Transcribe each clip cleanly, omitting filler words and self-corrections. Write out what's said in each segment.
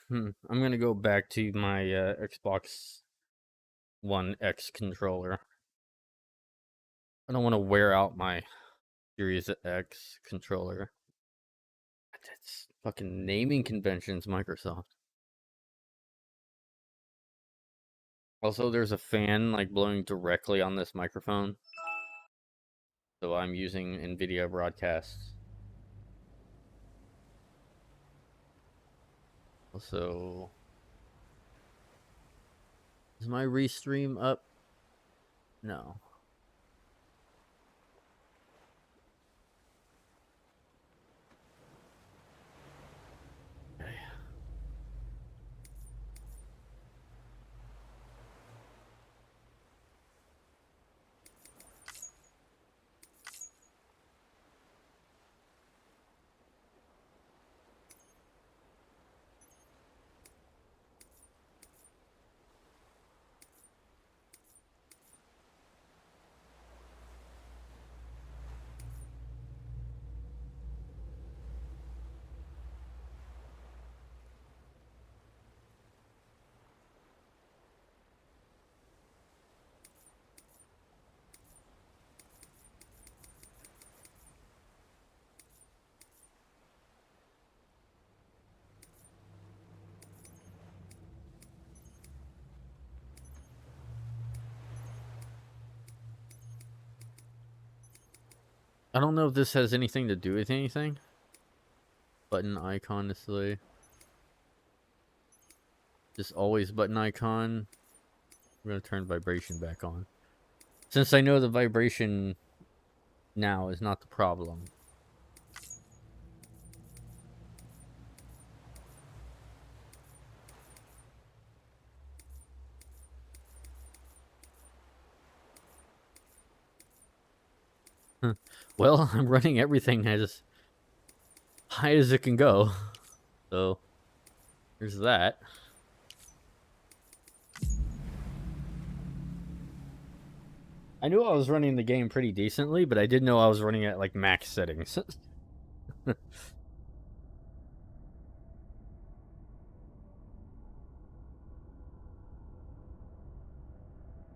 I'm gonna go back to my Xbox One X controller. I don't want to wear out my Series X controller. That's fucking naming conventions, Microsoft. Also, there's a fan like blowing directly on this microphone. So I'm using NVIDIA broadcasts. Also, is my restream up? No. Okay. I don't know if this has anything to do with anything. Button icon display. Just always button icon. I'm gonna turn vibration back on. Since I know the vibration now is not the problem. Well, I'm running everything as high as it can go. So, there's that. I knew I was running the game pretty decently, but I didn't know I was running at like max settings. Well,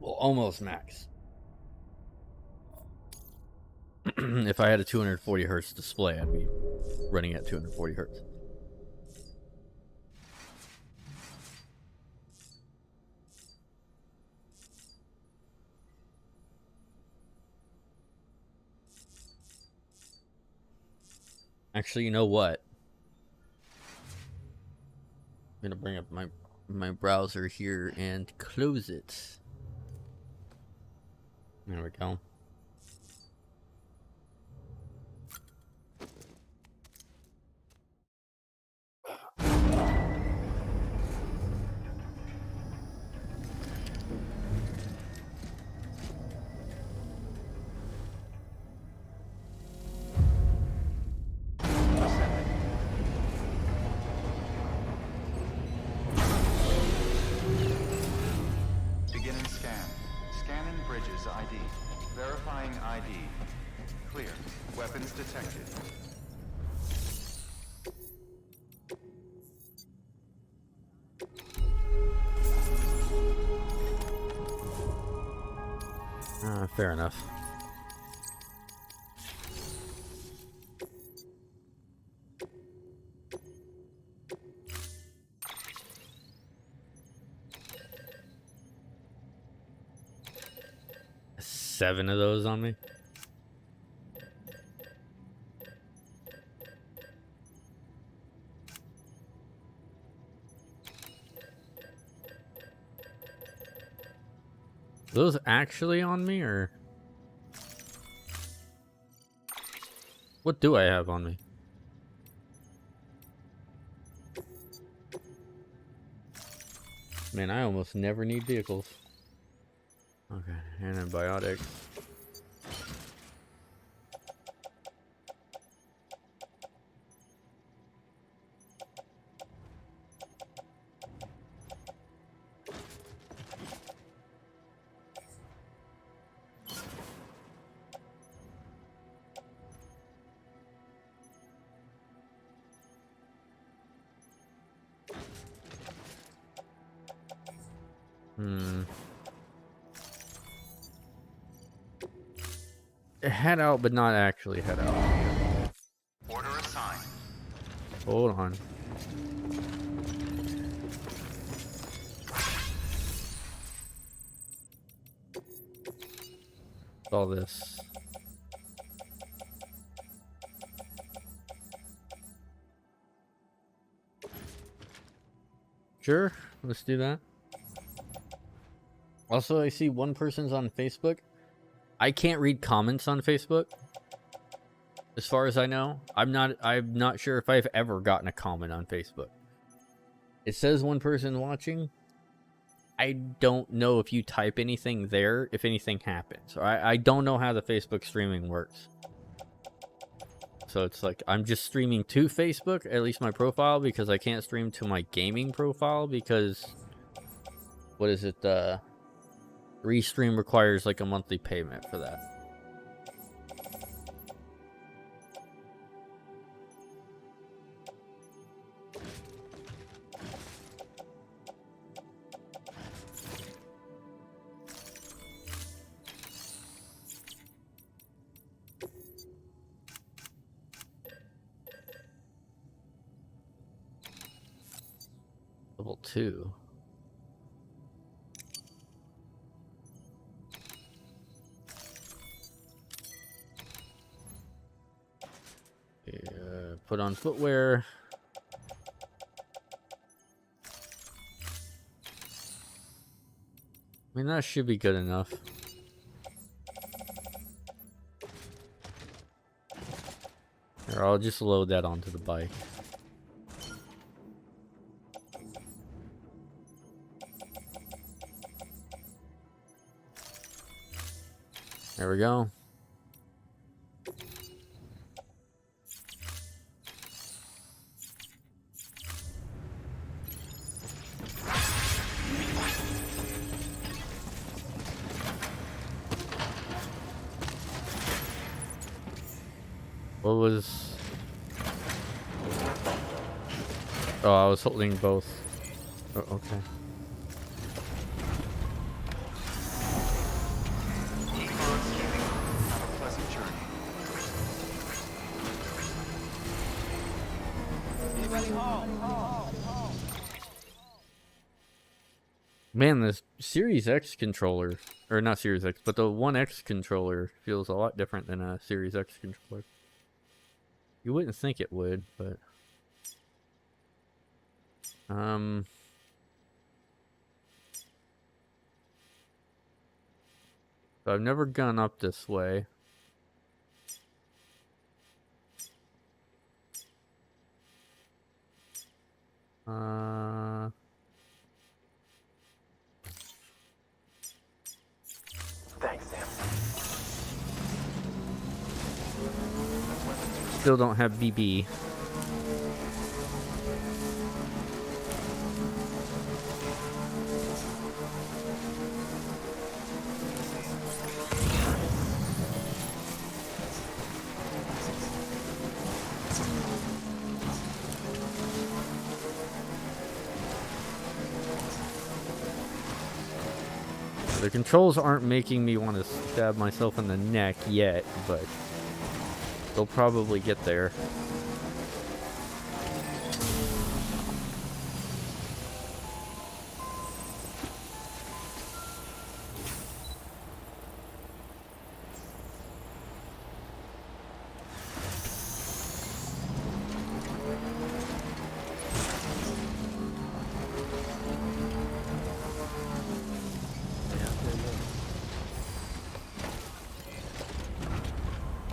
almost max. If I had a 240 hertz display, I'd be running at 240 hertz. Actually, you know what? I'm gonna bring up my browser here and close it. There we go. Beginning scan. Scanning bridges ID. Verifying ID. Clear. Weapons detected. Fair enough. Seven of those on me. Are those actually on me, or what do I have on me? Man, I almost never need vehicles. Okay, antibiotics. Head out, but not actually head out. Order assigned. Hold on. All this. Sure, let's do that. Also, I see one person's on Facebook. I can't read comments on Facebook. As far as I know, I'm not sure if I've ever gotten a comment on Facebook. It says one person watching. I don't know if you type anything there, if anything happens. I don't know how the Facebook streaming works. So it's like, I'm just streaming to Facebook, at least my profile, because I can't stream to my gaming profile because, what is it, Restream requires like a monthly payment for that. Level 2. Yeah, put on footwear. I mean, that should be good enough. Here, I'll just load that onto the bike. There we go. What was... Oh, I was holding both. Oh, okay. Have a pleasant journey. Man, this Series X controller, or not Series X, but the One X controller feels a lot different than a Series X controller. You wouldn't think it would, but... So I've never gone up this way. Thanks, Sam. Still don't have BB. The controls aren't making me want to stab myself in the neck yet, but they'll probably get there.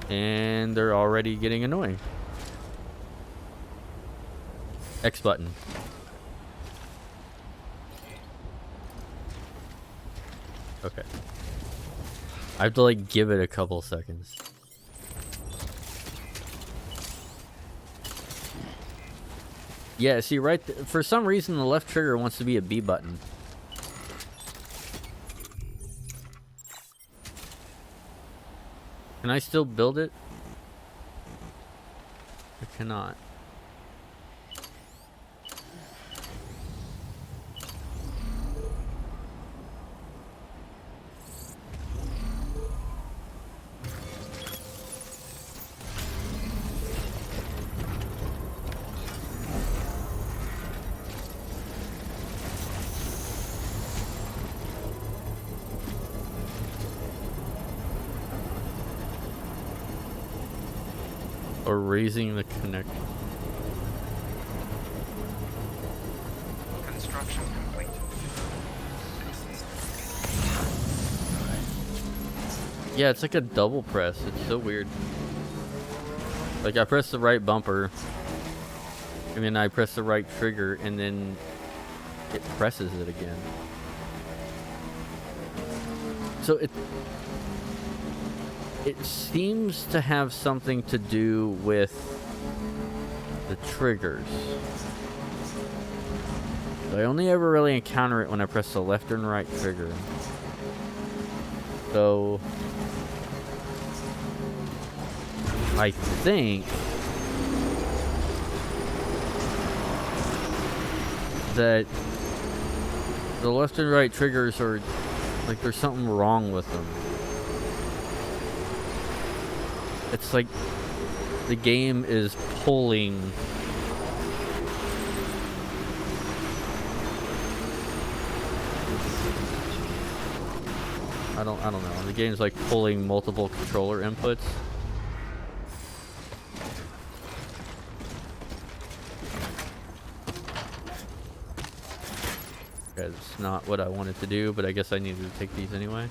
And they're already getting annoying. X button. Okay. I have to like give it a couple seconds. Yeah, see right for some reason the left trigger wants to be a B button. Can I still build it? I cannot. Or raising the connection. Construction complete. Yeah, it's like a double press. It's so weird. Like I press the right bumper, and then I press the right trigger, and then it presses it again. So it seems to have something to do with the triggers. I only ever really encounter it when I press the left and right trigger. So I think that the left and right triggers are like there's something wrong with them. It's like the game is pulling I don't know. The game's like pulling multiple controller inputs. That's not what I wanted to do, but I guess I needed to take these anyway.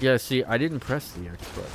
Yeah, see, I didn't press the X button.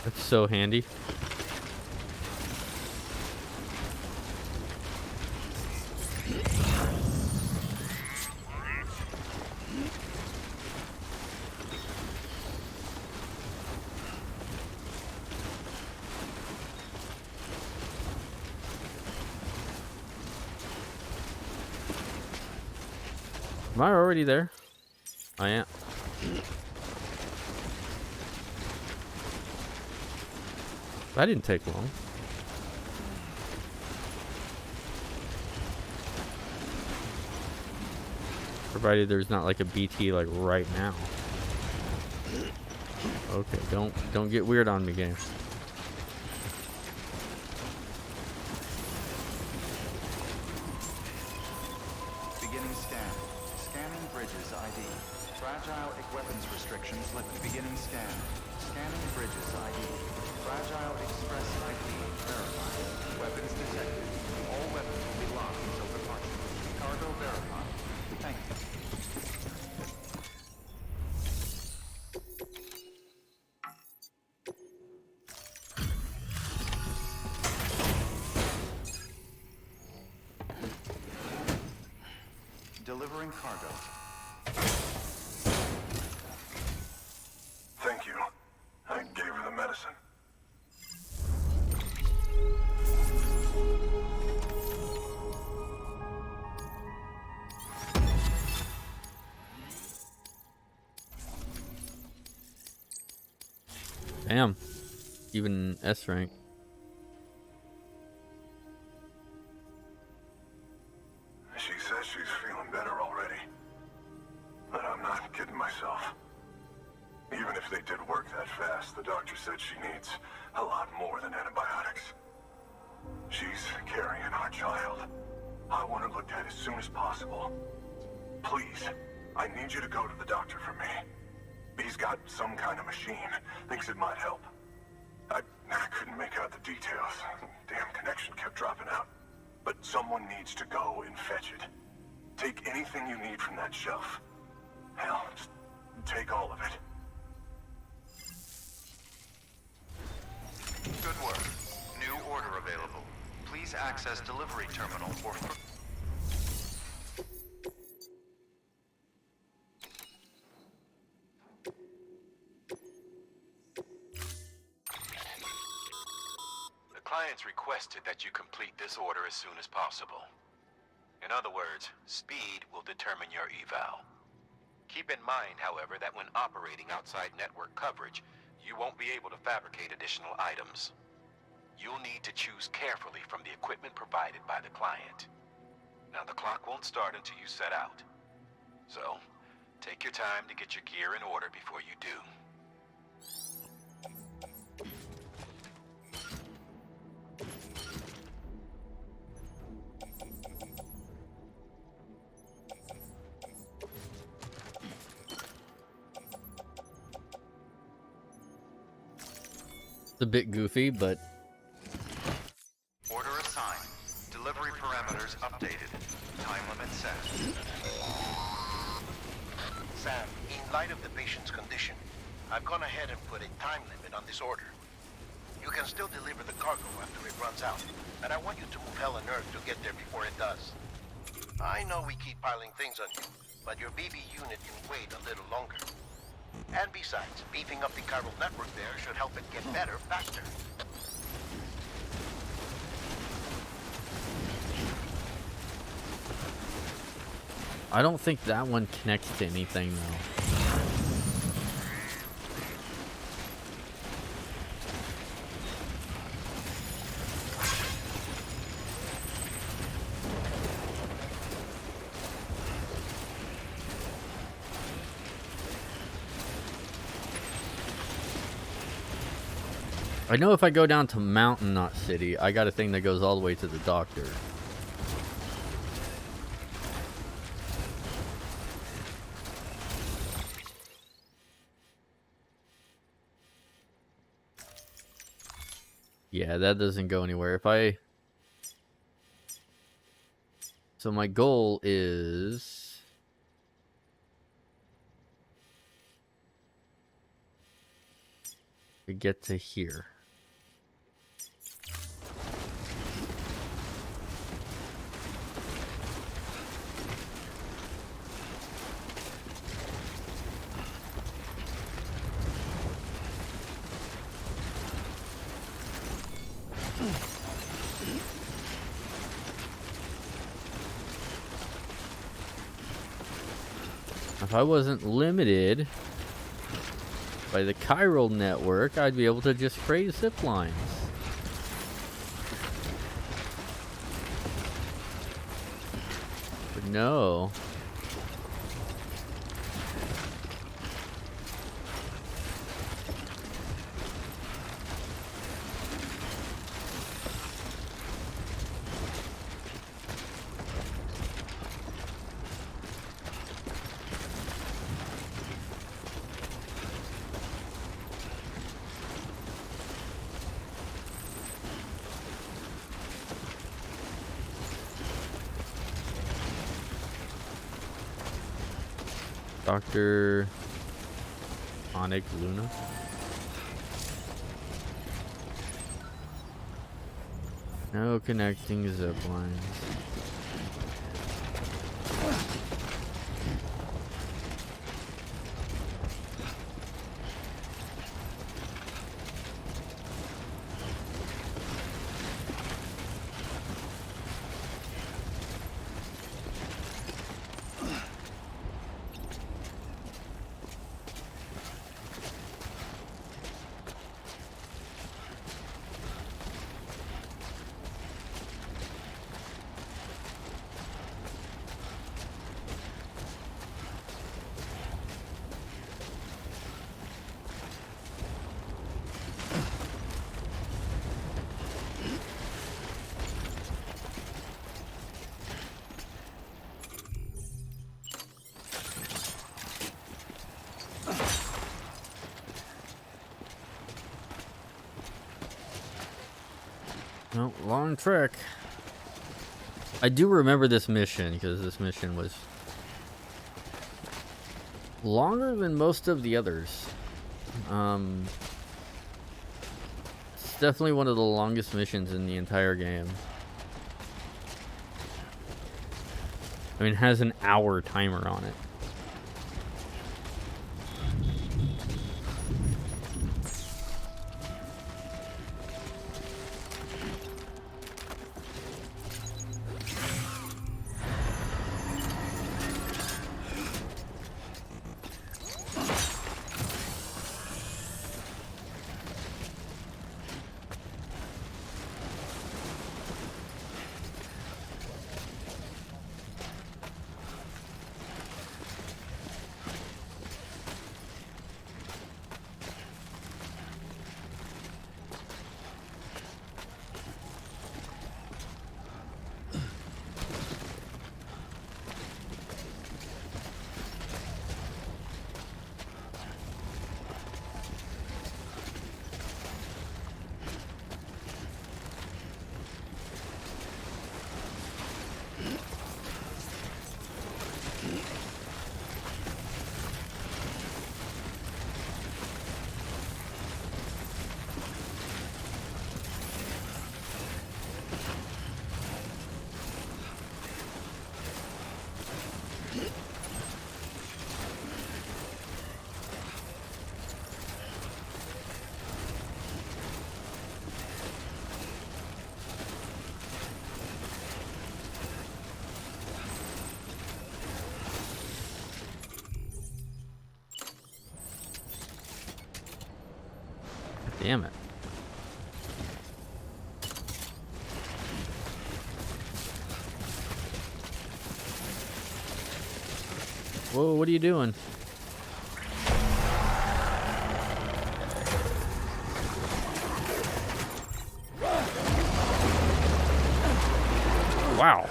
That's so handy. Am I already there? I am. That didn't take long. Provided there's not like a BT like right now. Okay, don't get weird on me, game. Beginning scan. Scanning bridges ID. Fragile weapons restrictions lifted. Beginning scan. Scanning bridges ID. Fragile express ID verified. Weapons detected. All weapons will be locked until departure. Cargo verified. Thank you. Delivering cargo. Thank you. I gave her the medicine. Damn. Even S rank. She says she's feeling better already. But I'm not kidding myself. Even if they did work that fast, the doctor said she needs a lot more than antibiotics. She's carrying our child. I want her looked at as soon as possible. Please, I need you to go to the doctor for me. He's got some kind of machine. Thinks it might help. I couldn't make out the details. Damn connection kept dropping out. But someone needs to go and fetch it. Take anything you need from that shelf. Hell, just Take all of it. Good work. New order available. Please access delivery terminal for... The clients requested that you complete this order as soon as possible. In other words, speed will determine your eval. Keep in mind, however, that when operating outside network coverage, you won't be able to fabricate additional items. You'll need to choose carefully from the equipment provided by the client. Now, the clock won't start until you set out. So, take your time to get your gear in order before you do. It's a bit goofy, but Order assigned. Delivery parameters updated. Time limit set. Sam, in light of the patient's condition, I've gone ahead and put a time limit on this order. You can still deliver the cargo after it runs out, and I want you to move hell and earth to get there before it does. I know we keep piling things on you, but your BB unit can wait a little longer. And besides, beefing up the chiral network there should help it get better faster. I don't think that one connects to anything though. I know if I go down to Mountain, not City, I got a thing that goes all the way to the doctor. Yeah, that doesn't go anywhere. So my goal is to get to here. If I wasn't limited by the chiral network, I'd be able to just create zip lines. But no. Dr. Onic Luna. No connecting zip lines. No, long trek. I do remember this mission because this mission was longer than most of the others. It's definitely one of the longest missions in the entire game. I mean, it has an hour timer on it. Damn it. Whoa, what are you doing? Wow.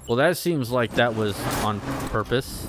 Well, that seems like that was on purpose.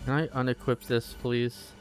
Can I unequip this, please?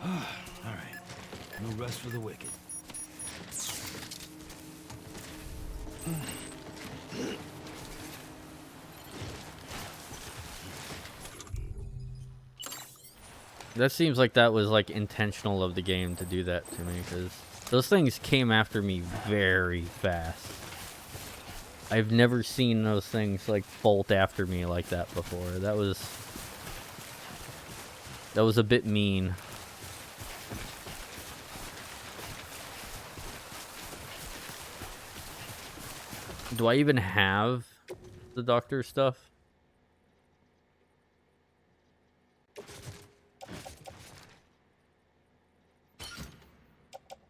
All right. No rest for the wicked. That seems like that was like intentional of the game to do that to me, because those things came after me very fast. I've never seen those things like bolt after me like that before. That was a bit mean. Do I even have the doctor stuff?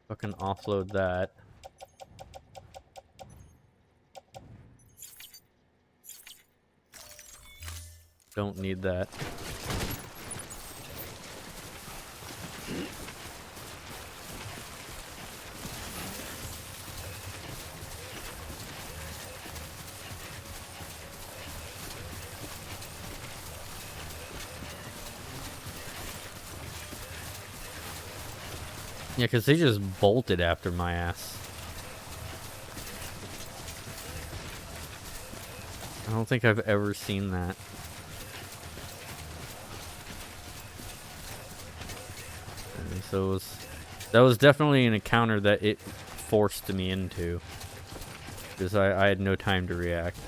Fucking offload that. Don't need that. Yeah, because they just bolted after my ass. I don't think I've ever seen that. And so that was definitely an encounter that it forced me into. Because I had no time to react.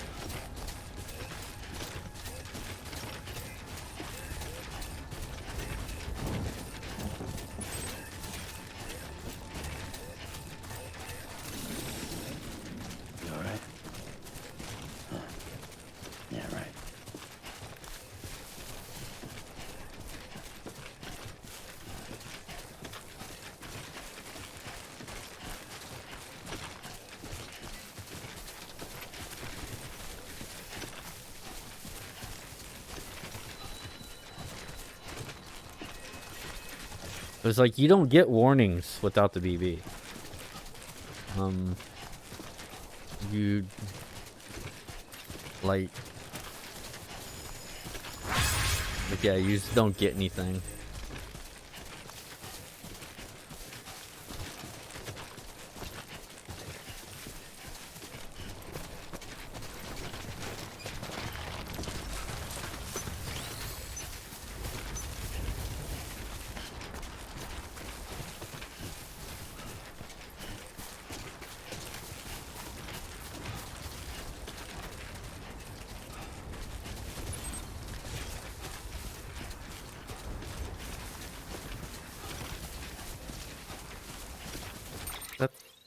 It was like, you don't get warnings without the BB. You... Like, yeah, you just don't get anything.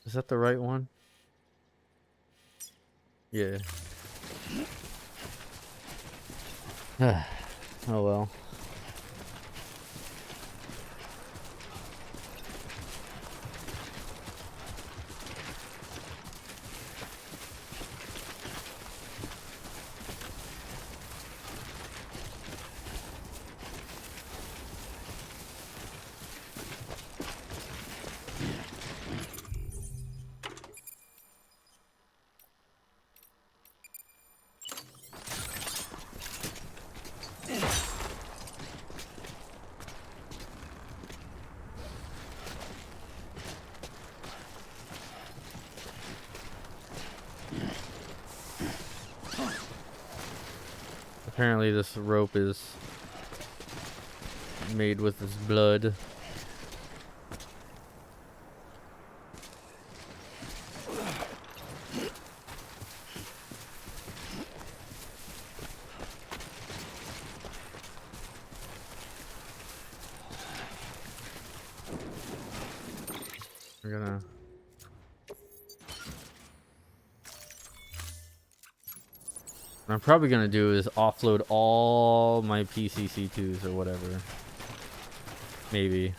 Is that the right one? Yeah. Oh well. Apparently this rope is made with his blood. We're gonna... What I'm probably gonna do is offload all my PCC2s or whatever. Maybe.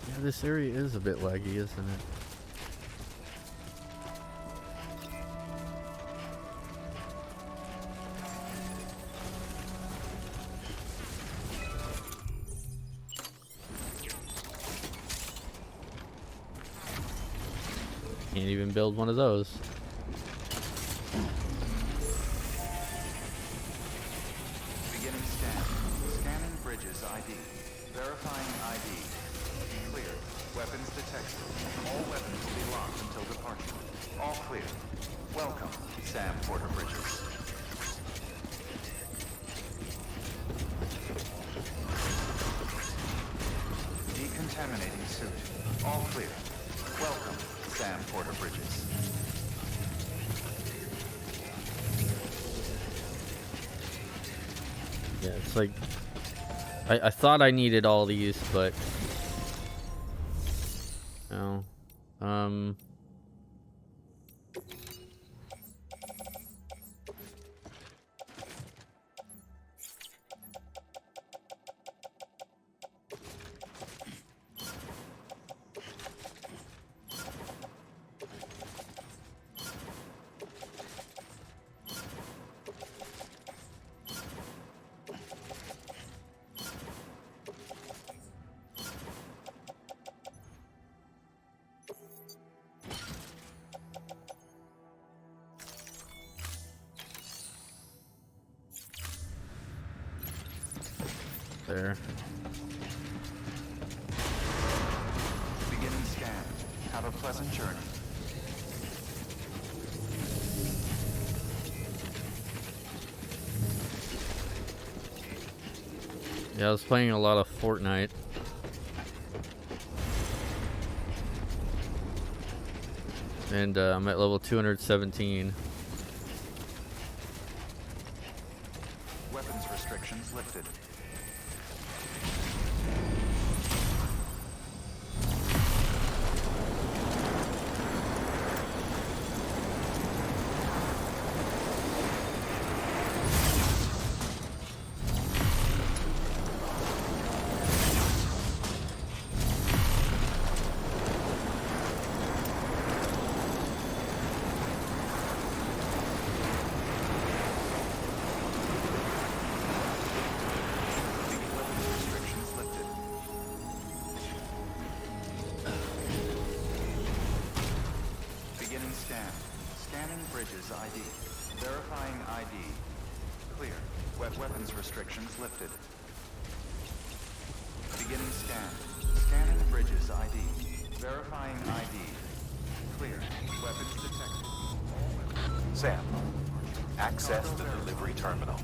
Yeah, this area is a bit laggy, isn't it? Can't even build one of those. Beginning scan. Scanning bridges ID. Verifying ID. Clear. Weapons detected. All weapons will be locked until departure. All clear. Welcome, Sam Porter Bridges. Decontaminating suit. All clear. Welcome, Sam Porter Bridges. Yeah, it's like I thought I needed all these, but no. There. Beginning scan. Have a pleasant journey. Yeah, I was playing a lot of Fortnite. And I'm at level 217. Weapons restrictions lifted. Bridges ID. Verifying ID. Clear. Weapons restrictions lifted. Beginning scan. Scanning bridges ID. Verifying ID. Clear. Weapons detected. Sam, access the delivery terminal.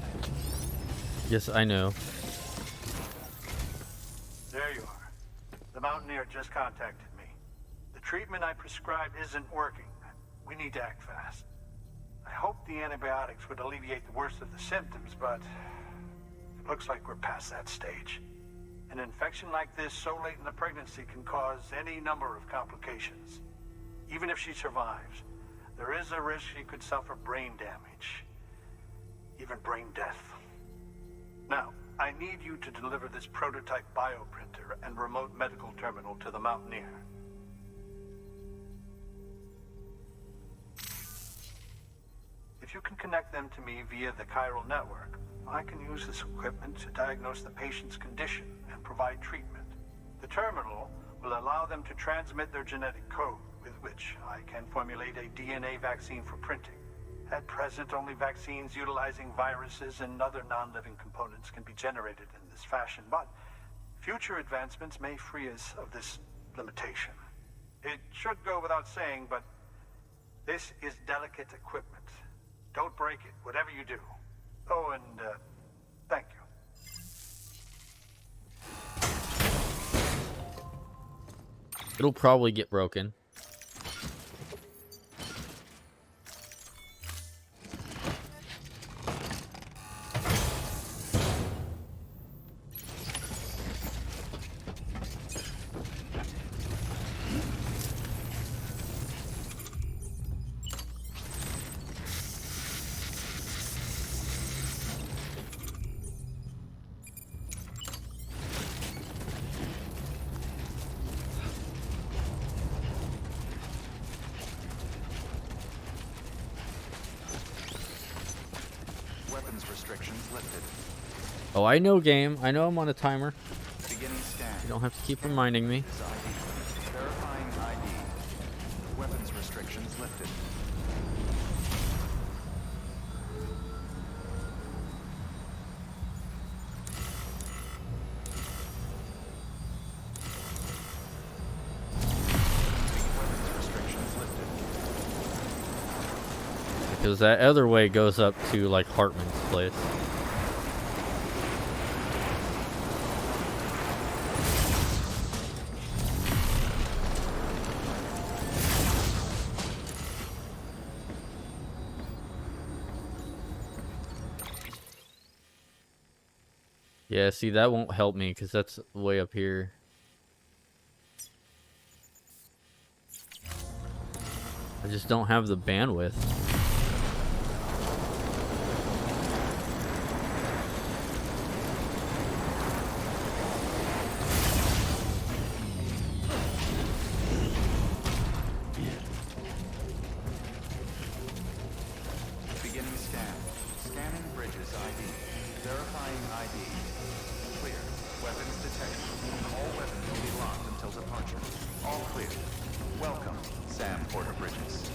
Yes, I know. There you are. The Mountaineer just contacted me. The treatment I prescribed isn't working. We need to act fast. I hoped the antibiotics would alleviate the worst of the symptoms, but it looks like we're past that stage. An infection like this so late in the pregnancy can cause any number of complications. Even if she survives, there is a risk she could suffer brain damage, even brain death. Now, I need you to deliver this prototype bioprinter and remote medical terminal to the Mountaineer. If you can connect them to me via the chiral network, I can use this equipment to diagnose the patient's condition and provide treatment. The terminal will allow them to transmit their genetic code, with which I can formulate a DNA vaccine for printing. At present, only vaccines utilizing viruses and other non-living components can be generated in this fashion, but future advancements may free us of this limitation. It should go without saying, but this is delicate equipment. Don't break it, whatever you do. Oh, and thank you. It'll probably get broken. Restrictions lifted. Oh, I know, game. I know I'm on a timer. Beginning scan. You don't have to keep reminding me. Verifying ID. Weapons restrictions lifted. Weapons restrictions lifted. Because that other way goes up to, like, Hartman's place. Yeah, see, that won't help me because that's way up here. I just don't have the bandwidth. Beginning scan. Scanning bridges ID. Verifying ID. Clear. Weapons detected. All weapons will be locked until departure. All clear. Welcome, Sam Porter Bridges.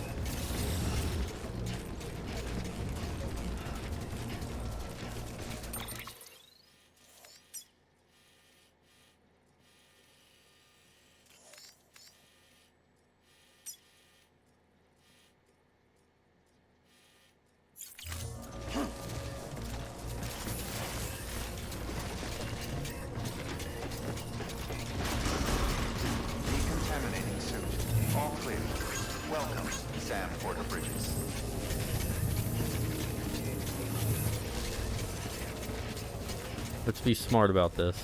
Decontaminating suit. All clear. Welcome, Sam Porter Bridges. Let's be smart about this.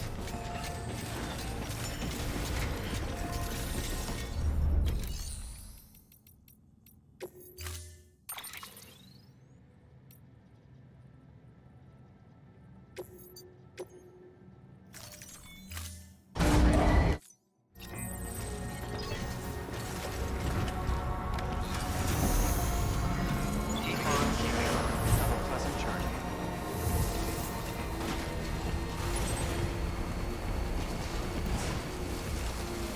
Keep on keeping on. Have a pleasant journey.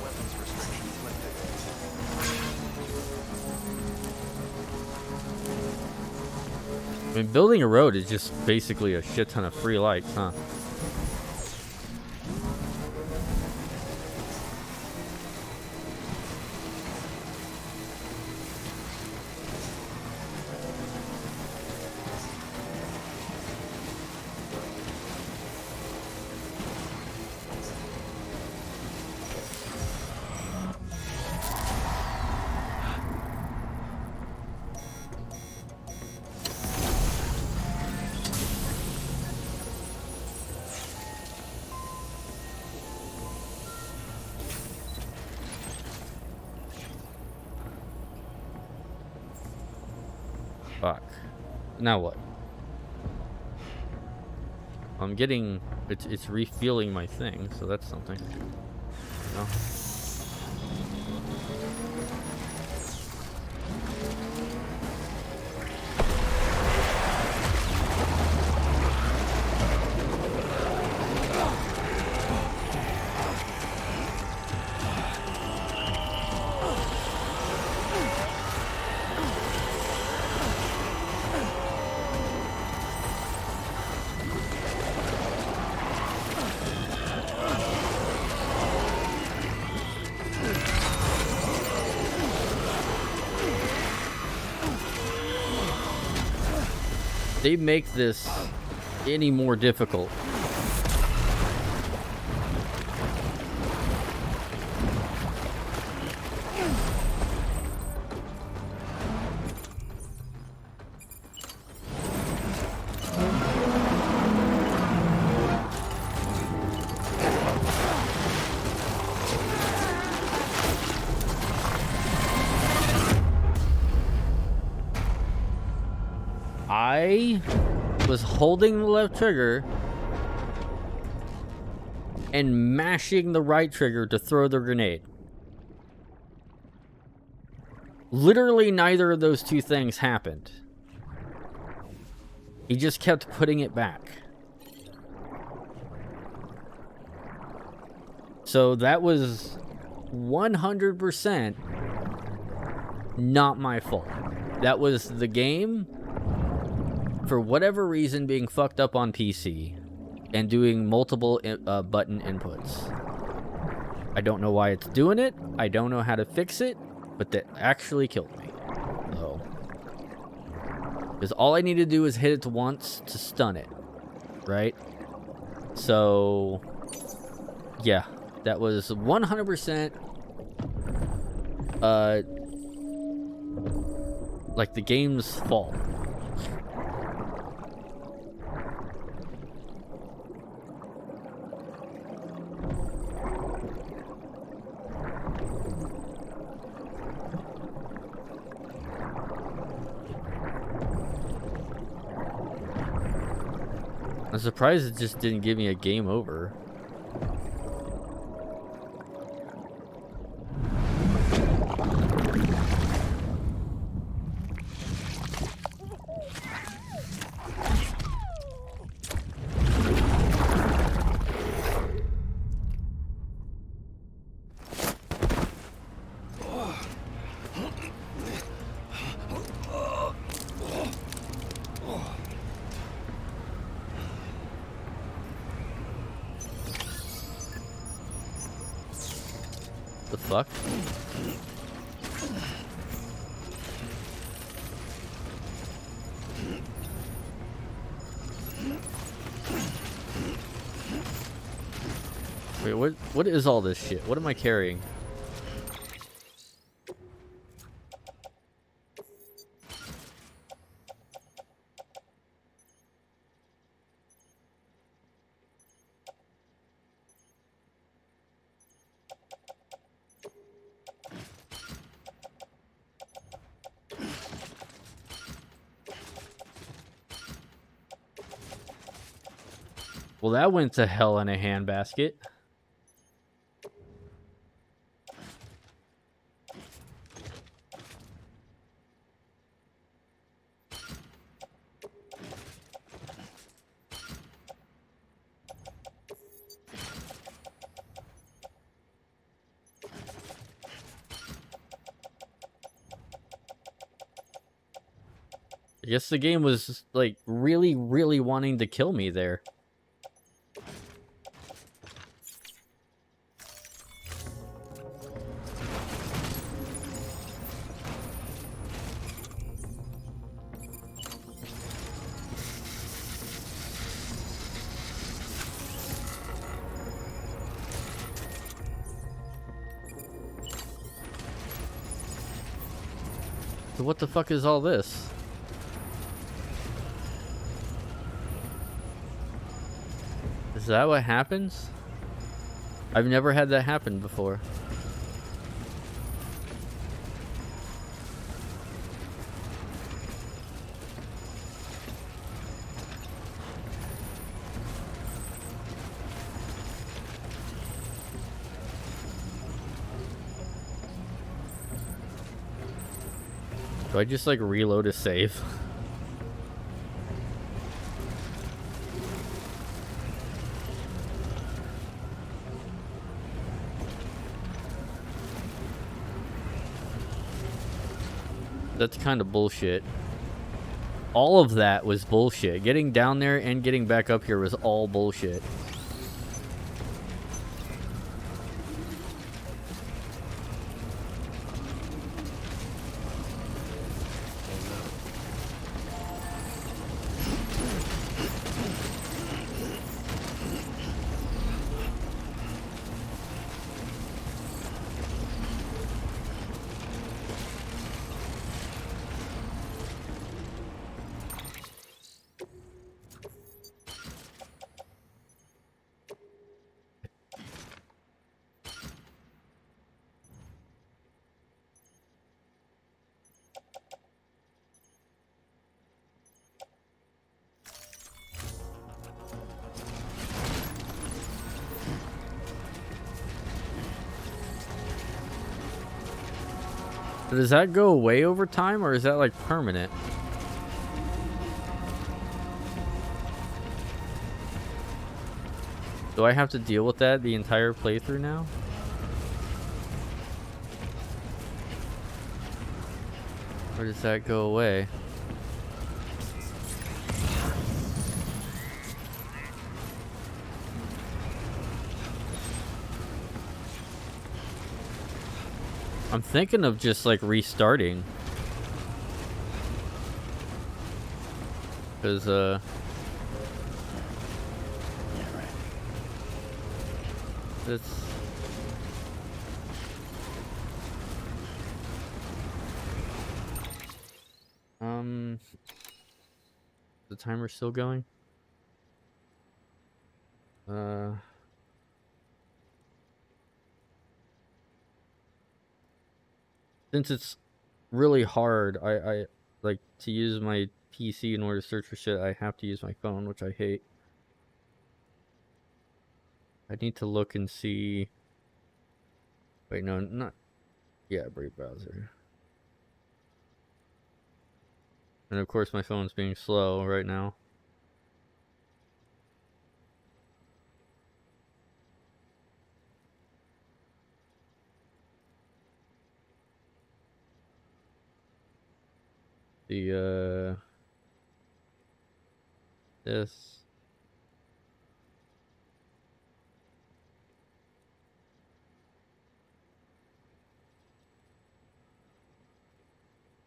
Weapons restrictions lifted. I mean, building a road is just basically a shit ton of free lights, huh? Fuck. Now what? I'm getting... It's refueling my thing, so that's something. No. They make this any more difficult. I was holding the left trigger and mashing the right trigger to throw the grenade. Literally neither of those two things happened. He just kept putting it back. So that was 100% not my fault. That was the game, for whatever reason, being fucked up on PC and doing multiple button inputs. I don't know why it's doing it. I don't know how to fix it, but that actually killed me. So, because all I need to do is hit it once to stun it, right? So, yeah, that was 100% like the game's fault. I'm surprised it just didn't give me a game over. The fuck? Wait, what is all this shit? What am I carrying? Well, that went to hell in a handbasket. I guess the game was, like, really, really wanting to kill me there. So what the fuck is all this? Is that what happens? I've never had that happen before. Do I just like reload a save? That's kind of bullshit. All of that was bullshit. Getting down there and getting back up here was all bullshit. Does that go away over time, or is that like permanent? Do I have to deal with that the entire playthrough now? Or does that go away? I'm thinking of just like restarting. Because it's the timer's still going? Since it's really hard, I like to use my PC in order to search for shit. I have to use my phone, which I hate. I need to look and see. Wait, no, not. Yeah, LBRY browser. And of course, my phone's being slow right now. The this.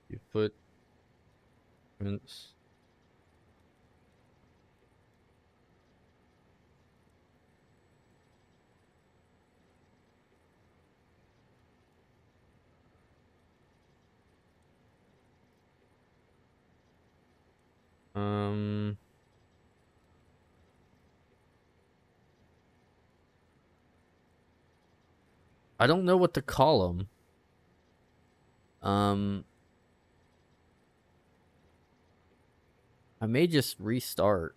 You footprints. I don't know what to call them. I may just restart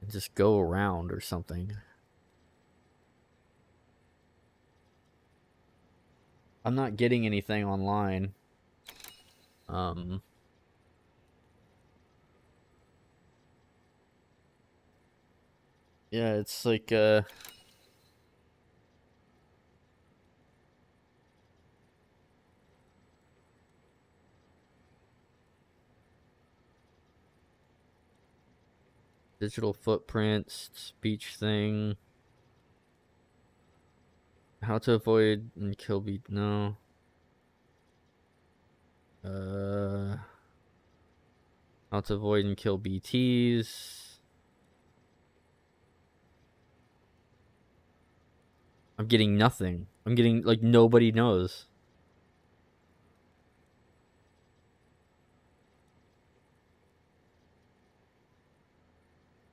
and just go around or something. I'm not getting anything online. Yeah, it's like digital footprints, speech thing. How to avoid and kill beat no. How to avoid and kill BTs. I'm getting nothing. I'm getting like nobody knows.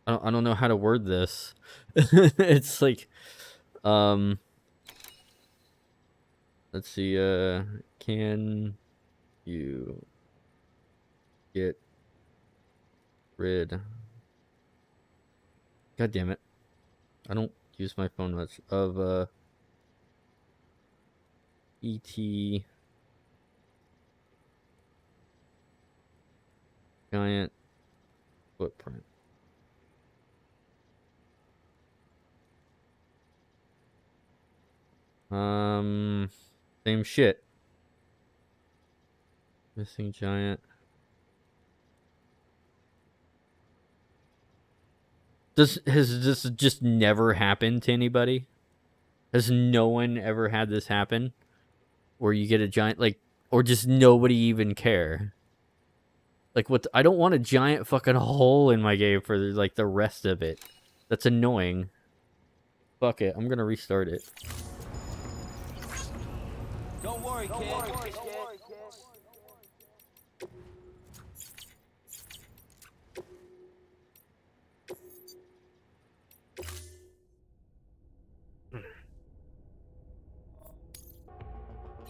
I don't know how to word this. It's like let's see, can you get rid, god damn it, I don't use my phone much, of ET giant footprint. Same shit. Missing giant. Has this just never happened to anybody? Has no one ever had this happen? Where you get a giant, like, or just nobody even care? Like, what? I don't want a giant fucking hole in my game for, like, the rest of it. That's annoying. Fuck it. I'm gonna restart it. Don't worry, kid.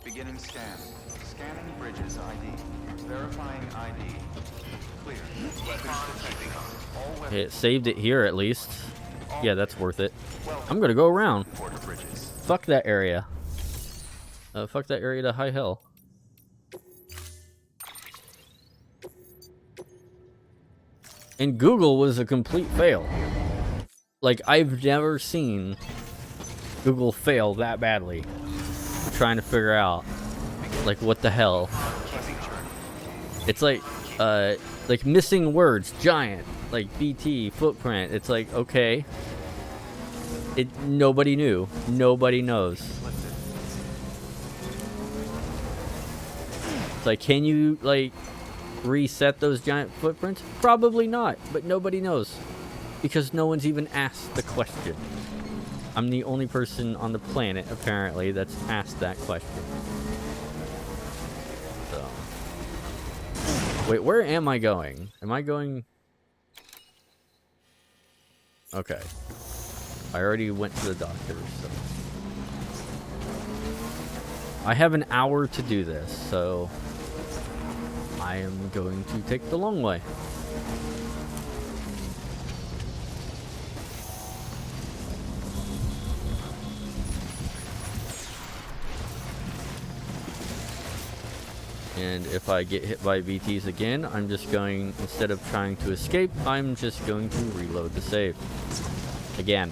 Beginning scan. Scanning bridges ID. Verifying ID. Clear. Weapons detected. All weapons. It saved it here at least. Yeah, that's worth it. I'm gonna go around. Fuck that area. Fuck that area to high hell. And Google was a complete fail. Like, I've never seen Google fail that badly. I'm trying to figure out, like, what the hell. It's like missing words, giant, like BT, footprint. It's like, okay. Nobody knew. Nobody knows. It's like, can you, like, reset those giant footprints? Probably not, but nobody knows. Because no one's even asked the question. I'm the only person on the planet, apparently, that's asked that question. So. Wait, where am I going? Am I going... Okay. I already went to the doctor, so... I have an hour to do this, so... I am going to take the long way. And if I get hit by BTs again, I'm just going, instead of trying to escape, I'm just going to reload the save. Again.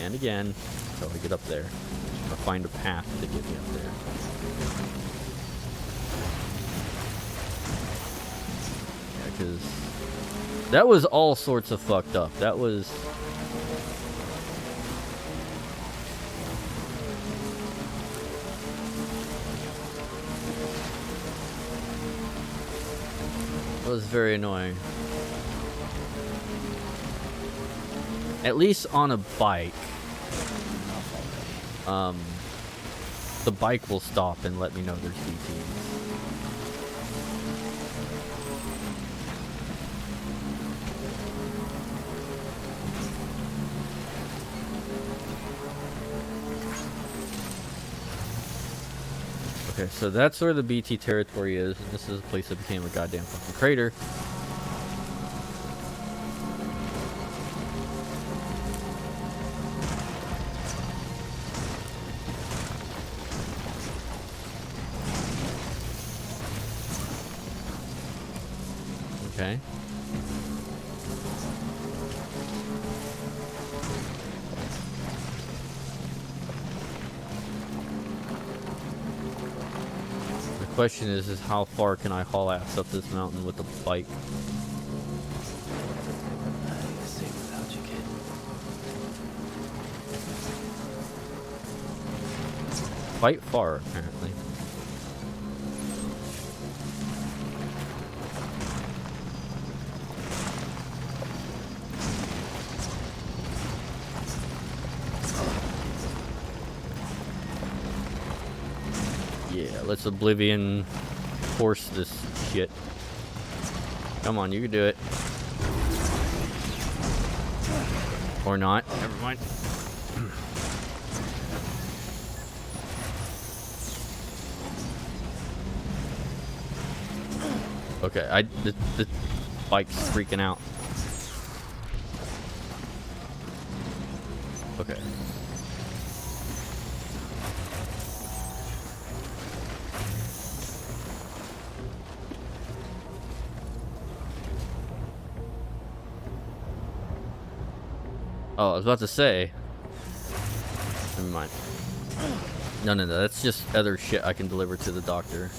And again. Until I get up there. Or find a path to get me up there. Yeah, because that was all sorts of fucked up. That was... It was very annoying. At least on a bike, the bike will stop and let me know there's BTs. Okay, so that's where the BT territory is. This is a place that became a goddamn fucking crater. Okay. The question is how far can I haul ass up this mountain with the bike? Quite far, apparently. Yeah, let's Oblivion force this shit. Come on, you can do it. Or not. Never mind. Okay, the bike's freaking out. Okay. Oh, I was about to say. Never mind. No, that's just other shit I can deliver to the doctor.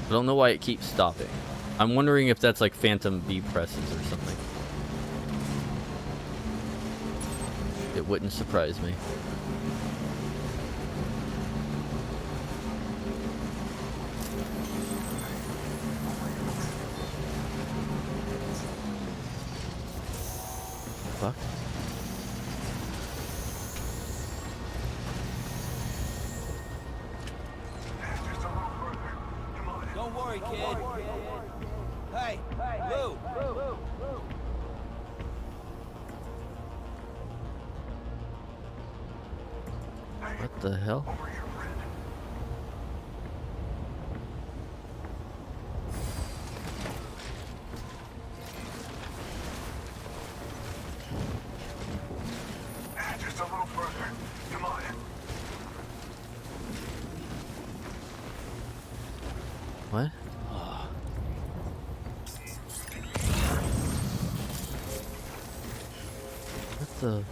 I don't know why it keeps stopping. I'm wondering if that's like phantom B presses or something. It wouldn't surprise me. Fuck. Don't worry, kid. Hey, Lou. What the hell? Just a little further. Come on. What? What the?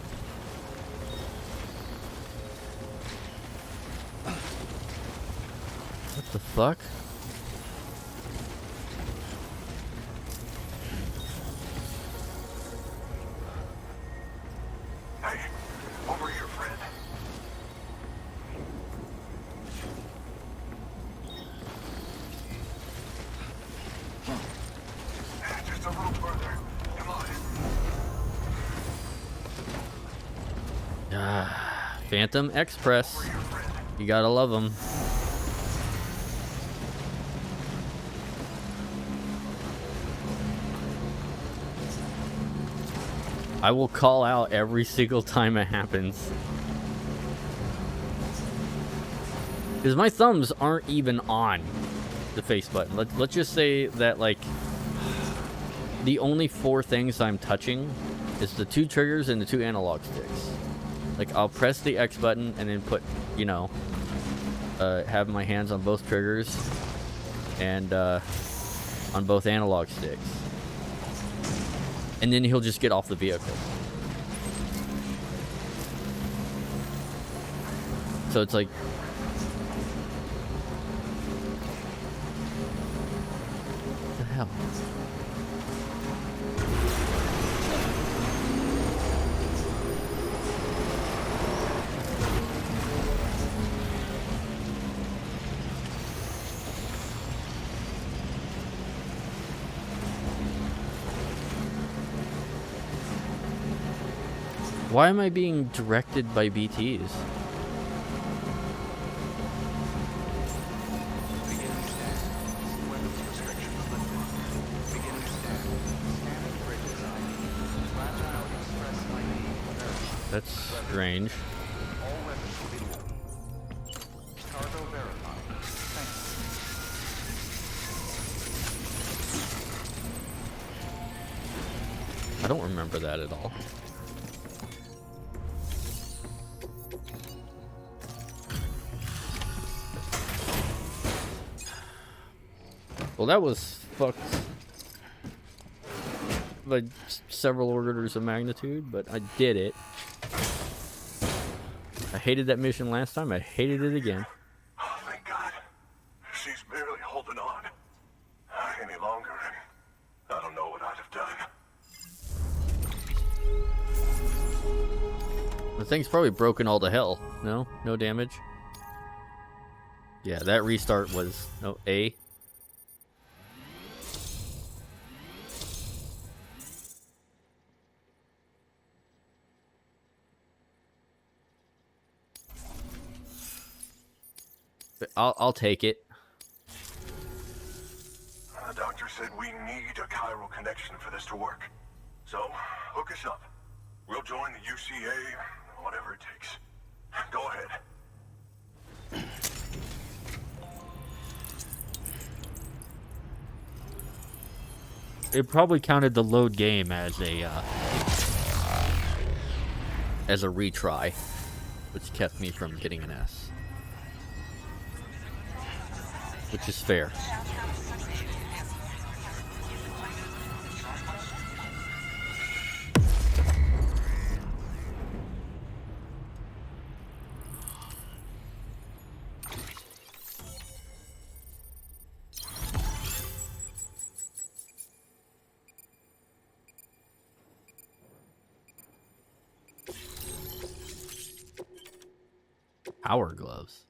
What the fuck? Hey, over here, friend. Just a little further. Come on. Ah, Phantom Express. You gotta love them. I will call out every single time it happens. Because my thumbs aren't even on. the face button. Let's just say that, like, the only 4 things I'm touching is the 2 triggers and the 2 analog sticks. Like, I'll press the X button and then put, you know, have my hands on both triggers and on both analog sticks. And then he'll just get off the vehicle. So it's like... What the hell? Why am I being directed by BTs? That's strange. Cargo verified. Thanks. I don't remember that at all. Well, that was fucked by several orders of magnitude, but I did it. I hated that mission last time. I hated it again. Oh, thank God. She's barely holding on. Any longer, and I don't know what I'd have done. The thing's probably broken all to hell. No? No damage? Yeah, that restart was... No, A. I'll take it. The doctor said we need a chiral connection for this to work. So, hook us up. We'll join the UCA, whatever it takes. Go ahead. It probably counted the load game as a retry, which kept me from getting an S. Which is fair. Power gloves.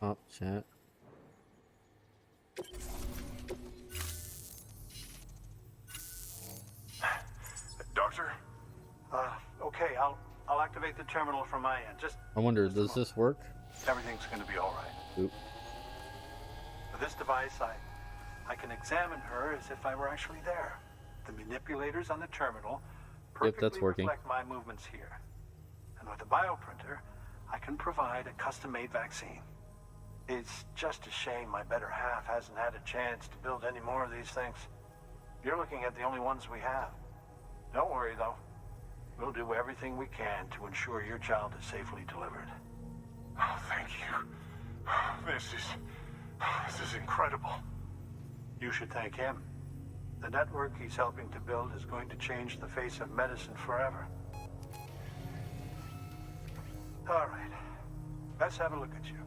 Oh, chat. Doctor? Okay, I'll activate the terminal from my end. I wonder, does this work? Everything's gonna be all right. Oop. With this device, I can examine her as if I were actually there. The manipulators on the terminal perfectly that's working. reflect my movements here. And with the bioprinter, I can provide a custom-made vaccine. It's just a shame my better half hasn't had a chance to build any more of these things. You're looking at the only ones we have. Don't worry, though. We'll do everything we can to ensure your child is safely delivered. Oh, thank you. This is incredible. You should thank him. The network he's helping to build is going to change the face of medicine forever. All right. Let's have a look at you.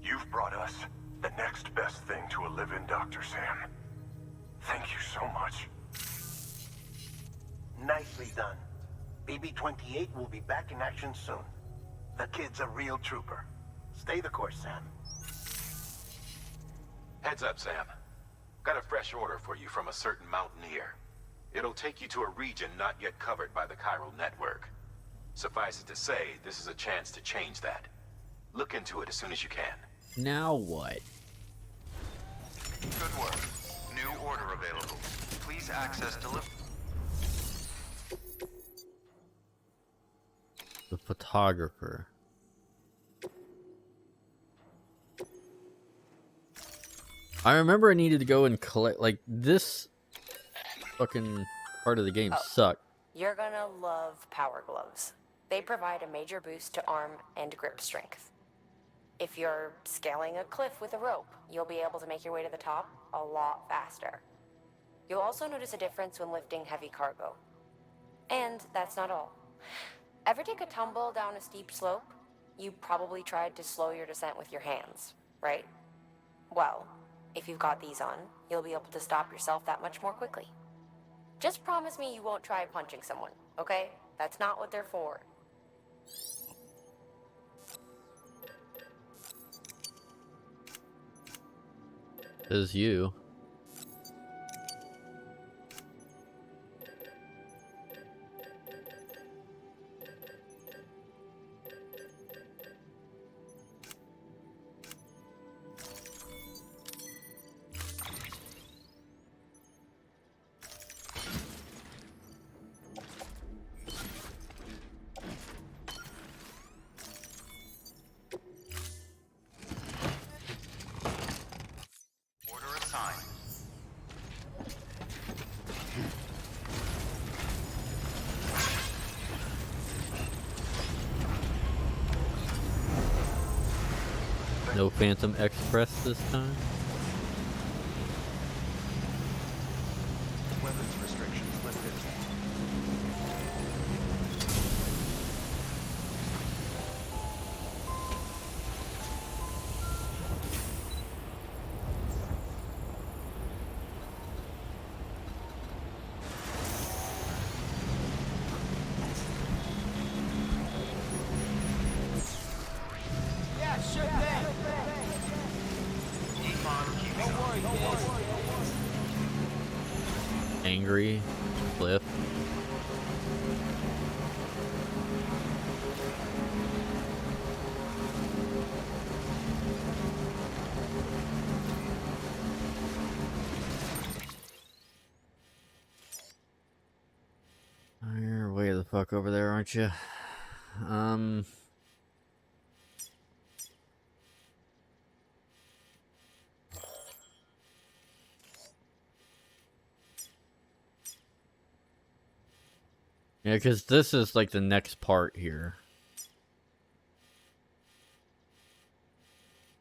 You've brought us the next best thing to a live-in Dr. Sam. Thank you so much. Nicely done. BB-28 will be back in action soon. The kid's a real trooper. Stay the course, Sam. Heads up, Sam. Got a fresh order for you from a certain mountaineer. It'll take you to a region not yet covered by the chiral network. Suffice it to say, this is a chance to change that. Look into it as soon as you can. Now what? Good work. New order available. Please access delivery. photographer. I remember I needed to go and collect, like, this fucking part of the game sucked. You're gonna love power gloves. They provide a major boost to arm and grip strength. If you're scaling a cliff with a rope, you'll be able to make your way to the top a lot faster. You'll also notice a difference when lifting heavy cargo. And that's not all. Ever take a tumble down a steep slope? You probably tried to slow your descent with your hands, right? Well, if you've got these on, you'll be able to stop yourself that much more quickly. Just promise me you won't try punching someone, okay? That's not what they're for. Is you. Order assigned. No Phantom Express this time. Weapons restrictions lifted. Yeah, sure thing. Don't worry, kid. Angry. Cliff. You're way the fuck over there, aren't you? Yeah, because this is like the next part here.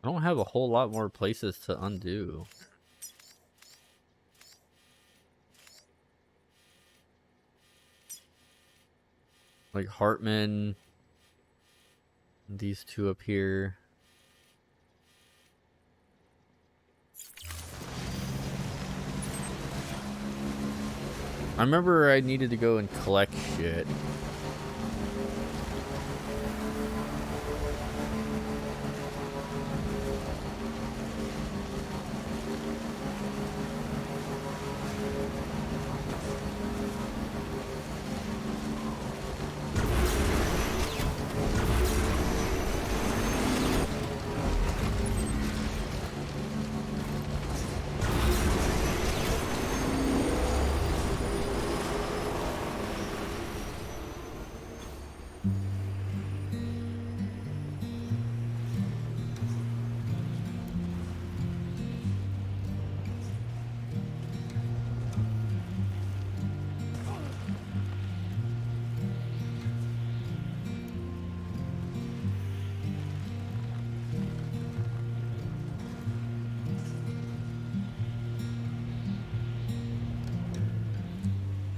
I don't have a whole lot more places to undo. Like Hartman. These two up here. I remember I needed to go and collect shit.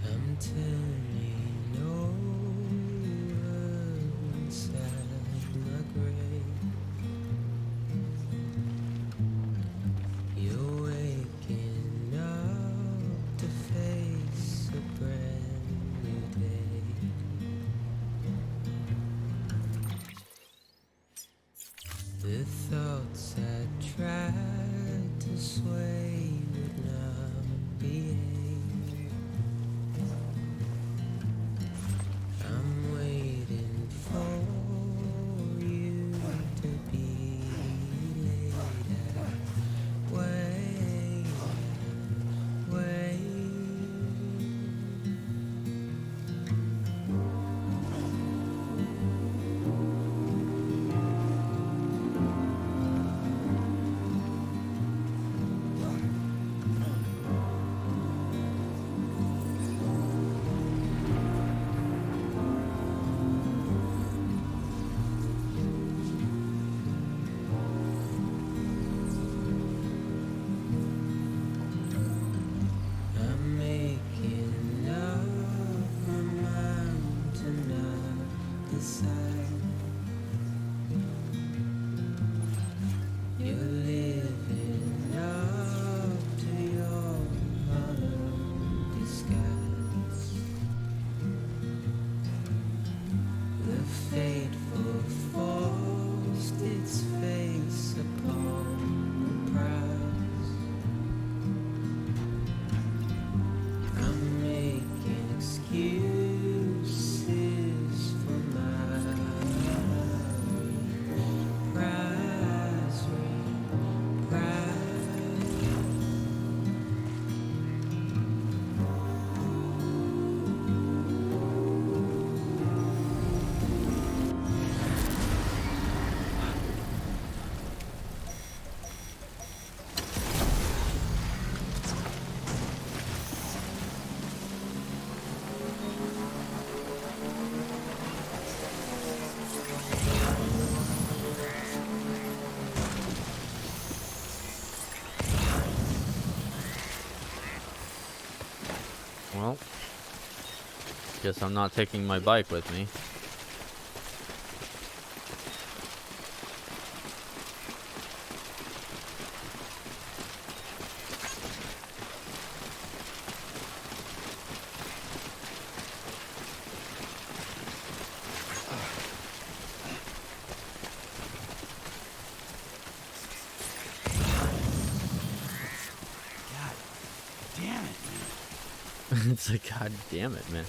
I'm turning over inside my grave. You're waking up to face a brand new day. The thoughts I tried to sway would not behave. I'm waiting for you to be later. Wait. Guess I'm not taking my bike with me. Damn it, man. It's like, god damn it, man.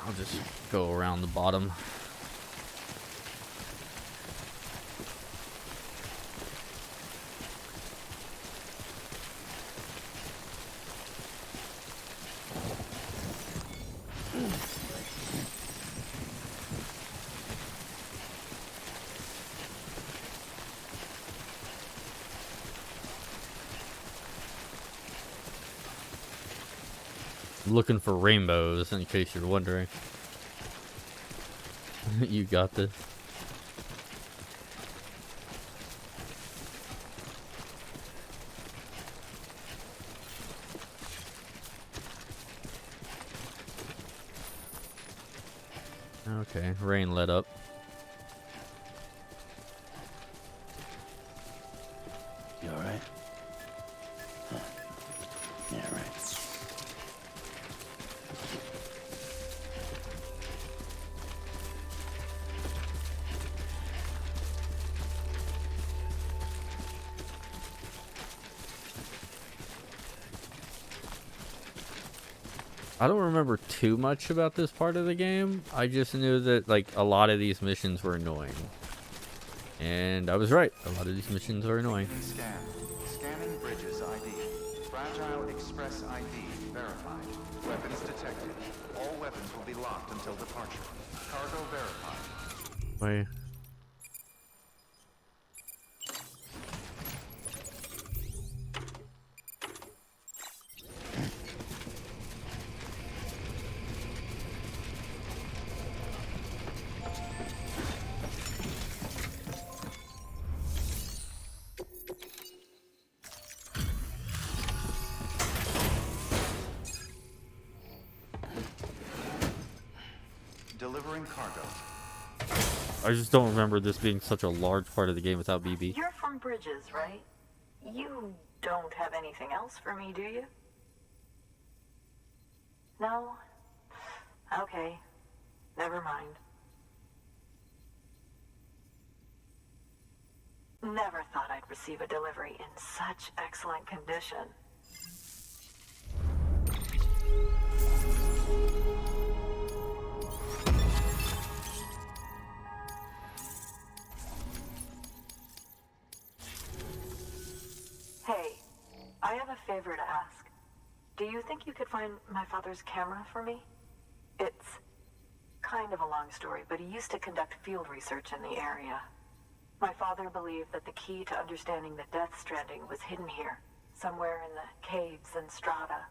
I'll just go around the bottom. Looking for rainbows, in case you're wondering. You got this. Okay, rain let up. You alright? Huh. Yeah, right. I don't remember too much about this part of the game. I just knew that like a lot of these missions were annoying. And I was right. A lot of these missions are annoying. Scan. Scanning bridges ID. Fragile Express ID verified. Weapons detected. All weapons will be locked until departure. Cargo verified. Wait. Delivering cargo. I just don't remember this being such a large part of the game without BB. You're from Bridges, right? You don't have anything else for me, do you? No? Okay. Never mind. Never thought I'd receive a delivery in such excellent condition. Hey, I have a favor to ask. Do you think you could find my father's camera for me? It's kind of a long story, but he used to conduct field research in the area. My father believed that the key to understanding the Death Stranding was hidden here, somewhere in the caves and strata.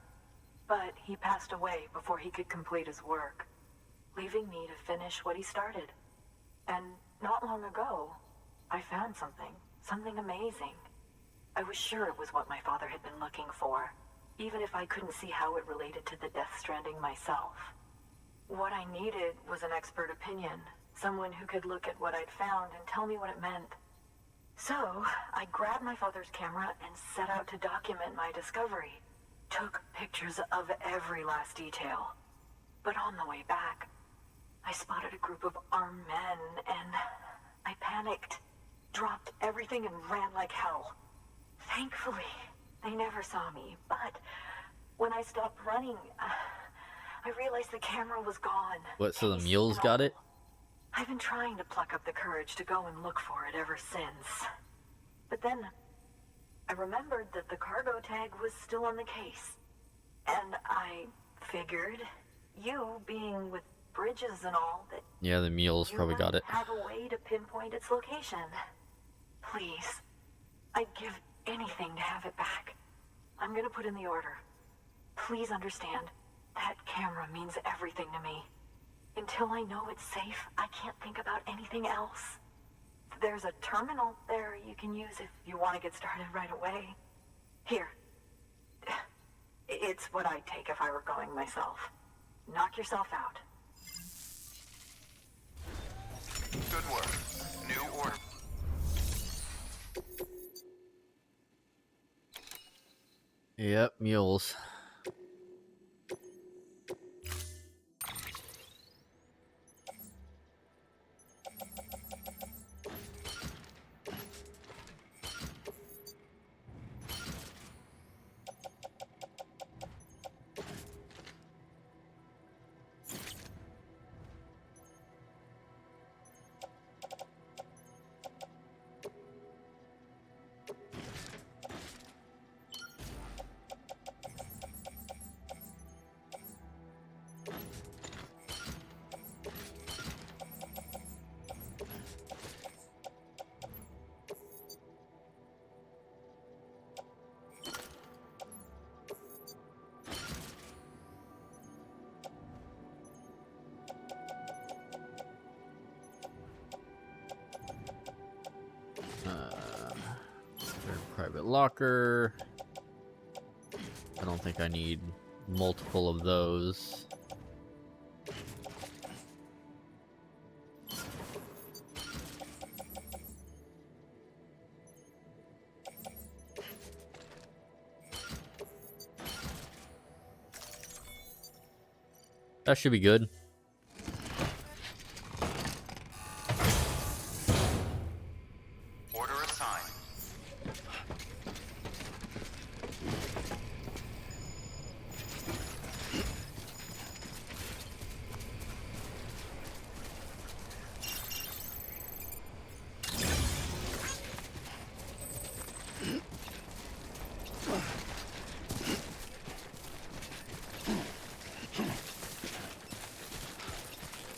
But he passed away before he could complete his work, leaving me to finish what he started. And not long ago, I found something amazing. I was sure it was what my father had been looking for, even if I couldn't see how it related to the Death Stranding myself. What I needed was an expert opinion, someone who could look at what I'd found and tell me what it meant. So, I grabbed my father's camera and set out to document my discovery. Took pictures of every last detail. But on the way back, I spotted a group of armed men and I panicked, dropped everything and ran like hell. Thankfully, they never saw me, but when I stopped running, I realized the camera was gone. What, so the Can you see mules got it? I've been trying to pluck up the courage to go and look for it ever since. But then I remembered that the cargo tag was still on the case. And I figured, you being with bridges and all, that Yeah, the mules probably got it. have a way to pinpoint its location. Please, I'd give anything to have it back. I'm gonna put in the order. Please understand, that camera means everything to me. Until I know it's safe, I can't think about anything else. There's a terminal there you can use if you want to get started right away. Here. It's what I'd take if I were going myself. Knock yourself out. Good work. New order. Yep, mules. Private locker. I don't think I need multiple of those. That should be good. Order assigned.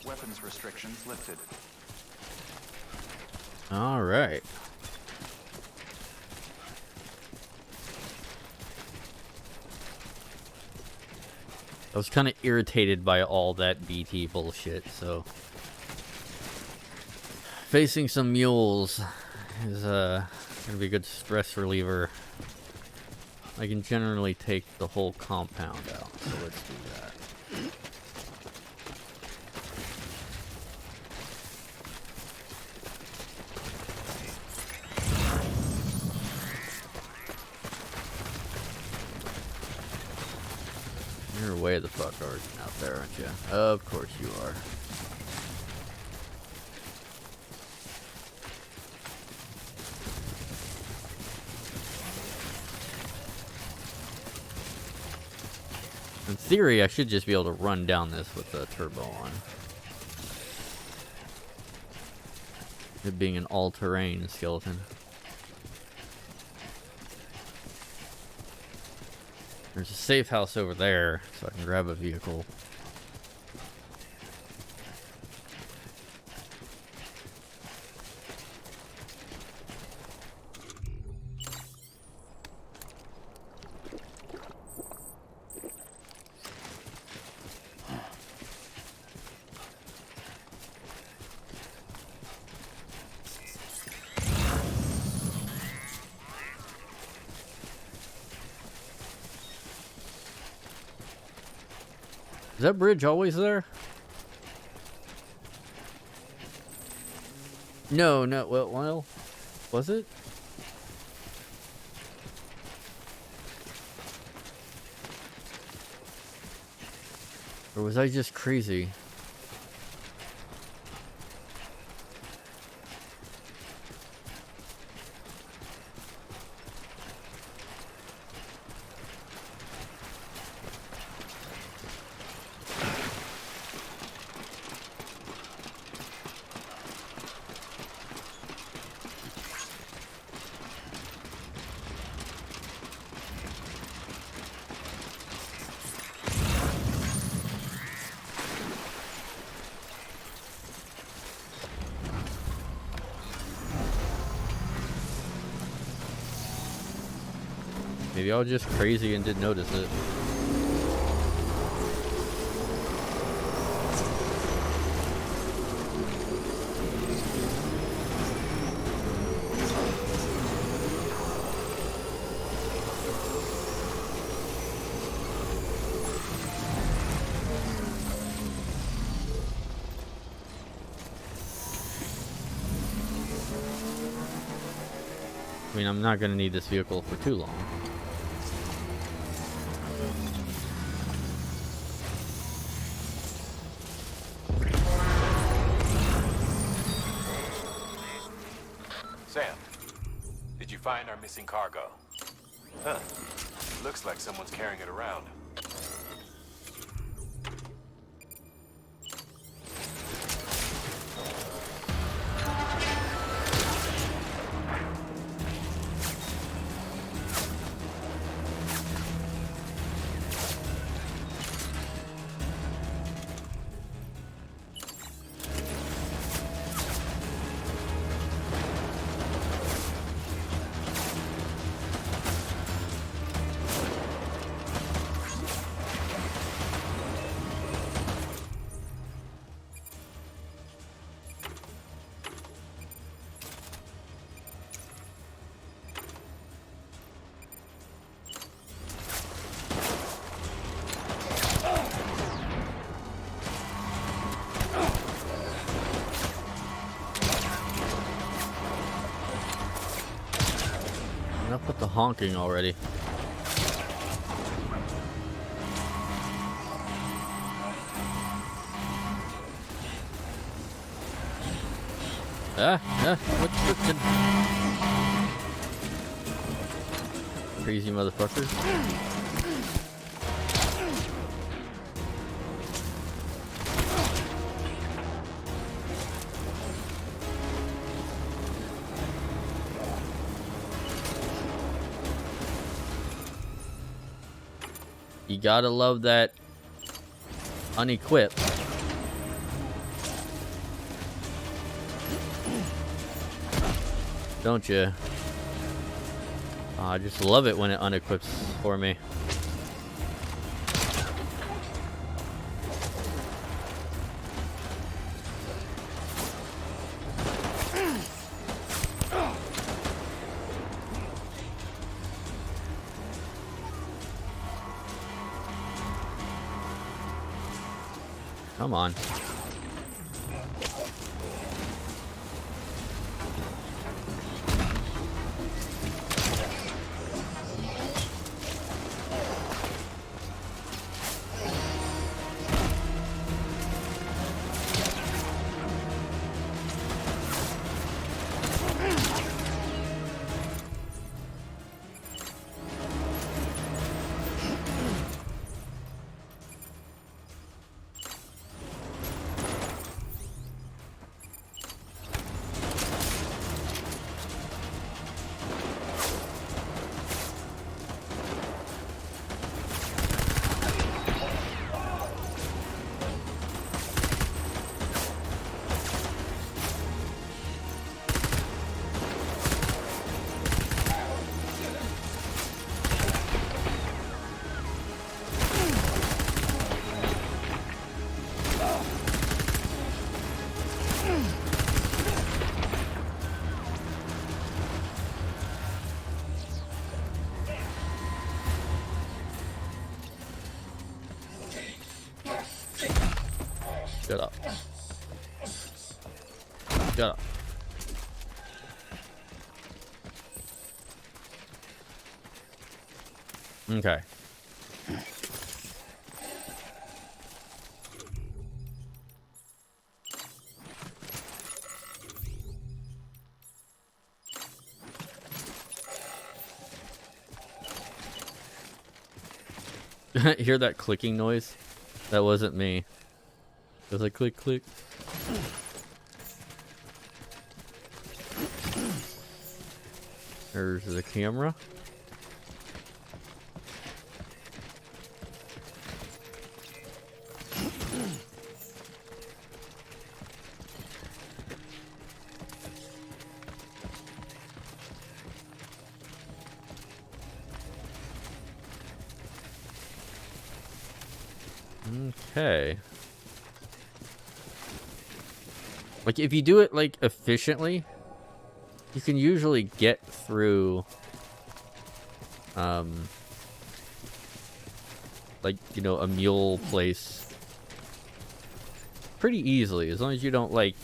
Weapons restrictions lifted. All right. I was kind of irritated by all that BT bullshit, so facing some mules is gonna be a good stress reliever. I can generally take the whole compound out, so let's do that. You're way the fuck out there, aren't you? Of course you are. In theory, I should just be able to run down this with the turbo on. It being an all-terrain skeleton. There's a safe house over there, so I can grab a vehicle. Is that bridge always there? No, well, was it? Or was I just crazy? Maybe I was just crazy and didn't notice it. I mean, I'm not going to need this vehicle for too long. Sam, did you find our missing cargo? Huh. Looks like someone's carrying it around. Enough with the honking already. What's crazy motherfuckers. You gotta love that unequipped. Don't you? I just love it when it unequips for me. Come on. Shut up. Shut up. Okay. Hear that clicking noise? That wasn't me. It was like click, click. There's the camera. Okay. Like, if you do it, like, efficiently, you can usually get through, like, you know, a mule place pretty easily, as long as you don't, like,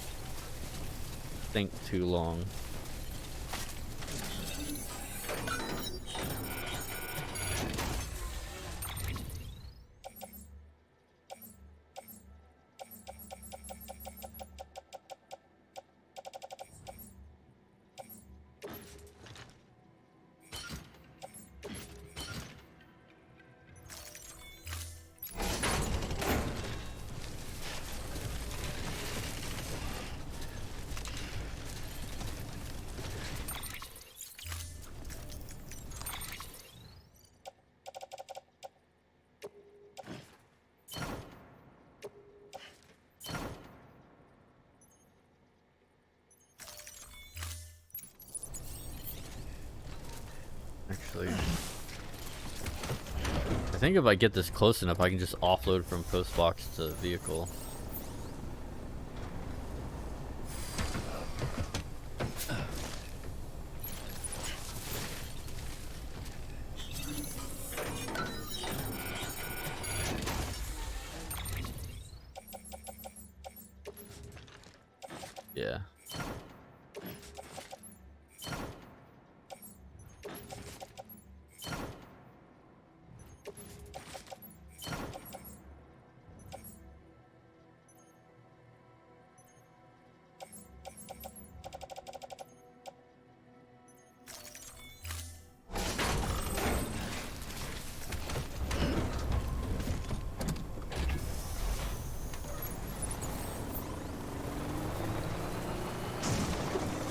think too long. Actually, I think if I get this close enough, I can just offload from post box to vehicle. Yeah.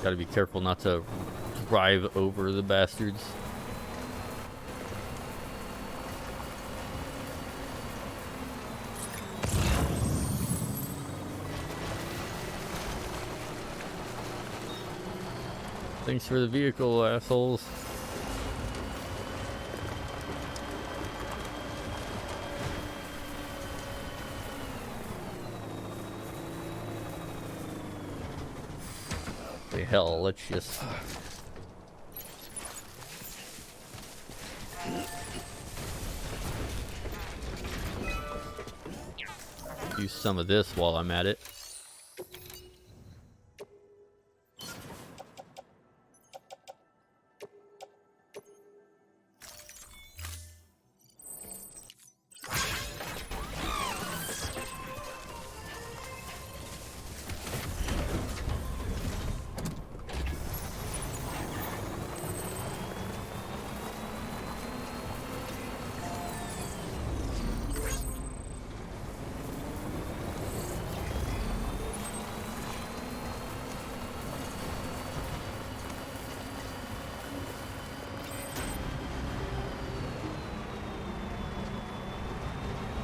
Gotta be careful not to drive over the bastards. Thanks for the vehicle, assholes. Hell, let's just use some of this while I'm at it.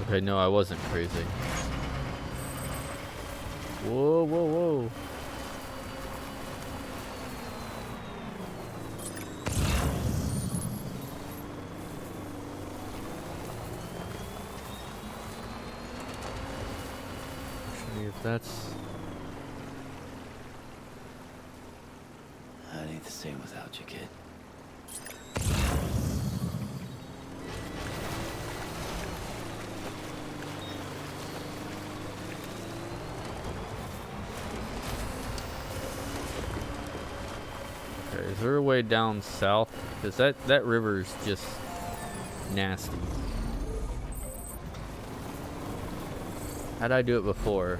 Okay, no, I wasn't crazy. Whoa, whoa, whoa. Actually, if that's... I need to stay without you, kid. Is there a way down south? Because that river is just nasty. How'd I do it before?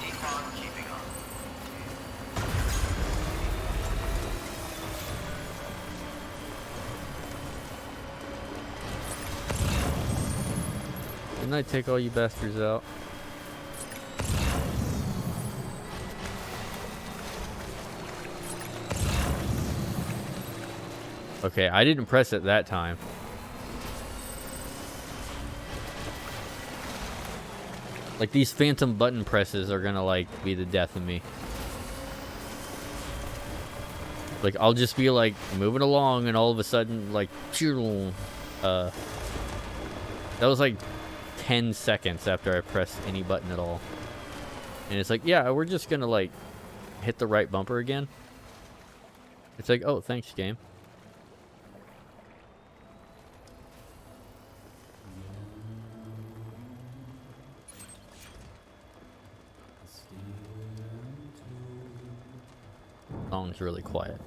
Keep on keeping on. Didn't I take all you bastards out? Okay, I didn't press it that time. Like, these phantom button presses are gonna, like, be the death of me. Like, I'll just be, like, moving along, and all of a sudden, like, That was like 10 seconds after I pressed any button at all. And it's like, yeah, we're just gonna like hit the right bumper again. It's like, oh, thanks, game. Song's really quiet.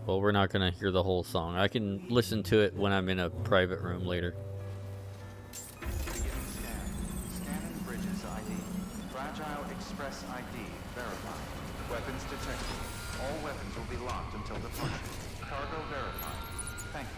Well, we're not gonna hear the whole song. I can listen to it when I'm in a private room later. Beginning scan. Scanning bridges ID. Fragile Express ID verified. Weapons detected. All weapons will be locked until departure. Cargo verified. Thank you.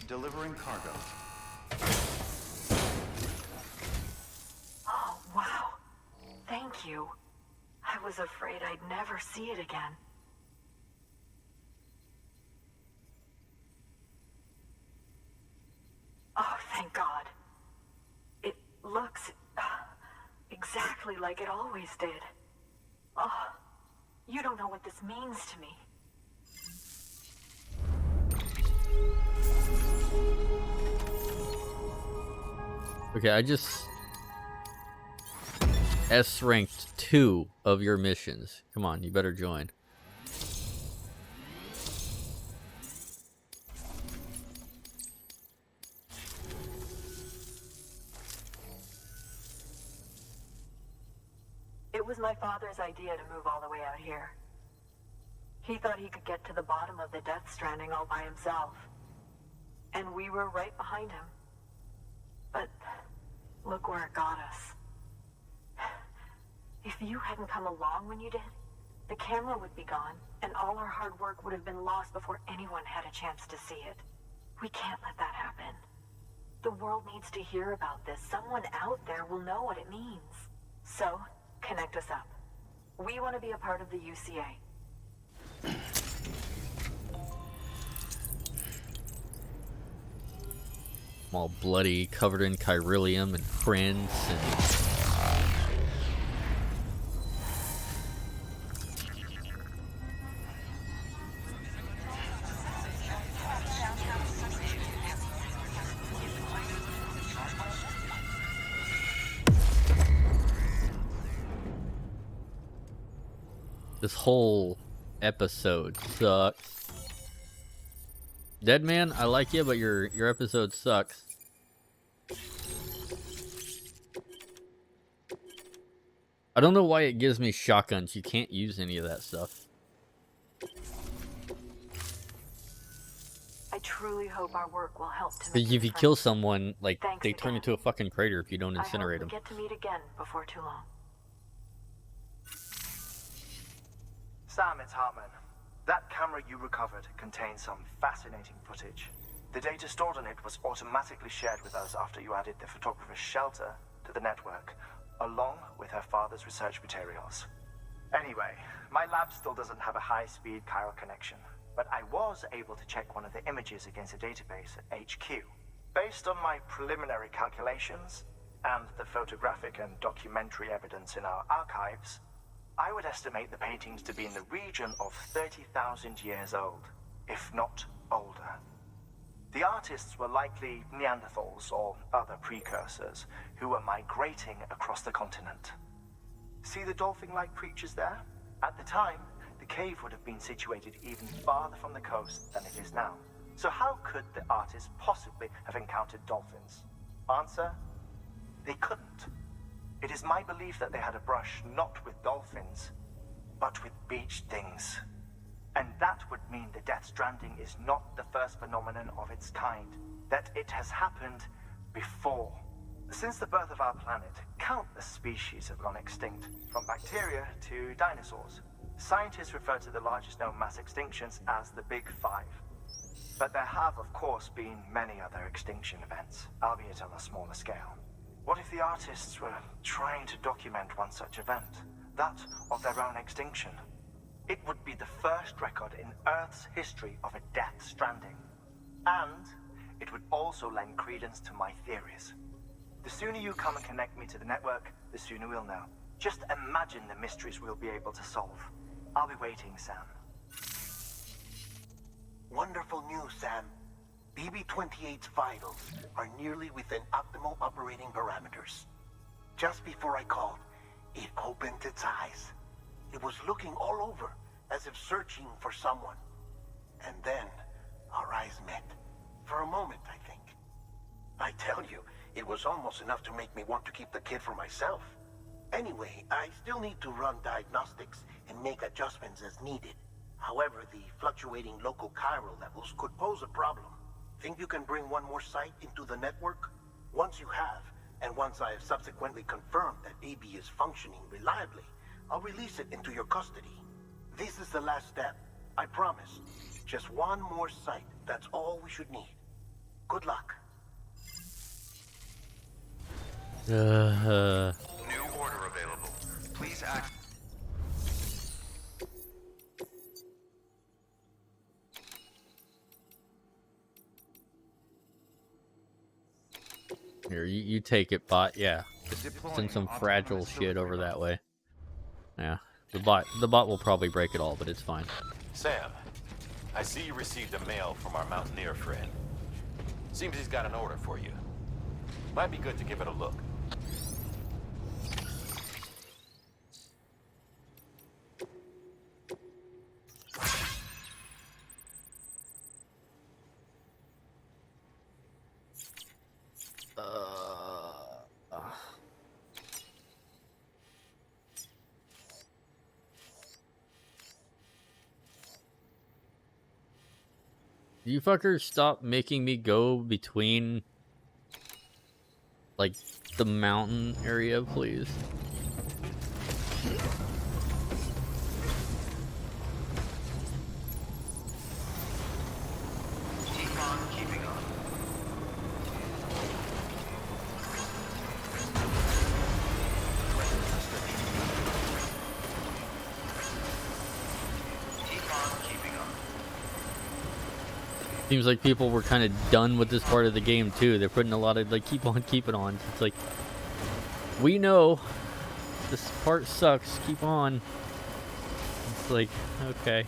Delivering cargo. Oh, wow. Thank you. I was afraid I'd never see it again. Oh, thank God. It looks exactly like it always did. Oh, you don't know what this means to me. Okay, I just S-ranked 2 of your missions. Come on, you better join. It was my father's idea to move all the way out here. He thought he could get to the bottom of the Death Stranding all by himself. And we were right behind him. But look where it got us. If you hadn't come along when you did, the camera would be gone, and all our hard work would have been lost before anyone had a chance to see it. We can't let that happen. The world needs to hear about this. Someone out there will know what it means. So, connect us up. We want to be a part of the UCA. I'm all bloody, covered in chiralium and friends and... This whole episode sucks. Deadman, I like you, but your episode sucks. I don't know why it gives me shotguns. You can't use any of that stuff. I truly hope our work will help to But make if you difference. kill someone, like, Thanks they turn again. into a fucking crater if you don't I hope incinerate we them. get to meet again before too long. Sam, it's Hartman. That camera you recovered contains some fascinating footage. The data stored on it was automatically shared with us after you added the photographer's shelter to the network, along with her father's research materials. Anyway, my lab still doesn't have a high-speed chiral connection, but I was able to check one of the images against a database at HQ. Based on my preliminary calculations and the photographic and documentary evidence in our archives, I would estimate the paintings to be in the region of 30,000 years old, if not older. The artists were likely Neanderthals or other precursors who were migrating across the continent. See the dolphin-like creatures there? At the time, the cave would have been situated even farther from the coast than it is now. So how could the artists possibly have encountered dolphins? Answer: they couldn't. It is my belief that they had a brush not with dolphins, but with beach things. And that would mean the Death Stranding is not the first phenomenon of its kind, that it has happened before. Since the birth of our planet, countless species have gone extinct, from bacteria to dinosaurs. Scientists refer to the largest known mass extinctions as the Big Five. But there have, of course, been many other extinction events, albeit on a smaller scale. What if the artists were trying to document one such event, that of their own extinction? It would be the first record in Earth's history of a death stranding. And it would also lend credence to my theories. The sooner you come and connect me to the network, the sooner we'll know. Just imagine the mysteries we'll be able to solve. I'll be waiting, Sam. Wonderful news, Sam. BB-28's vitals are nearly within optimal operating parameters. Just before I called, it opened its eyes. It was looking all over, as if searching for someone. And then, our eyes met. For a moment, I think. I tell you, it was almost enough to make me want to keep the kid for myself. Anyway, I still need to run diagnostics and make adjustments as needed. However, the fluctuating local chiral levels could pose a problem. Think you can bring one more site into the network? Once you have, and once I have subsequently confirmed that AB is functioning reliably, I'll release it into your custody. This is the last step, I promise. Just one more site, that's all we should need. Good luck. New order available. Please act. Here, you take it, bot. Yeah, Deploying send some autonomous fragile shit delivery over that bots. way. Yeah, the bot will probably break it all, but it's fine. Sam, I see you received a mail from our mountaineer friend. Seems he's got an order for you. Might be good to give it a look. You fuckers stop making me go between, like, the mountain area, please. Keep on keeping on. Keep on keeping on. Seems like people were kind of done with this part of the game too. They're putting a lot of like keep on keeping on. It's like, we know this part sucks. Keep on. It's like, okay.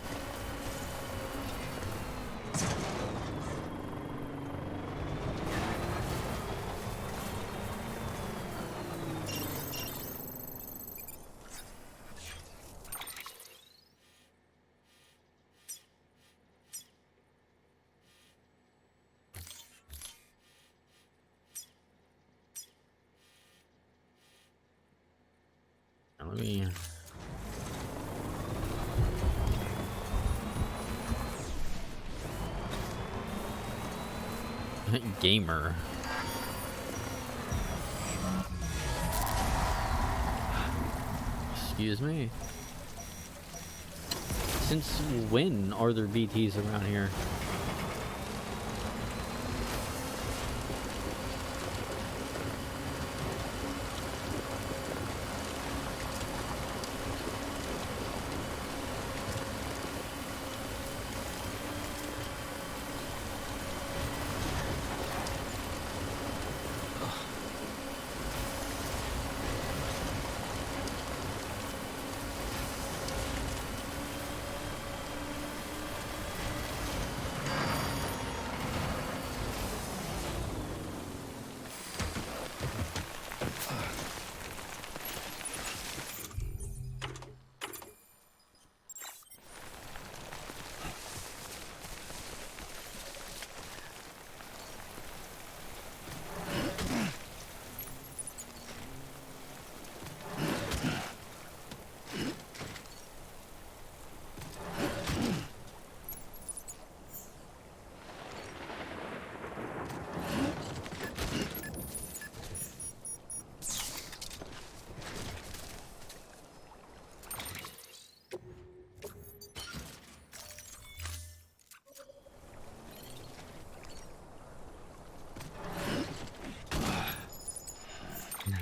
Let me. Gamer. Excuse me. Since when are there BTs around here?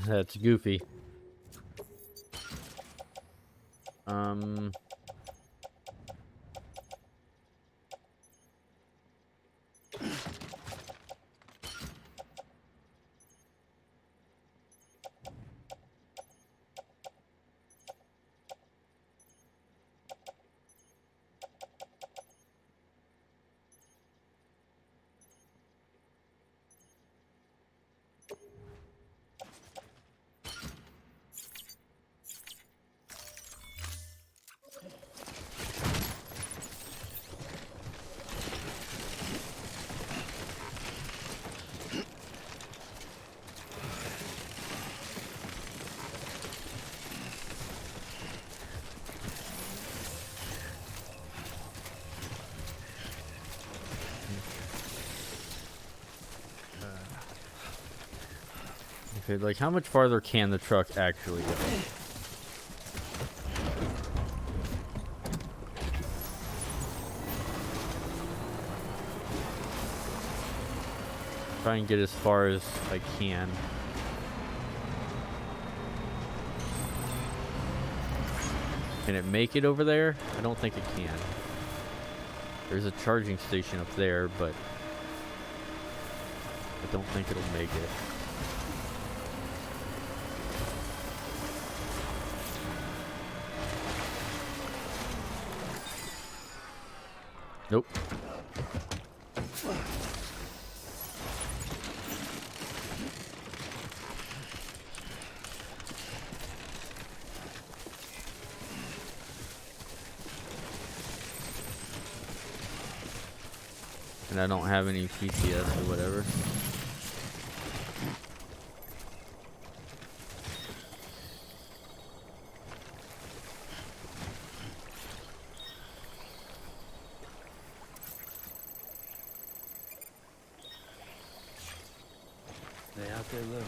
That's goofy. Okay, like how much farther can the truck actually go? Try and get as far as I can. Can it make it over there? I don't think it can. There's a charging station up there, but I don't think it'll make it. Nope. And I don't have any PTS or whatever. Stay out there, look.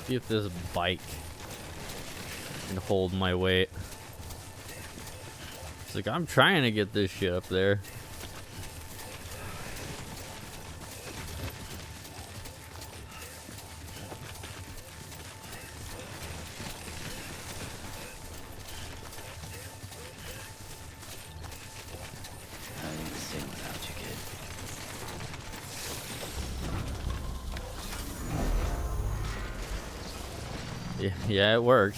See if this bike can hold my weight. It's like I'm trying to get this shit up there. I ain't the same without you, kid. Yeah, it works.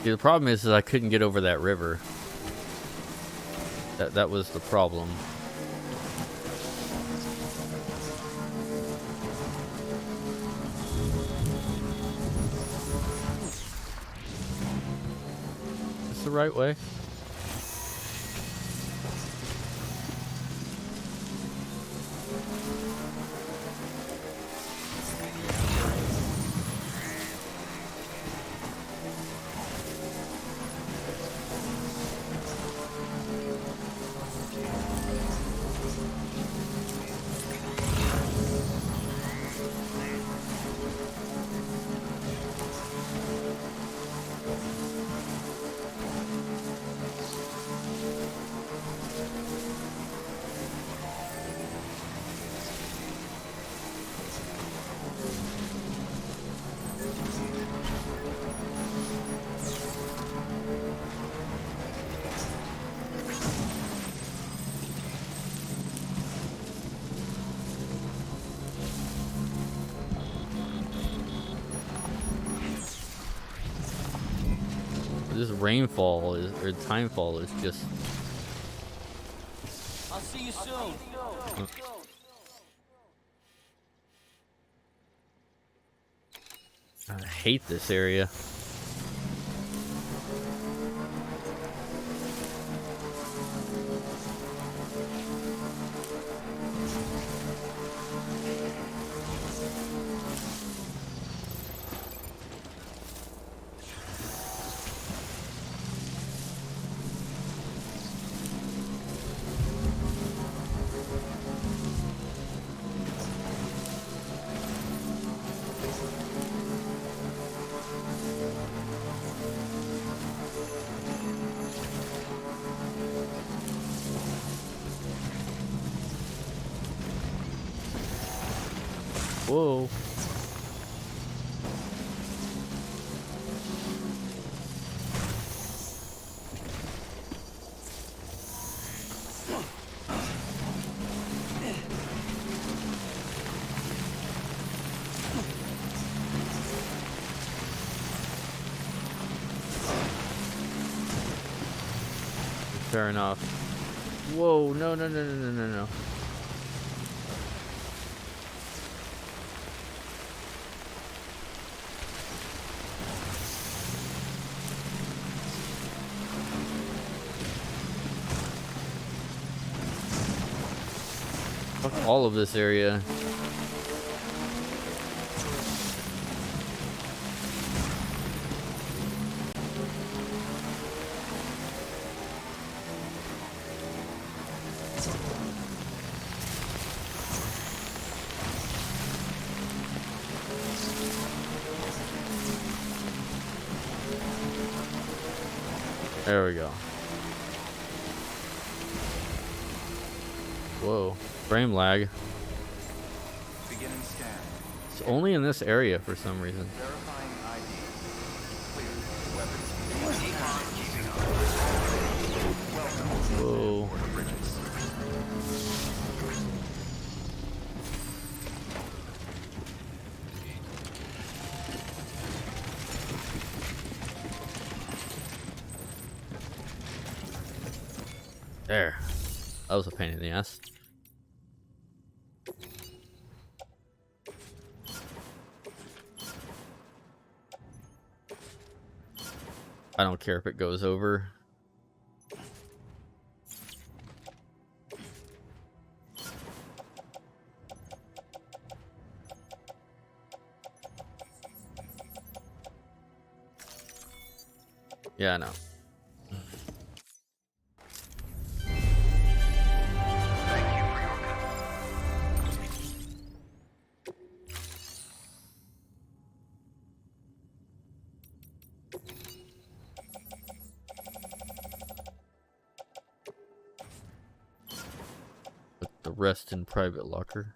See, the problem is I couldn't get over that river. That was the problem. Is this the right way? This rainfall is, or timefall is just. I'll see you soon. I hate this area. Whoa. Fair enough. Whoa, no, no, no, no, no, no, no. Fuck all of this area. There we go. Whoa, frame lag. Beginning scan. It's only in this area for some reason. Verifying ID. Clear. Weapons. Welcome to Whoa. Border Bridges. There. That was a pain in the ass. I don't care if it goes over. Yeah, I know. Put the rest in private locker.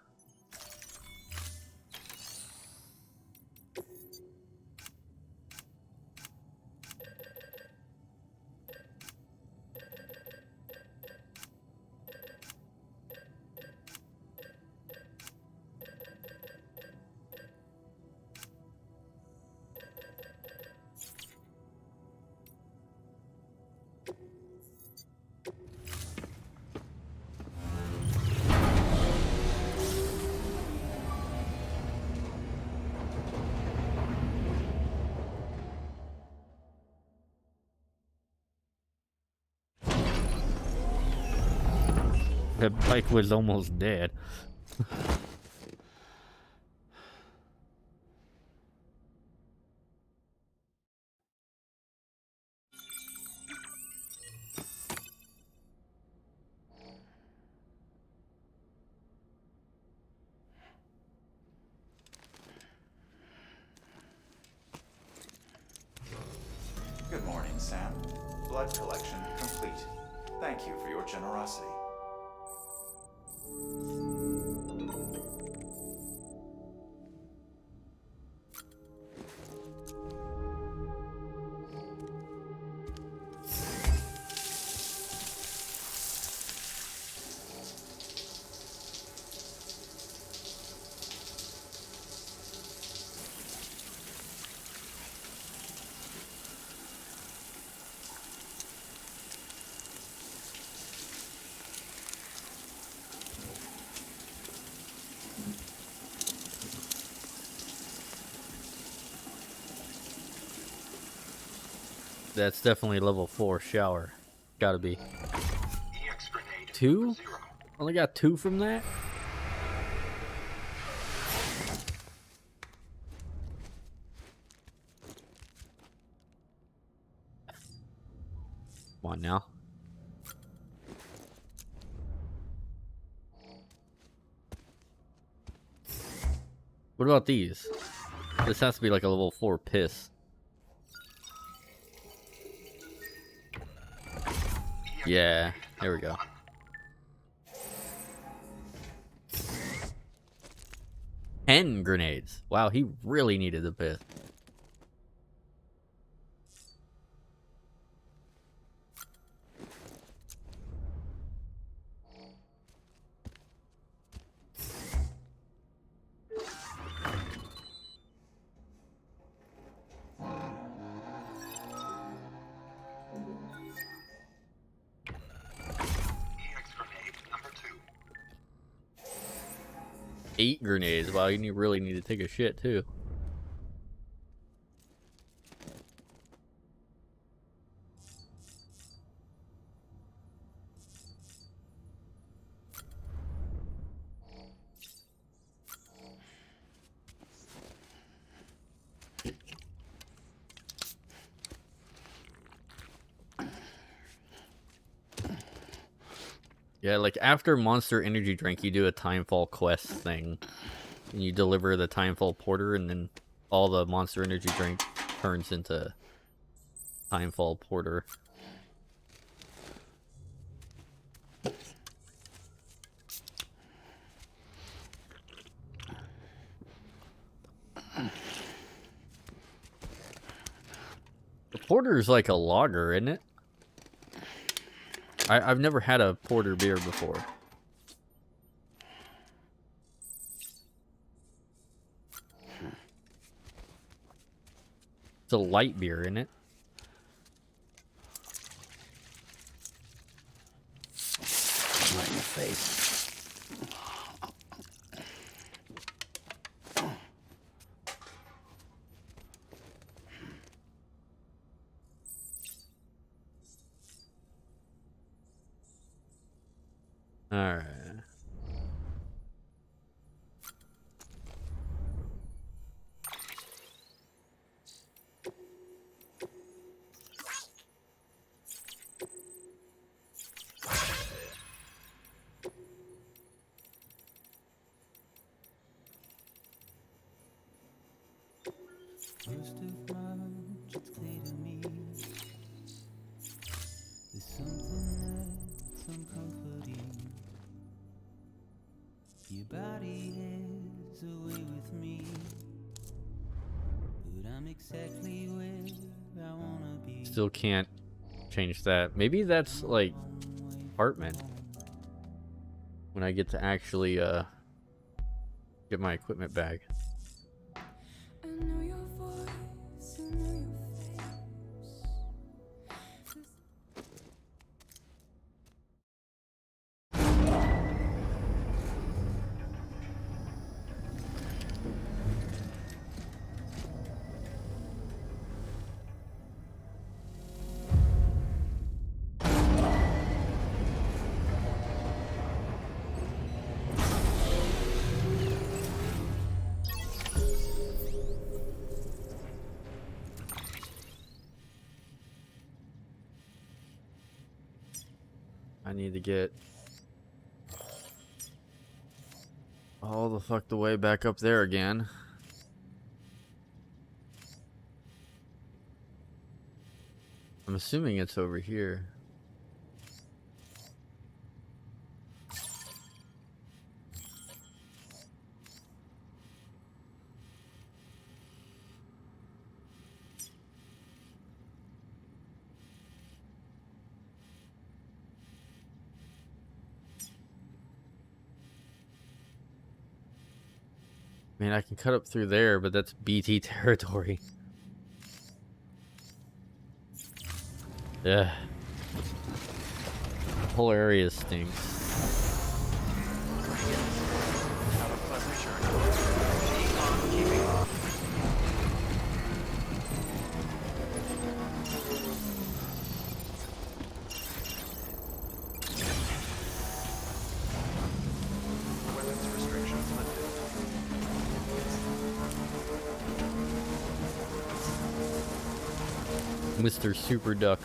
That bike was almost dead. Good morning, Sam. Blood collection complete. Thank you for your generosity. That's definitely level 4 shower. Gotta be. EX grenade 2? number 0. Only got 2 from that? Come on now. What about these? This has to be like a level 4 piss. Yeah, there we go. Ten grenades. Wow, he really needed the piss. EX grenade number 2. 8 grenades. Wow, you really need to take a shit too. Yeah, like after Monster Energy Drink, you do a Timefall quest thing. And you deliver the Timefall Porter, and then all the Monster Energy Drink turns into Timefall Porter. The Porter is like a lager, isn't it? I've never had a porter beer before. It's a light beer, isn't it? Right in the face. Alright. First of March, it's clear to me there's something that's uncomforting. Your body is away with me, but I'm exactly where I wanna be. Still can't change that. Maybe that's like apartment. When I get to actually get my equipment back. I know your voice, I know your face. I need to get all the fuck the way back up there again. I'm assuming it's over here. Man, I can cut up through there, but that's BT territory. Yeah. The whole area stinks. Have a pleasant journey. Keep on keeping on. Mr. Super Duck.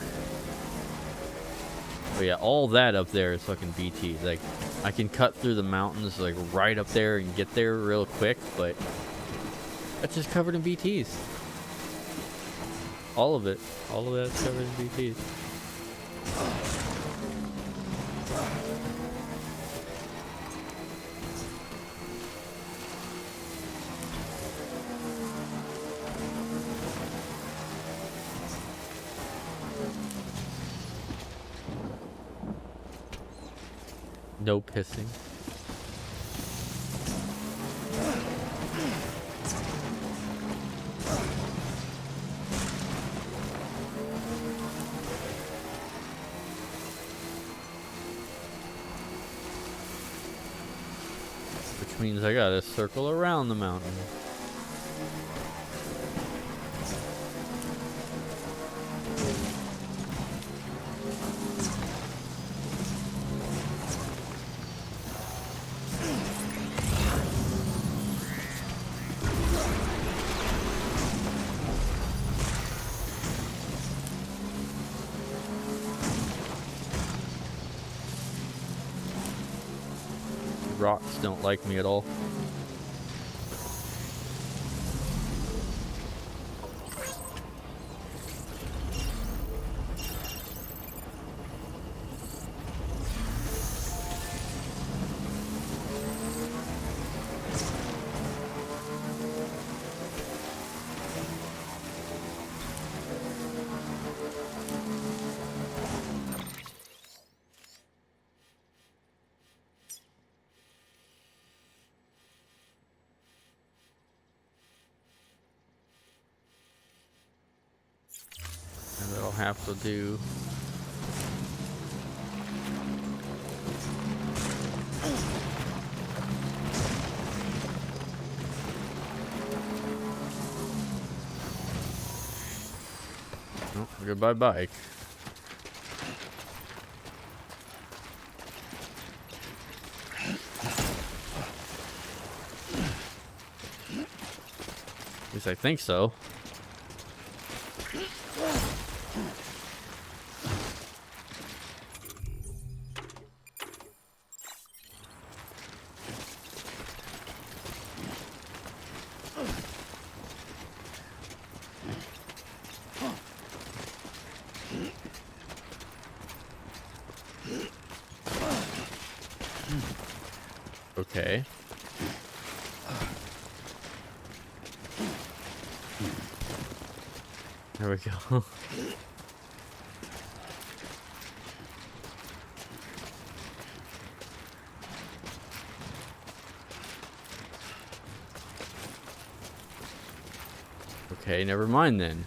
But yeah, all that up there is fucking BT. Like, I can cut through the mountains, like, right up there and get there real quick, but that's just covered in BTs. All of it. All of that's covered in BTs. No pissing. Which means I gotta circle around the mountain. Rocks don't like me at all. And I'll have to do oh, goodbye bike. At least I think so. Okay. There we go. Okay, never mind then.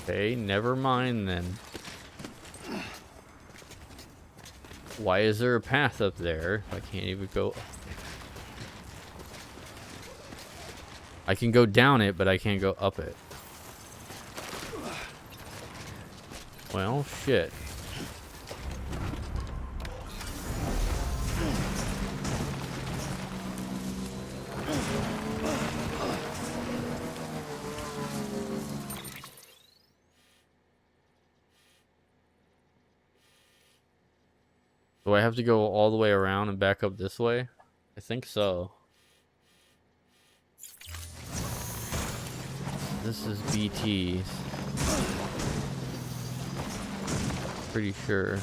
Okay, never mind then. Why is there a path up there? I can't even go. I can go down it, but I can't go up it. Well, shit. Do I have to go all the way around and back up this way? I think so. This is BT. Pretty sure.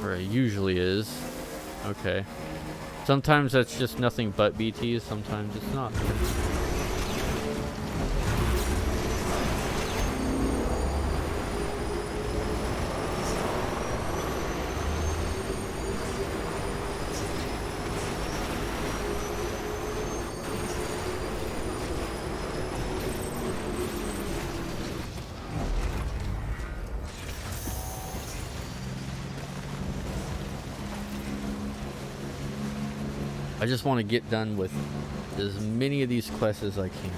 Where it usually is. Okay. Sometimes that's just nothing but BTs, sometimes it's not. I just want to get done with as many of these quests as I can.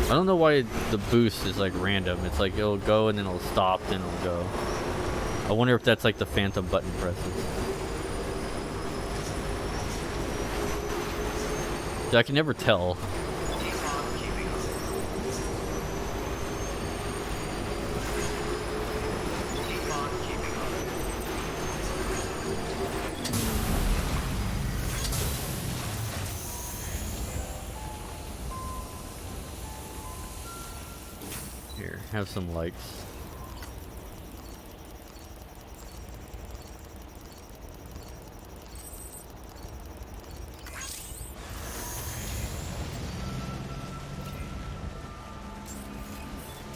I don't know why the boost is like random. It's like it'll go and then it'll stop, then it'll go. I wonder if that's like the phantom button presses. See, I can never tell. Here, have some likes.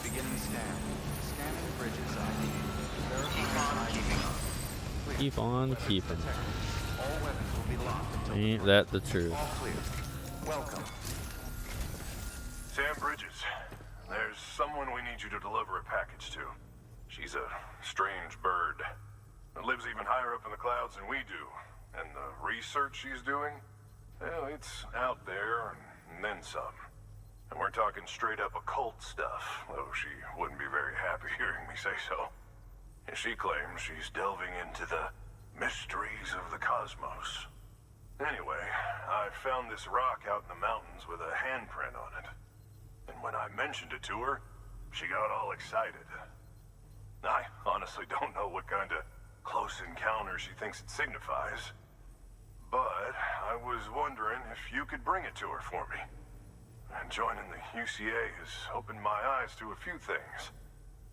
Beginning scan. Scanning bridges ID. Verifying ID. Keep on keeping. All weapons will be locked until Ain't that the truth? all clear. Welcome. Sam Bridges, there's someone we need you to deliver a package to. She's a strange bird that lives even higher up in the clouds than we do. And the research she's doing, well, it's out there and then some. And we're talking straight up occult stuff, though she wouldn't be very happy hearing me say so. And she claims she's delving into the mysteries of the cosmos. Anyway, I found this rock out in the mountains with a handprint on it. And when I mentioned it to her, she got all excited. I honestly don't know what kind of close encounter she thinks it signifies. But I was wondering if you could bring it to her for me. And joining the UCA has opened my eyes to a few things.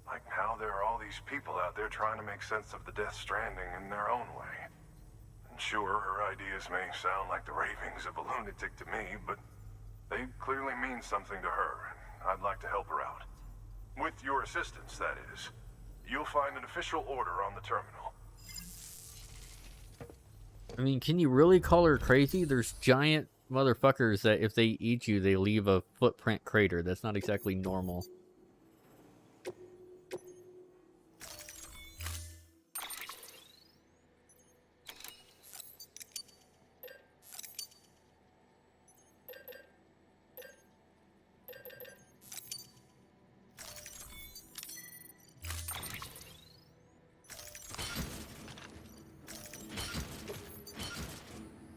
Like how there are all these people out there trying to make sense of the Death Stranding in their own way. And sure, her ideas may sound like the ravings of a lunatic to me, but they clearly mean something to her, and I'd like to help her out. With your assistance, that is. You'll find an official order on the terminal. I mean, can you really call her crazy? There's giant motherfuckers that if they eat you, they leave a footprint crater. That's not exactly normal.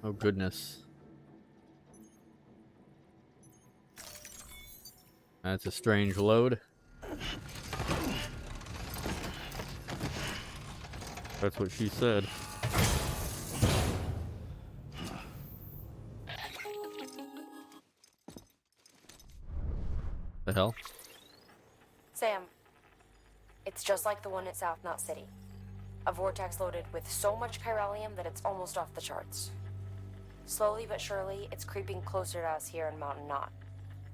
Oh, goodness. That's a strange load. That's what she said. The hell? Sam, it's just like the one at South Knot City. A vortex loaded with so much chiralium that it's almost off the charts. Slowly but surely, it's creeping closer to us here in Mountain Knot.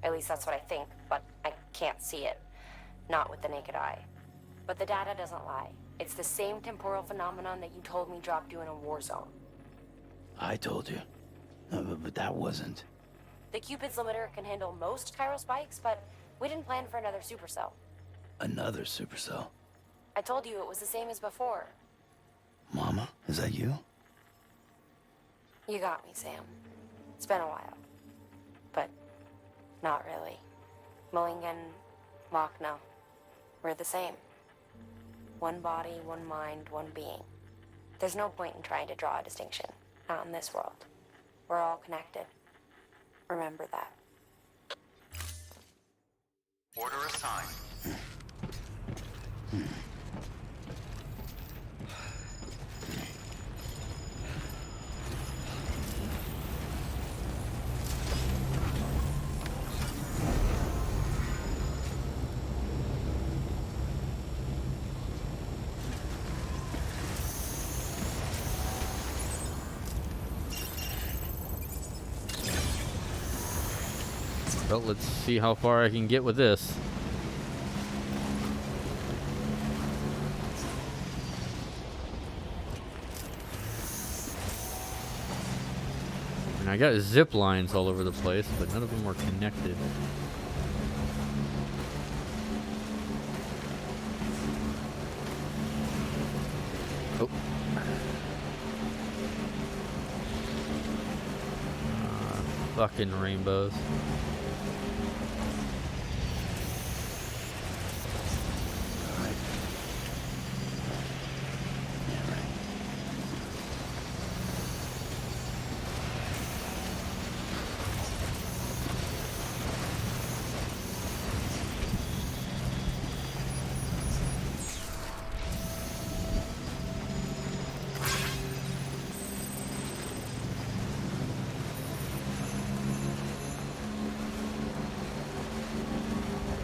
At least that's what I think, but I can't see it. Not with the naked eye. But the data doesn't lie. It's the same temporal phenomenon that you told me dropped you in a war zone. I told you. But that wasn't. The Cupid's limiter can handle most chiral spikes, but we didn't plan for another supercell. Another supercell. I told you it was the same as before. Mama, is that you? You got me, Sam. It's been a while. But not really. Mulligan, Lochner, we're the same. One body, one mind, one being. There's no point in trying to draw a distinction. Not in this world. We're all connected. Remember that. Order assigned. Well, let's see how far I can get with this. I got zip lines all over the place, but none of them were connected. Oh. Fucking rainbows.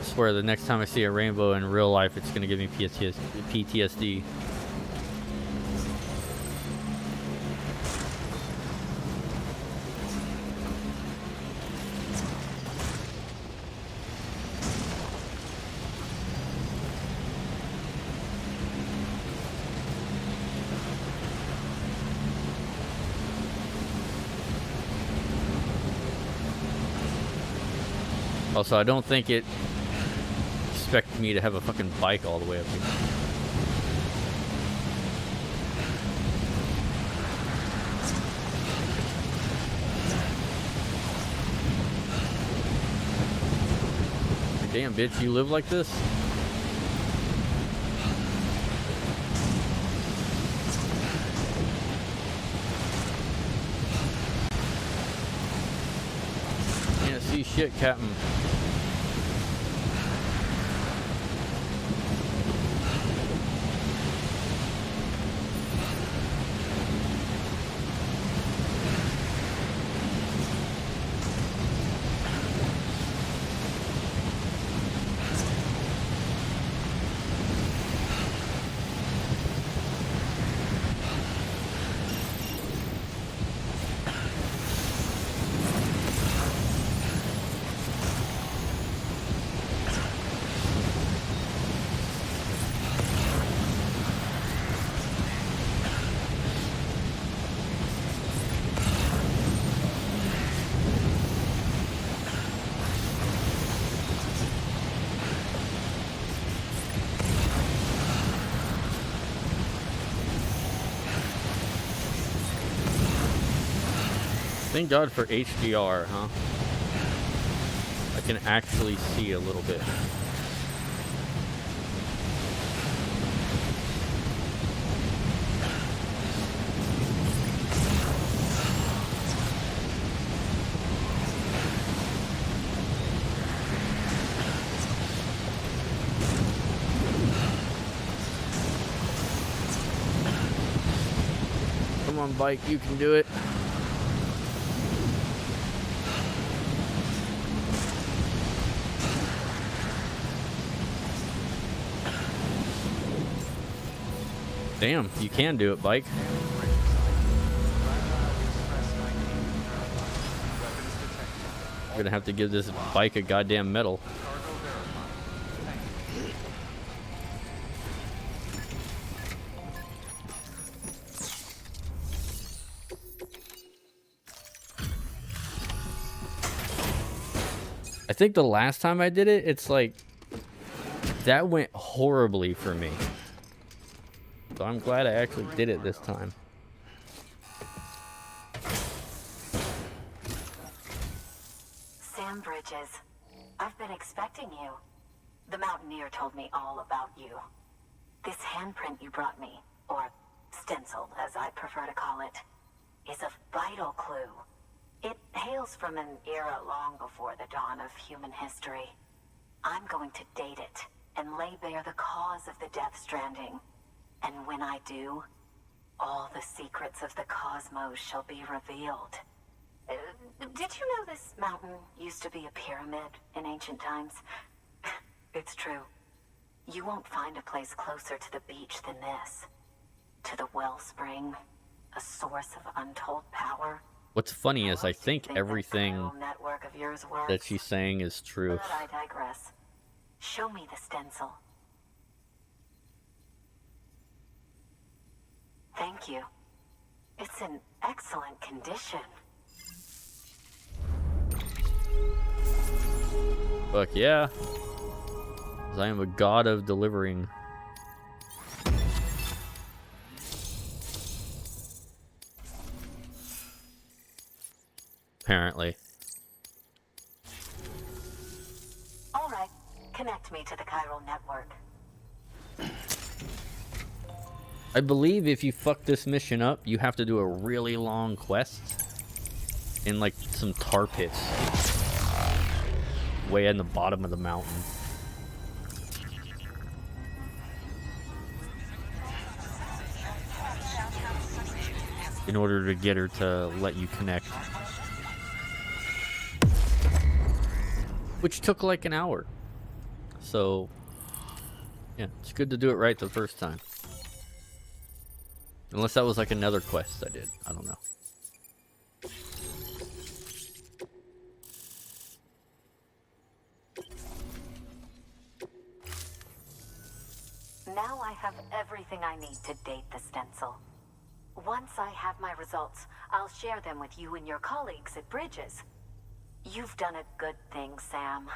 I swear the next time I see a rainbow in real life, it's gonna give me PTSD. Also, I don't think it expected me to have a fucking bike all the way up here. Damn, bitch, you live like this? Can't see shit, Captain. Thank God for HDR, huh? I can actually see a little bit. Come on, bike, you can do it. Damn, you can do it, bike. I'm gonna have to give this bike a goddamn medal. I think the last time I did it, it's like, that went horribly for me. So I'm glad I actually did it this time. Sam Bridges, I've been expecting you. The Mountaineer told me all about you. This handprint you brought me, or stencil as I prefer to call it, is a vital clue. It hails from an era long before the dawn of human history. I'm going to date it and lay bare the cause of the Death Stranding. And when I do, all the secrets of the cosmos shall be revealed. Did you know this mountain used to be a pyramid in ancient times? It's true. You won't find a place closer to the beach than this. To the wellspring, a source of untold power. What's funny is I think everything that she's saying is true. But I digress. Show me the stencil. Thank you. It's in excellent condition. Fuck yeah. 'Cause I am a god of delivering. Apparently. All right, connect me to the chiral network. I believe if you fuck this mission up, you have to do a really long quest in like some tar pits way in the bottom of the mountain. In order to get her to let you connect. Which took like an hour. So, yeah, it's good to do it right the first time. Unless that was like another quest I did. I don't know. Now I have everything I need to date the stencil. Once I have my results, I'll share them with you and your colleagues at Bridges. You've done a good thing, Sam.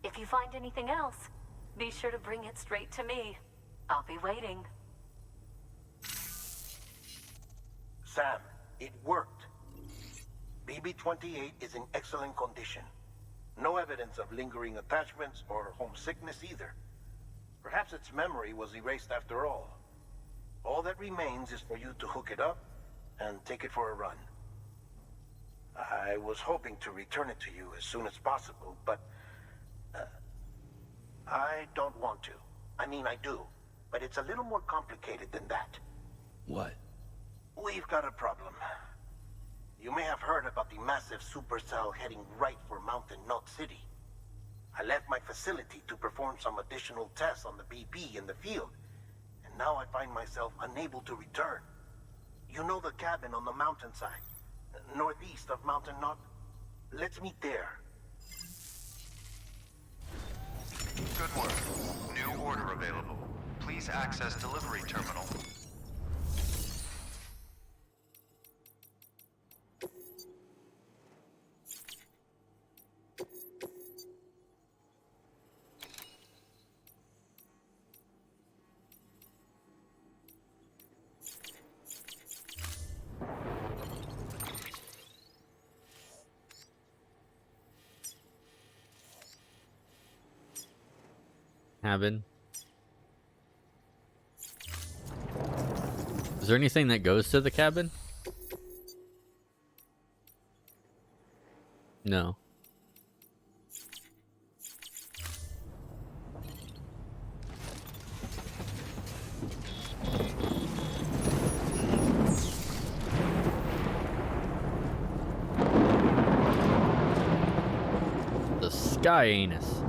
If you find anything else, be sure to bring it straight to me. I'll be waiting. Sam, it worked. BB-28 is in excellent condition. No evidence of lingering attachments or homesickness either. Perhaps its memory was erased after all. All that remains is for you to hook it up and take it for a run. I was hoping to return it to you as soon as possible, but I don't want to. I mean, I do, but it's a little more complicated than that. What? We've got a problem. You may have heard about the massive supercell heading right for Mountain Knot City. I left my facility to perform some additional tests on the BB in the field, and now I find myself unable to return. You know the cabin on the mountainside, northeast of Mountain Knot? Let's meet there. Good work. New order available. Please access delivery terminal. Cabin. Is there anything that goes to the cabin? No. The sky anus.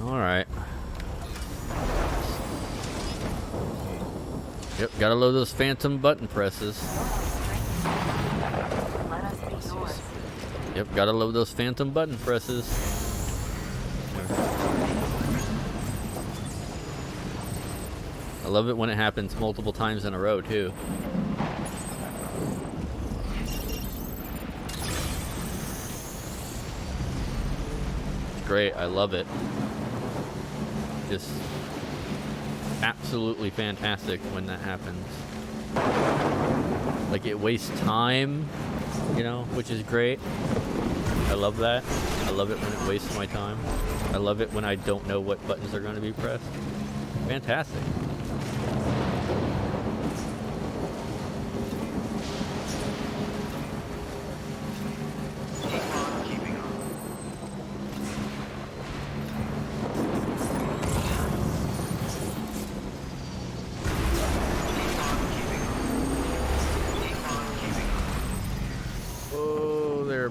Alright. Yep, gotta load those phantom button presses. Yep, gotta load those phantom button presses. I love it when it happens multiple times in a row, too. Great, I love it. Just absolutely fantastic when that happens. Like, it wastes time, you know, which is great. I love that. I love it when it wastes my time. I love it when I don't know what buttons are going to be pressed. Fantastic.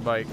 Bike.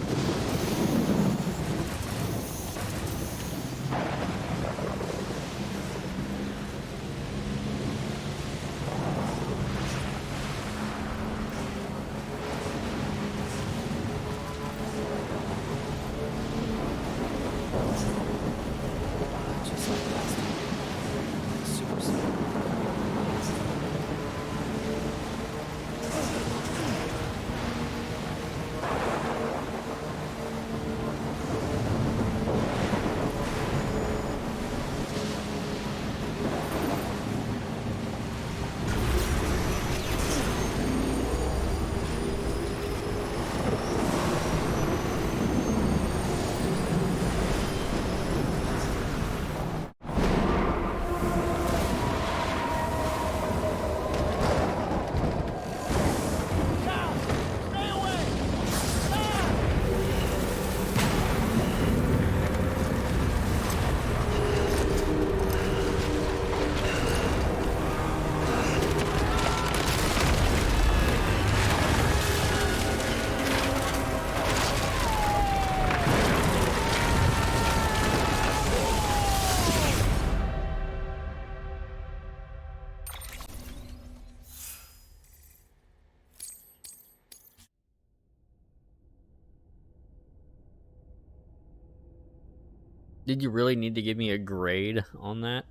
Did you really need to give me a grade on that?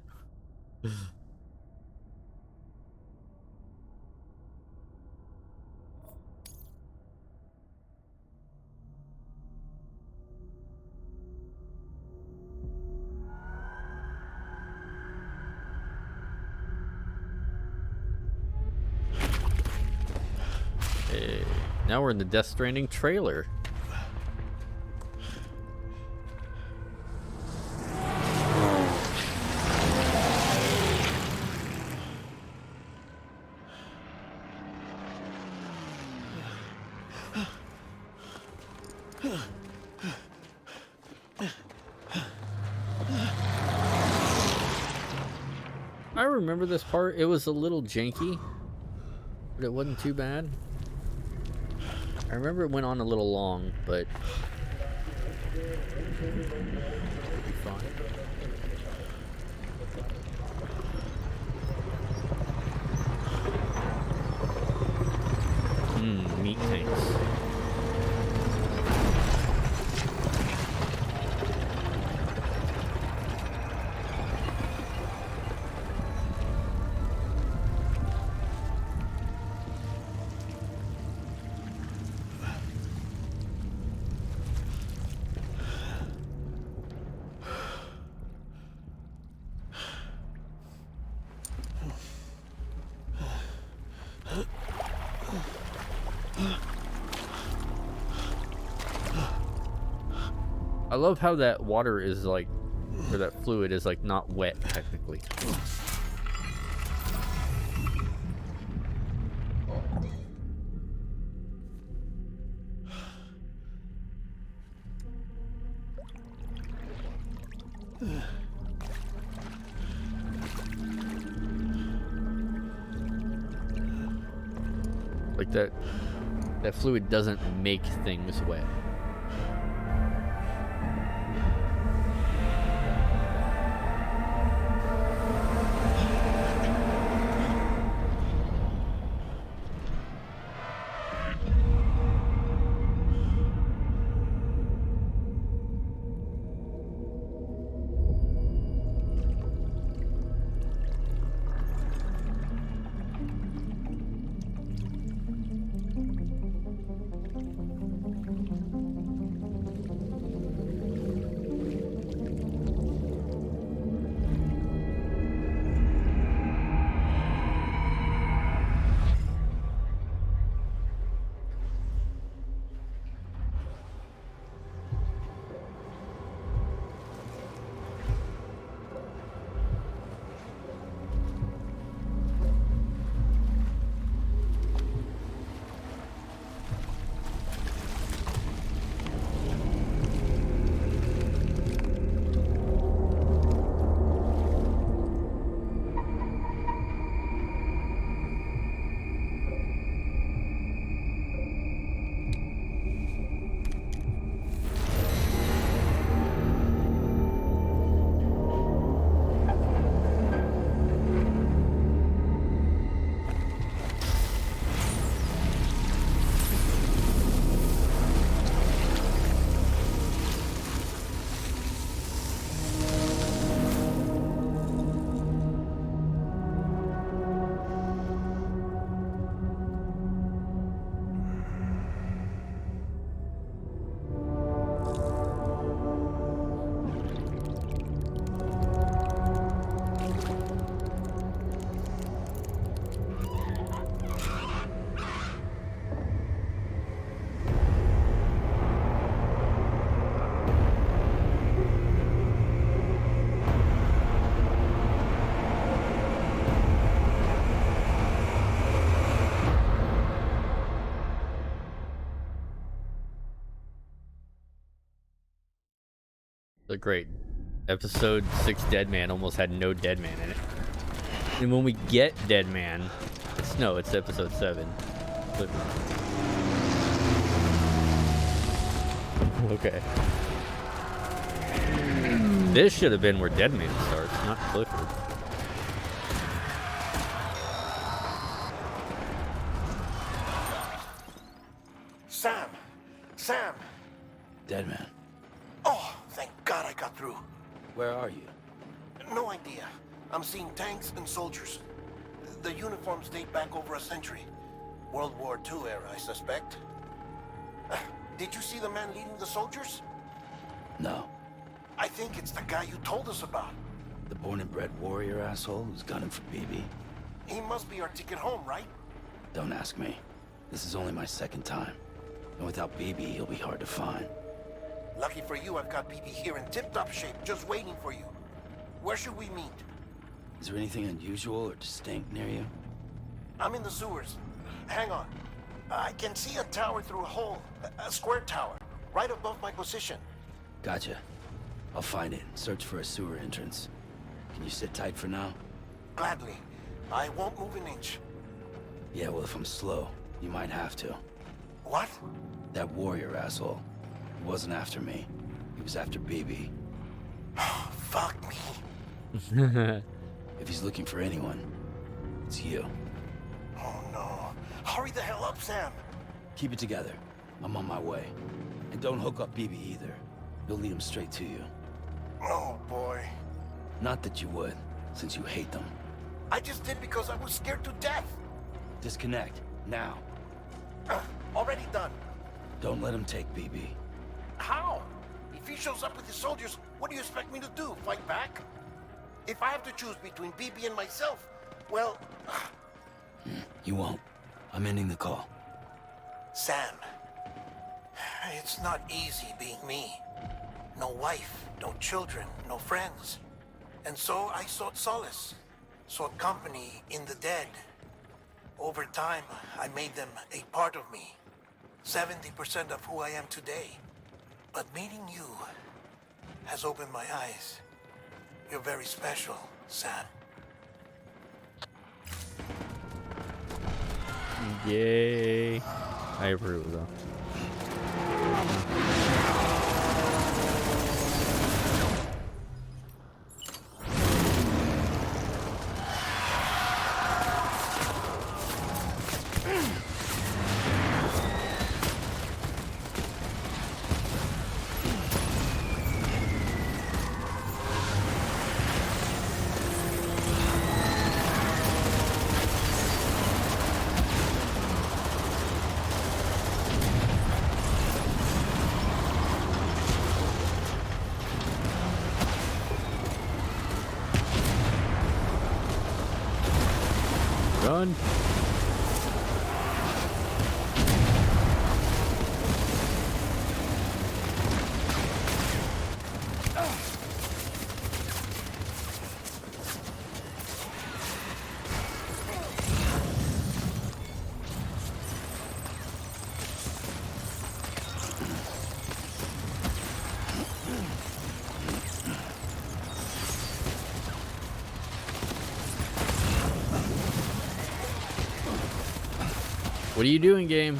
Hey, now we're in the Death Stranding trailer. I remember this part. It was a little janky, but it wasn't too bad. I remember it went on a little long, but it'll be fine. Meat tanks. I love how that water is like, or that fluid is like not wet technically. Like that fluid doesn't make things wet. The great episode 6 Dead Man almost had no Dead Man in it. And when we get Dead Man, it's episode 7. But... okay. This should have been where Dead Man starts, not Clifford. Sam! Dead man. Oh, thank God I got through. Where are you? No idea. I'm seeing tanks and soldiers. The uniforms date back over a century. World War II era, I suspect. Did you see the man leading the soldiers? No. I think it's the guy you told us about. The born and bred warrior asshole who's gunning for BB. He must be our ticket home, right? Don't ask me. This is only my second time. And without BB, he'll be hard to find. Lucky for you, I've got BB here in tip-top shape, just waiting for you. Where should we meet? Is there anything unusual or distinct near you? I'm in the sewers. Hang on. I can see a tower through a hole. A square tower. Right above my position. Gotcha. I'll find it and search for a sewer entrance. Can you sit tight for now? Gladly. I won't move an inch. Yeah, well, if I'm slow, you might have to. What? That warrior asshole. He wasn't after me. He was after BB. Fuck me. If he's looking for anyone, it's you. Oh no. Hurry the hell up, Sam. Keep it together. I'm on my way. And don't hook up BB either. He'll lead him straight to you. Oh boy. Not that you would, since you hate them. I just did because I was scared to death. Disconnect, now. Already done. Don't let him take BB. How? If he shows up with his soldiers, what do you expect me to do? Fight back? If I have to choose between BB and myself, well... You won't. I'm ending the call. Sam, it's not easy being me. No wife, no children, no friends. And so I sought solace, sought company in the dead. Over time, I made them a part of me. 70% of who I am today. But meeting you has opened my eyes. You're very special, Sam. Yay. I approve though. Run. What are you doing, game?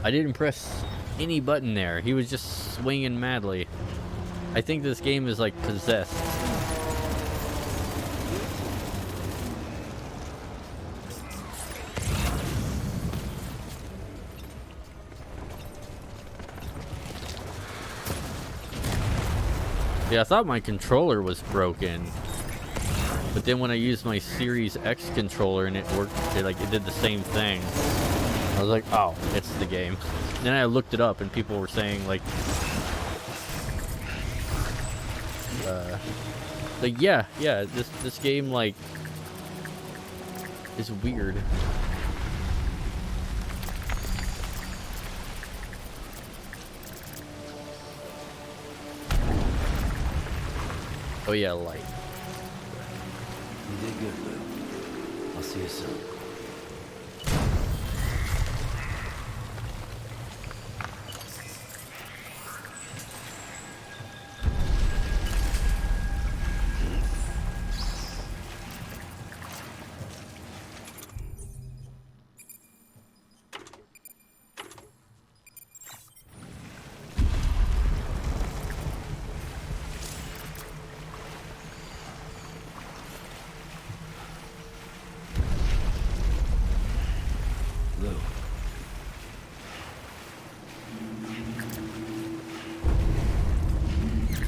I didn't press any button there. He was just swinging madly. I think this game is like possessed. Yeah, I thought my controller was broken. But then when I used my Series X controller and it worked, it did the same thing. I was like, oh, it's the game. And then I looked it up and people were saying like yeah, this game like is weird. Oh yeah, light. You did good, Lou. I'll see you soon.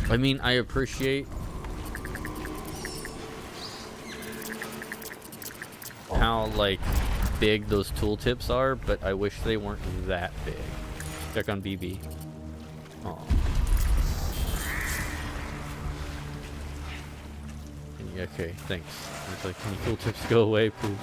I mean, I appreciate how, like, big those tooltips are, but I wish they weren't that big. Check on BB. Oh. Okay, thanks. It's like, can you tooltips go away, please?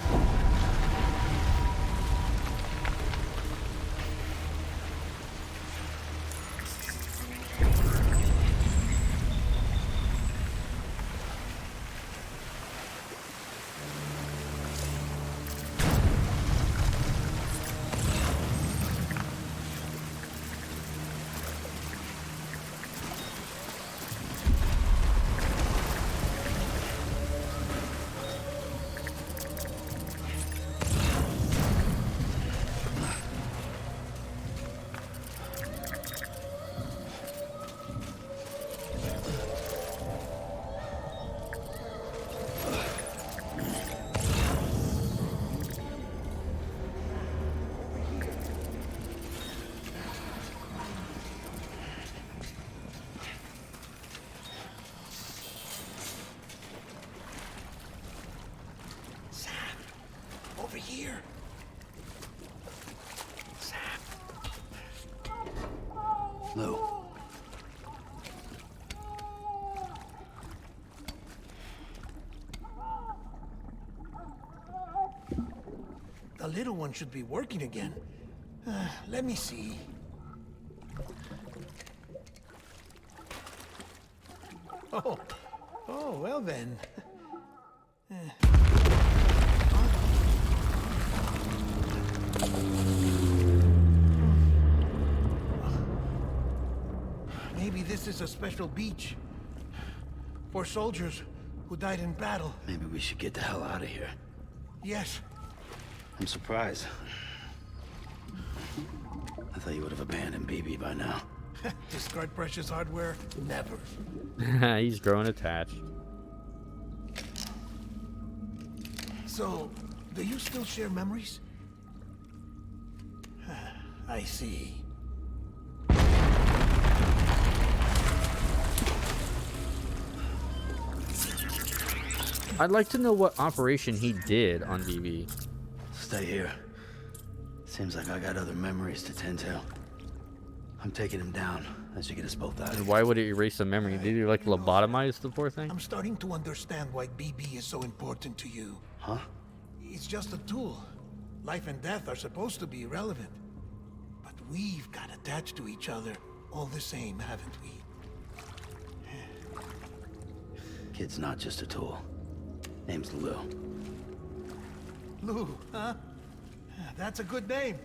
Over here. Sam. Lou. The little one should be working again. Let me see. Oh, well then. Maybe this is a special beach for soldiers who died in battle. Maybe we should get the hell out of here. Yes. I'm surprised. I thought you would have abandoned BB by now. Discard precious hardware? Never. He's growing attached. So, do you still share memories? I see. I'd like to know what operation he did on BB. Stay here. Seems like I got other memories to tend to. I'm taking him down. That should get us both out. And why would it erase the memory? Did he like lobotomize the poor thing? I'm starting to understand why BB is so important to you. Huh? It's just a tool. Life and death are supposed to be irrelevant. But we've got attached to each other all the same, haven't we? Kid's not just a tool. Name's Lou. Lou, huh? That's a good name.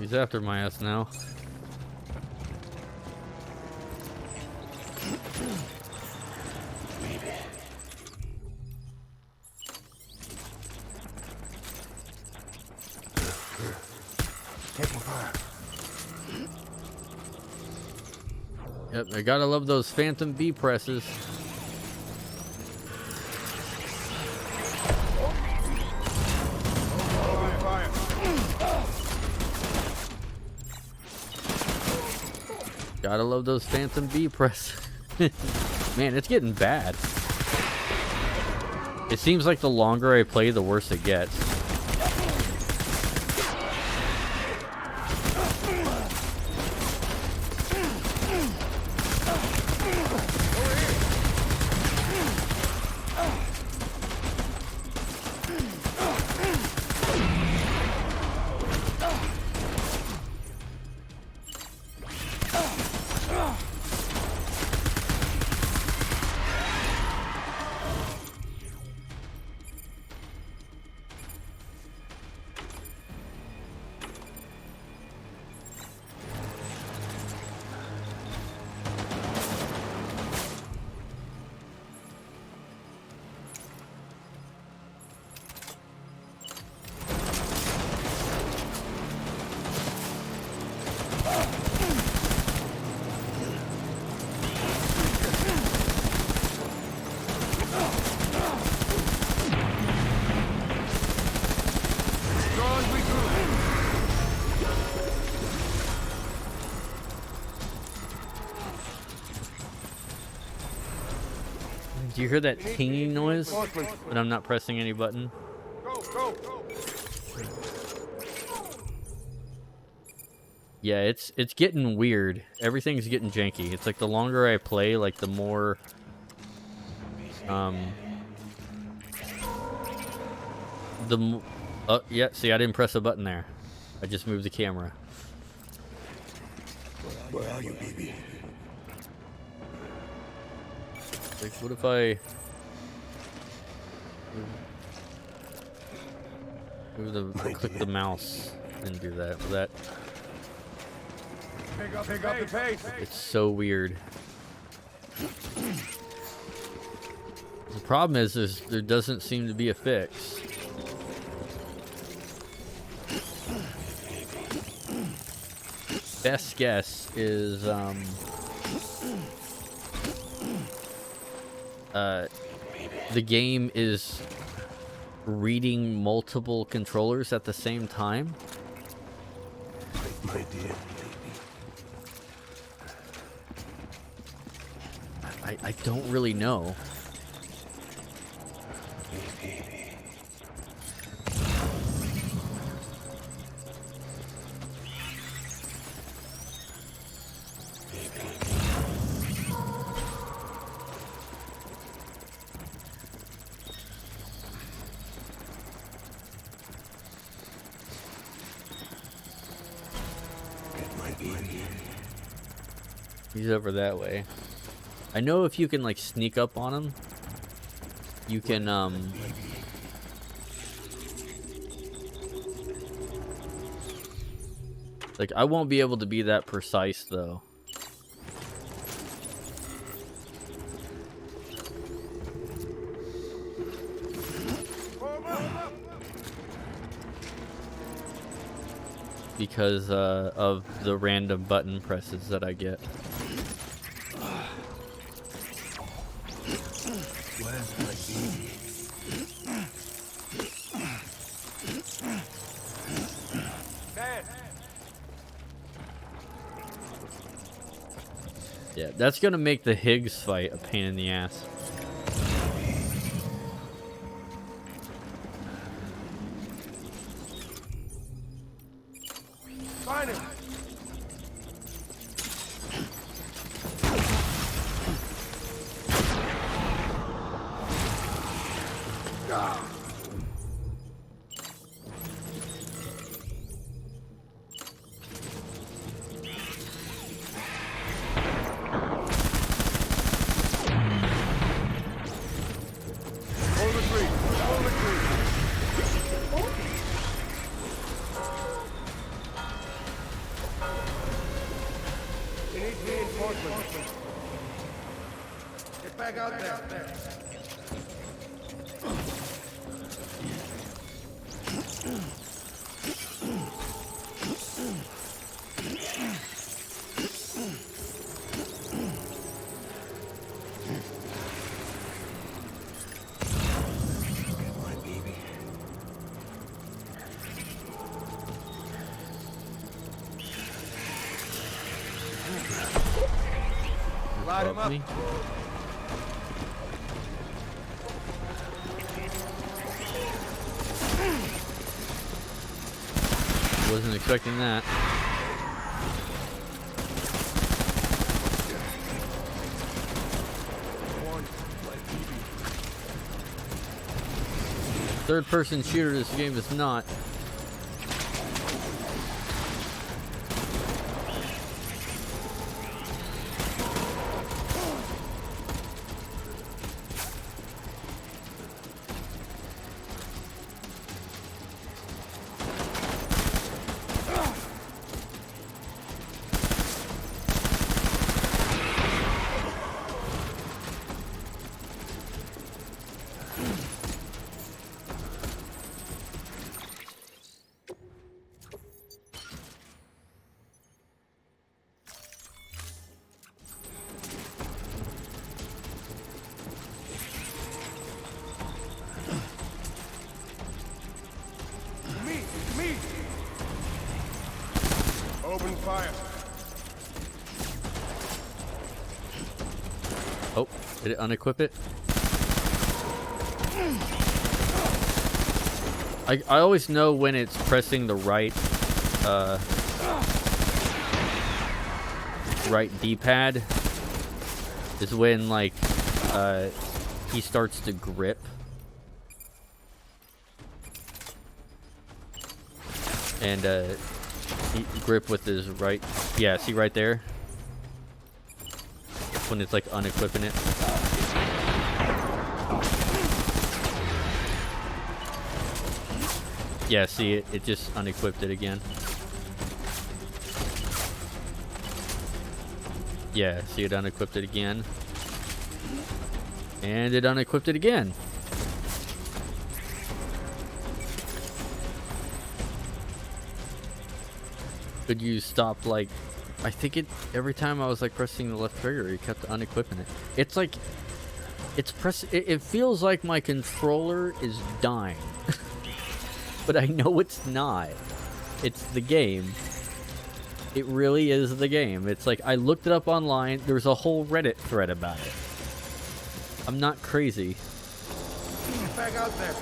He's after my ass now. Yep, I gotta love those phantom B presses. Gotta love those phantom B presses. Man, it's getting bad. It seems like the longer I play, the worse it gets. Do you hear that tinging noise when I'm not pressing any button? Yeah, it's getting weird. Everything's getting janky. It's like the longer I play, like the more oh yeah, see, I didn't press a button there. I just moved the camera. Where are you, baby? Like, what if I click the mouse and do that? Will that? Pick up the pace. It's so weird. The problem is there doesn't seem to be a fix. Best guess is the game is reading multiple controllers at the same time. My dear baby. I don't really know. He's over that way. I know if you can like sneak up on him, you can like I won't be able to be that precise though. Because of the random button presses that I get. Yeah, that's gonna make the Higgs fight a pain in the ass. Find him. need reinforcements. Get back out there. Light him up. Wasn't expecting that. Third-person shooter this game is not. Open fire. Oh, did it unequip it? I always know when it's pressing the right right D-pad is when like he starts to grip. And he grip with his right, yeah, see right there? When it's like unequipping it. Yeah, see it just unequipped it again. Yeah, see it unequipped it again. And it unequipped it again. Could you stop, like, I think it, every time I was like pressing the left trigger, it kept unequipping it. It's like, it's it feels like my controller is dying. But I know it's not. It's the game. It really is the game. It's like, I looked it up online, there's a whole Reddit thread about it. I'm not crazy. Get back out there.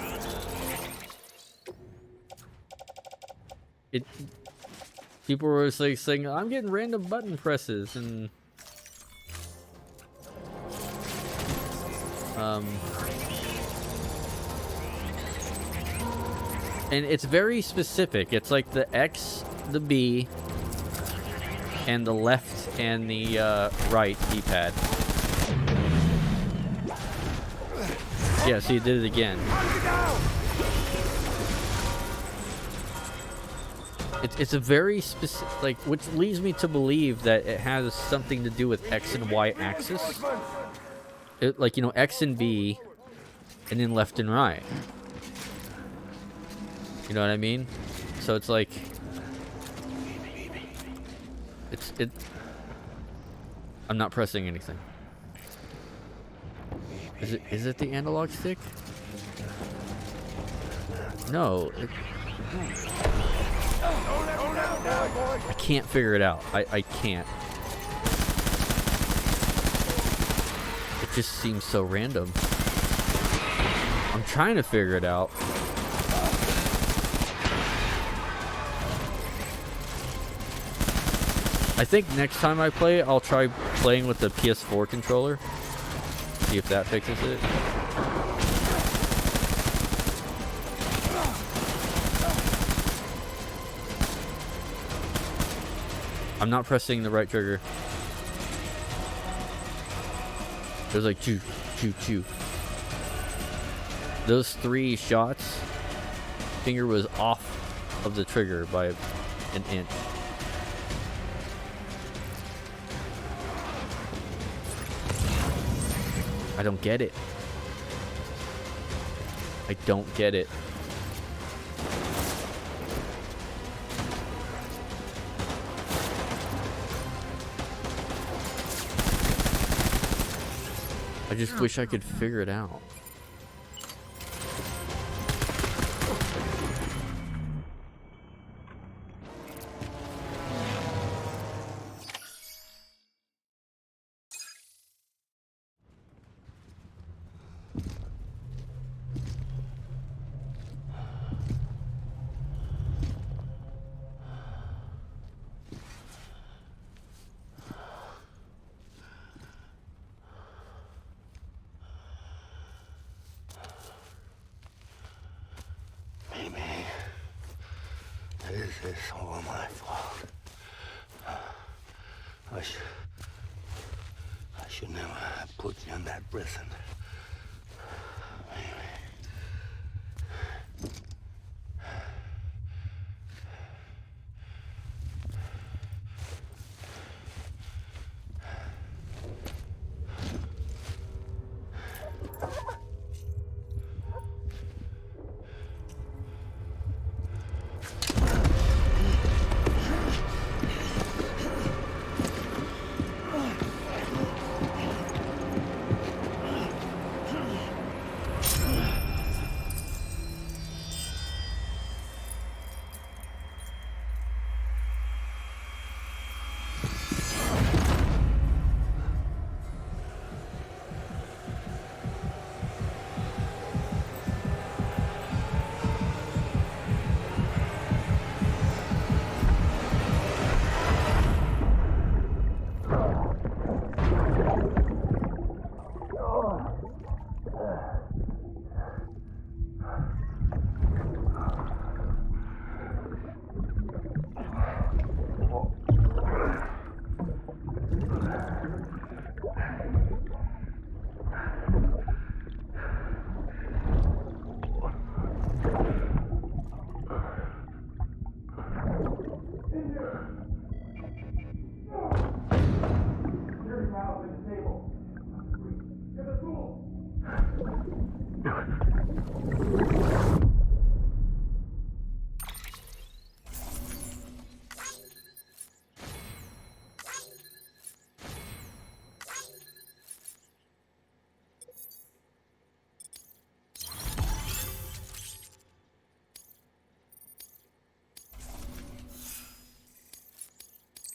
People were like saying, I'm getting random button presses, and and it's very specific. It's like the X, the B, and the left and the right D-pad. Yeah, see, it did it again. It's a very specific, like, which leads me to believe that it has something to do with X and Y axis. Like, you know, X and B, and then left and right. You know what I mean? So it's like, I'm not pressing anything. Is it the analog stick? No. I can't figure it out. I can't. It just seems so random. I'm trying to figure it out. I think next time I play, I'll try playing with the PS4 controller. See if that fixes it. I'm not pressing the right trigger. There's like choo, choo, choo. Those 3 shots, finger was off of the trigger by an inch. I don't get it. I don't get it. I just wish I could figure it out. This is all my fault. I should never have put you in that prison.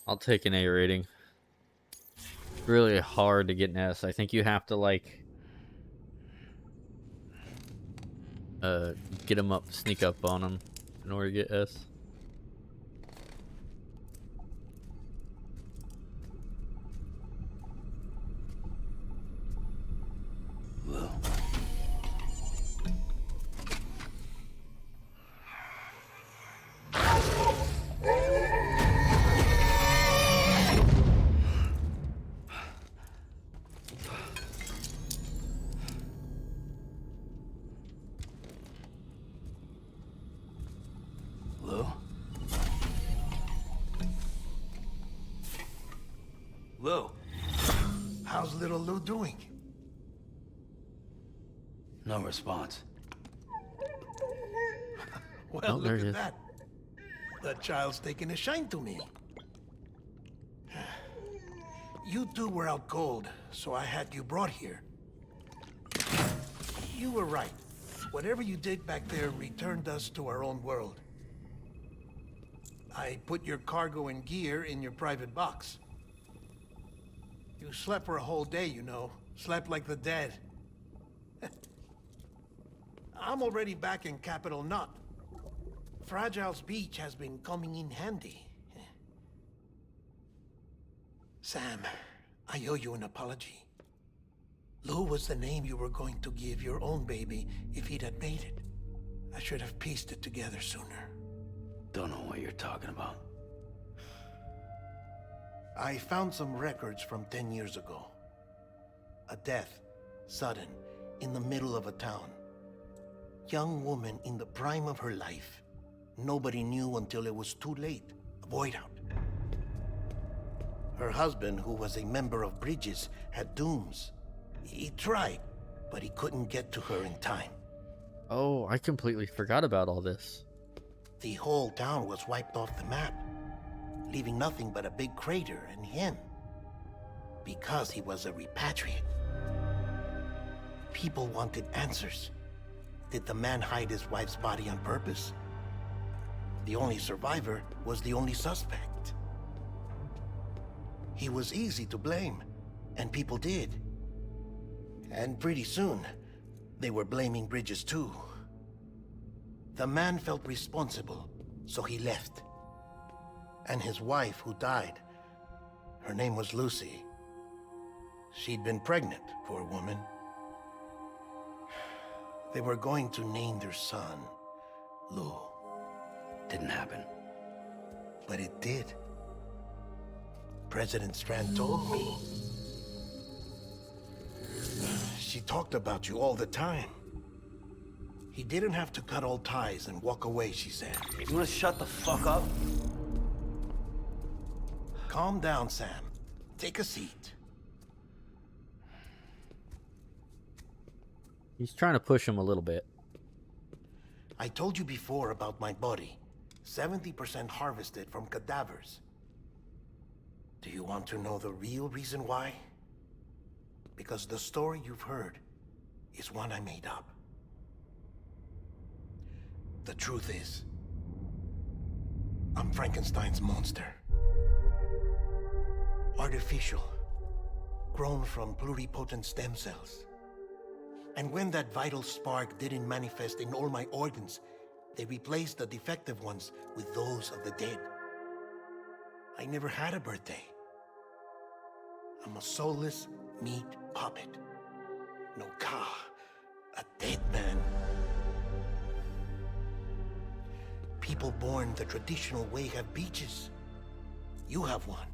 I'll take an A rating. Really hard to get an S. I think you have to like get them up, sneak up on them in order to get S. Lou, how's little Lou doing? No response. Well, Oh, there look it at is. that. The child's taking a shine to me. You two were out cold, so I had you brought here. You were right. Whatever you did back there returned us to our own world. I put your cargo and gear in your private box. You slept for a whole day, you know. Slept like the dead. I'm already back in Capital Knot. Fragile's beach has been coming in handy. Sam, I owe you an apology. Lou was the name you were going to give your own baby if he'd had made it. I should have pieced it together sooner. Don't know what you're talking about. I found some records from 10 years ago. A death, sudden, in the middle of a town. Young woman in the prime of her life. Nobody knew until it was too late. A void out. Her husband, who was a member of Bridges, had dooms. He tried, but he couldn't get to her in time. Oh, I completely forgot about all this. The whole town was wiped off the map, leaving nothing but a big crater and him. Because he was a repatriate. People wanted answers. Did the man hide his wife's body on purpose? The only survivor was the only suspect. He was easy to blame, and people did. And pretty soon, they were blaming Bridges too. The man felt responsible, so he left. And his wife, who died, her name was Lucy. She'd been pregnant, poor woman. They were going to name their son Lou. Didn't happen. But it did. President Strand told me. She talked about you all the time. He didn't have to cut all ties and walk away, she said. You wanna shut the fuck up? Calm down, Sam. Take a seat. He's trying to push him a little bit. I told you before about my body. 70% harvested from cadavers. Do you want to know the real reason why? Because the story you've heard is one I made up. The truth is, I'm Frankenstein's monster. Artificial, grown from pluripotent stem cells. And when that vital spark didn't manifest in all my organs, they replaced the defective ones with those of the dead. I never had a birthday. I'm a soulless meat puppet. No ka, a dead man. People born the traditional way have beaches. You have one.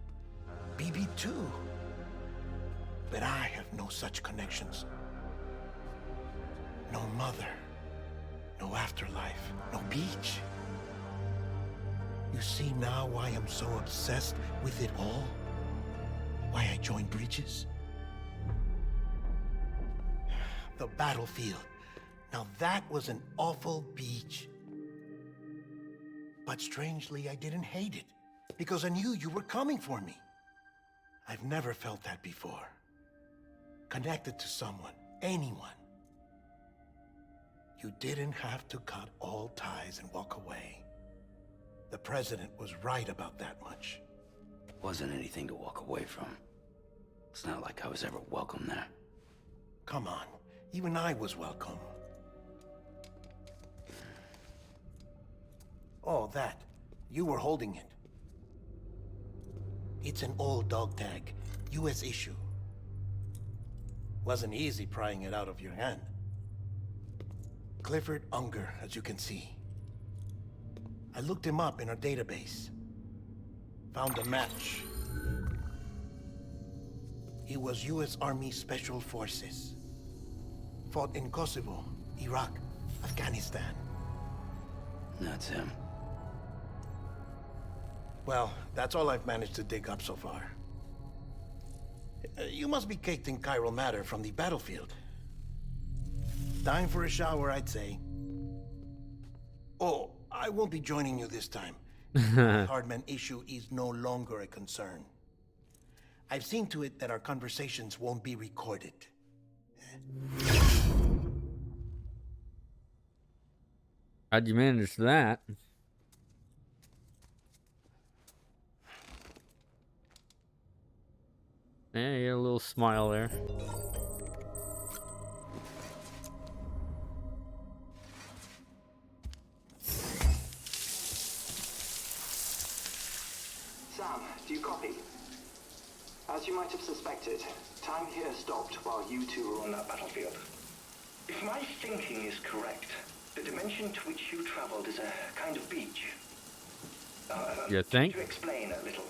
BB too. But I have no such connections. No mother, no afterlife, no beach. You see now why I'm so obsessed with it all? Why I joined Bridges? The battlefield. Now that was an awful beach. But strangely, I didn't hate it, because I knew you were coming for me. I've never felt that before. Connected to someone, anyone. You didn't have to cut all ties and walk away. The president was right about that much. Wasn't anything to walk away from. It's not like I was ever welcome there. Come on, even I was welcome. Oh, that. You were holding it. It's an old dog tag, US issue. Wasn't easy prying it out of your hand. Clifford Unger, as you can see. I looked him up in our database. Found a match. He was US Army Special Forces. Fought in Kosovo, Iraq, Afghanistan. That's him. Well, that's all I've managed to dig up so far. You must be caked in chiral matter from the battlefield. Time for a shower, I'd say. Oh, I won't be joining you this time. The Hardman issue is no longer a concern. I've seen to it that our conversations won't be recorded. How'd you manage that? Yeah, you got a little smile there. Sam, do you copy? As you might have suspected, time here stopped while you two were on that battlefield. If my thinking is correct, the dimension to which you traveled is a kind of beach. You think? To explain a little,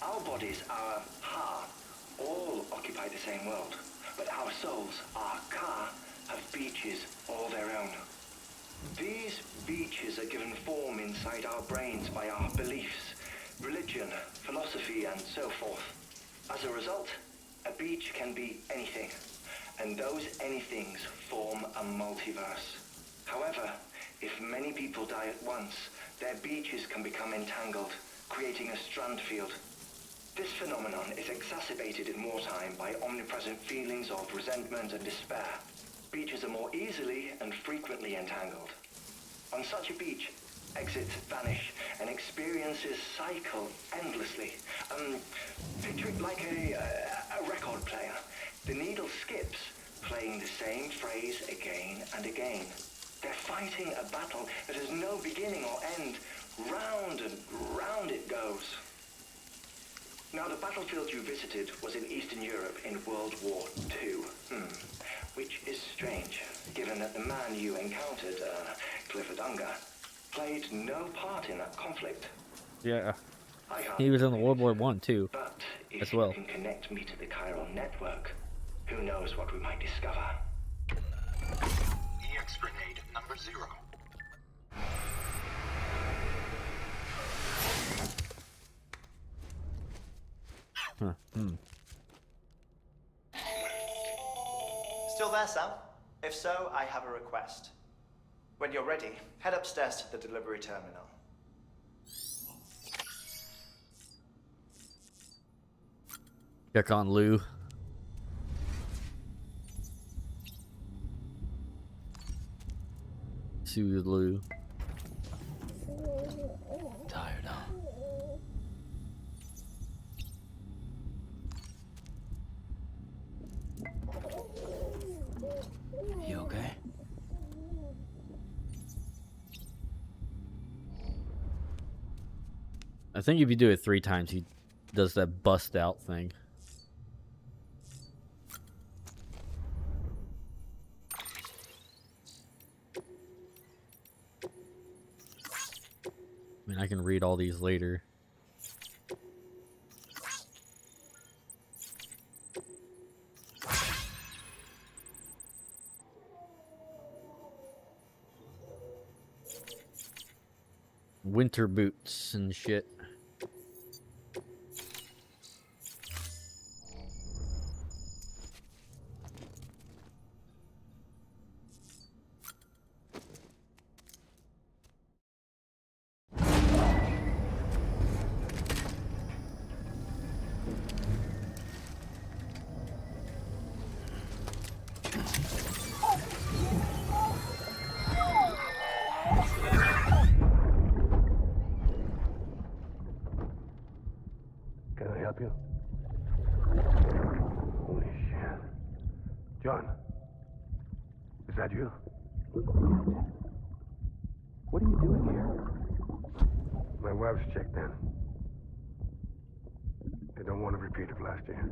our bodies, our ha, all occupy the same world, but our souls, our ka, have beaches all their own. These beaches are given form inside our brains by our beliefs, religion, philosophy, and so forth. As a result, a beach can be anything. and those anythings form a multiverse. However, if many people die at once, their beaches can become entangled, creating a strand field. This phenomenon is exacerbated in wartime by omnipresent feelings of resentment and despair. Beaches are more easily and frequently entangled. On such a beach, exits vanish and experiences cycle endlessly. Picture it like a record player. The needle skips, playing the same phrase again and again. They're fighting a battle that has no beginning or end. Round and round it goes. Now, the battlefield you visited was in Eastern Europe in World War II. Which is strange, given that the man you encountered, Clifford Unger, played no part in that conflict. Yeah. He was in the World War I too, but if as well. you can connect me to the chiral network, who knows what we might discover. EX grenade number 0. Still there, Sam? If so, I have a request. When you're ready, head upstairs to the delivery terminal. Check on Lou. Soothe Lou. Tired, huh? You okay? I think if you do it 3 times, he does that bust out thing. I mean, I can read all these later. Winter boots and shit. Can I help you? Holy shit. John, is that you? What are you doing here? My wife's checked in. They don't want to repeat of last year.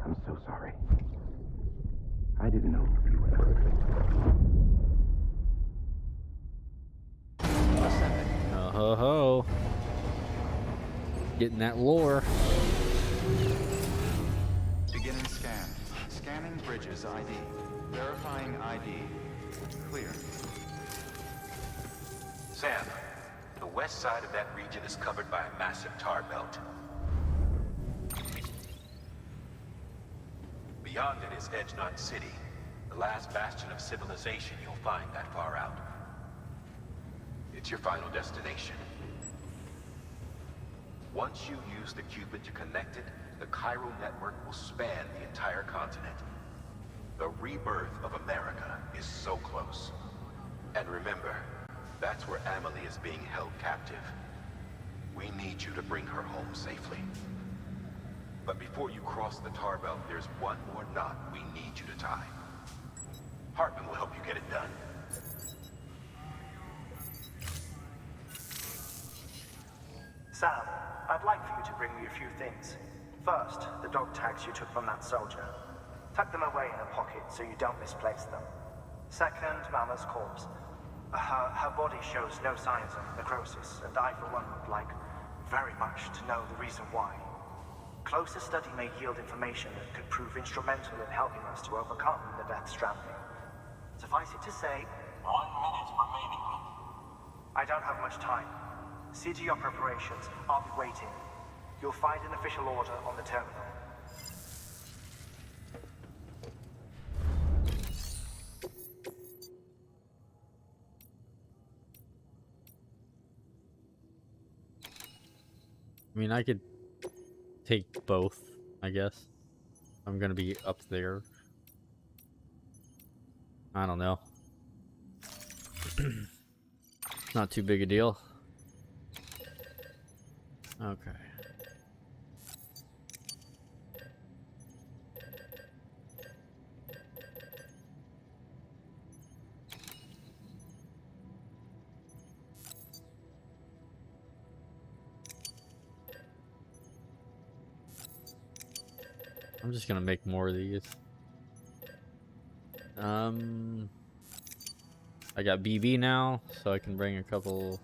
I'm so sorry. I didn't know you were there. Ho ho. Getting that lore. Beginning scan. Scanning bridges ID. Verifying ID. Clear. Sam, the west side of that region is covered by a massive tar belt. Beyond it is Edgenot City, the last bastion of civilization you'll find that far out. It's your final destination. Once you use the Cupid to connect it, the chiral network will span the entire continent. The rebirth of America is so close. And remember, that's where Amelie is being held captive. We need you to bring her home safely. But before you cross the tar belt, there's one more knot we need you to tie. Hartman will help you get it done. Sam, I'd like for you to bring me a few things. First, the dog tags you took from that soldier. Tuck them away in a pocket so you don't misplace them. Second, Mama's corpse. Her body shows no signs of necrosis, and I, for one, would like very much to know the reason why. Closer study may yield information that could prove instrumental in helping us to overcome the death stranding. Suffice it to say, 1 minute remaining. I don't have much time. See to your preparations. I'll be waiting. You'll find an official order on the terminal. I mean, I could take both, I guess. I'm gonna be up there. I don't know. Not too big a deal. Okay. I'm just gonna make more of these. I got BB now, so I can bring a couple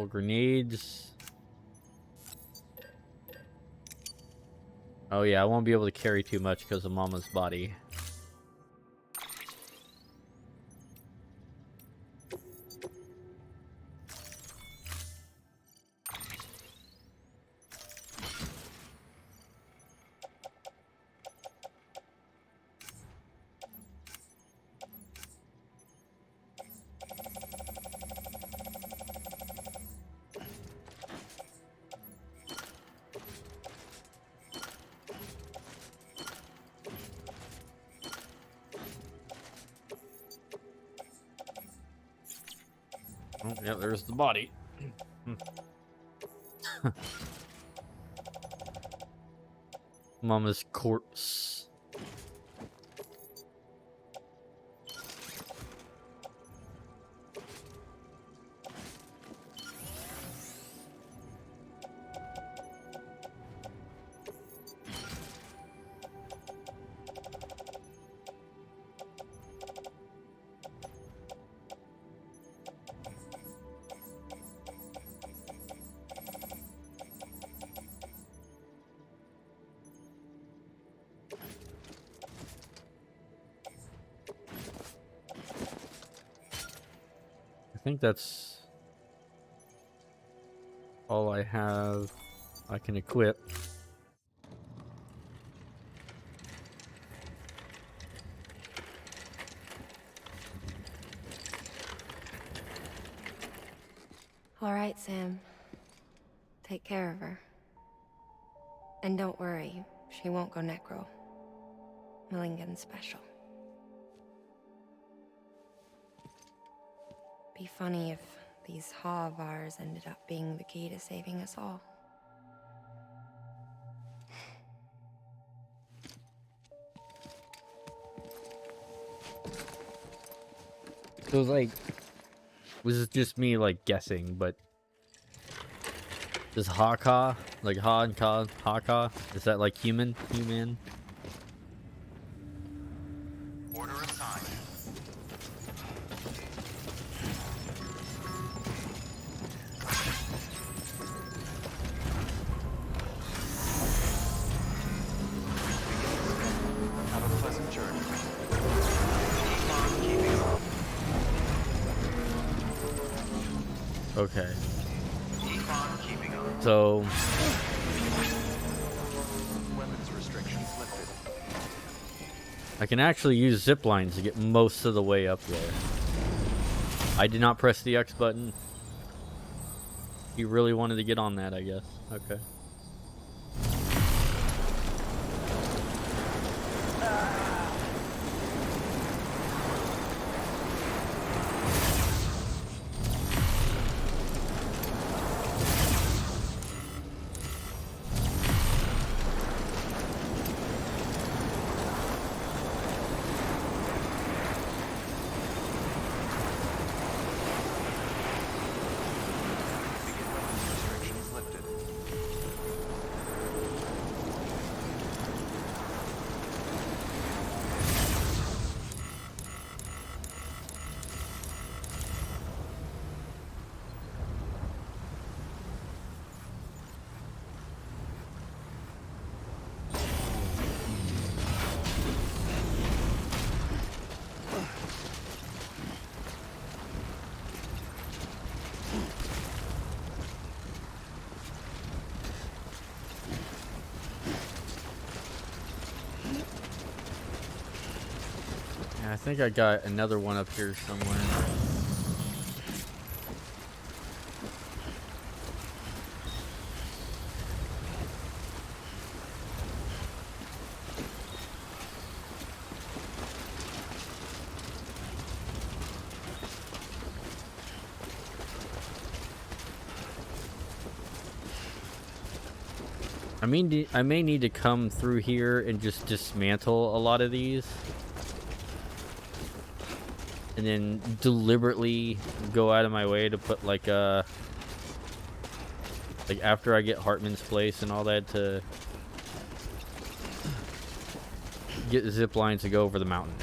grenades. Oh yeah, I won't be able to carry too much because of Mama's body. Oh, yeah, there's the body. Mama's corpse. I think that's all I have I can equip. All right, Sam. Take care of her. And don't worry, she won't go necro. Millingen's special. Be funny if these Ha of ours ended up being the key to saving us all. So like, this is just me like guessing, but does Ha-Ka, like Ha and Ka, Ha-Ka, is that like human? Order assigned. Have a pleasant journey. Keep on keeping up. Okay. Keep on keeping up. So Weapons restrictions lifted. I can actually use zip lines to get most of the way up there. I did not press the X button. You really wanted to get on that, I guess. Okay. Restrictions lifted. Yeah, I think I got another one up here somewhere. I may need to come through here and just dismantle a lot of these. And then deliberately go out of my way to put like after I get Hartman's place and all that, to get zip lines to go over the mountain.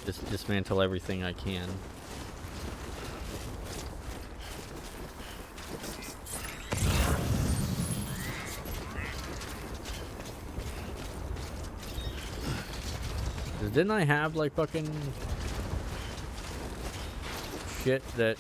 Just dismantle everything I can. Didn't I have like fucking shit that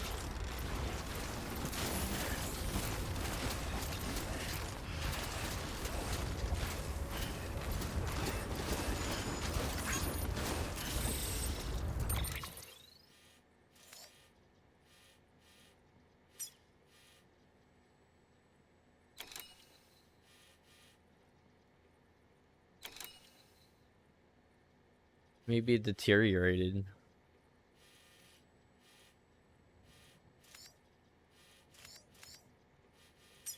maybe it deteriorated?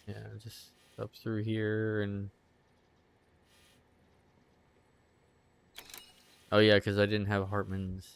Yeah, just up through here and... Oh yeah, because I didn't have Hartman's.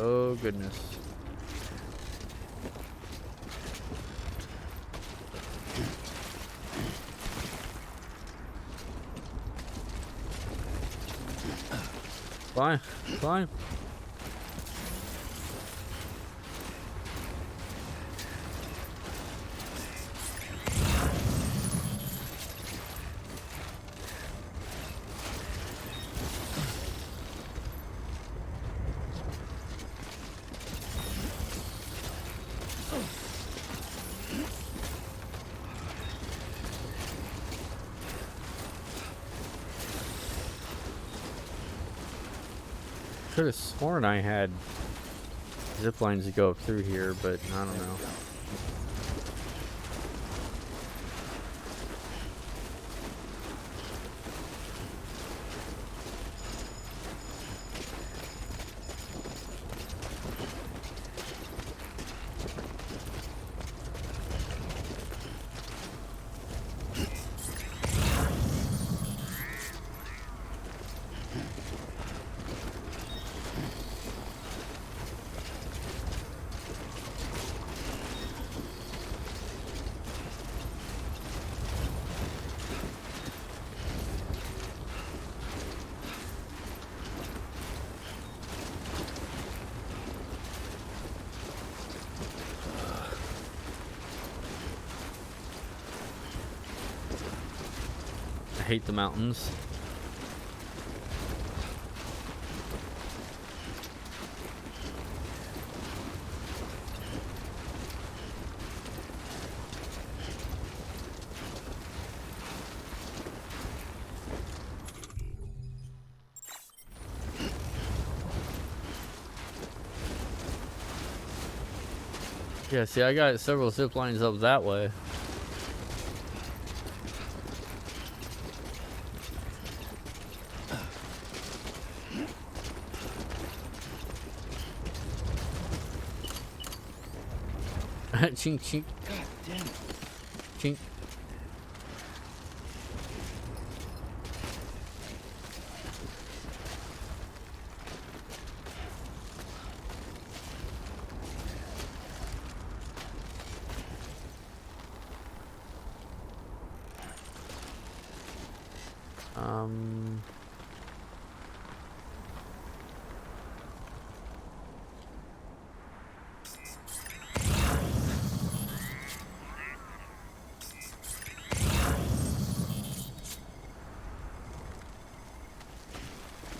Oh goodness. Fine, fine. Could have sworn I had zip lines to go up through here, but I don't know. I hate the mountains. Yeah, see, I got several zip lines up that way. Chink, chink. God damn it. Chink.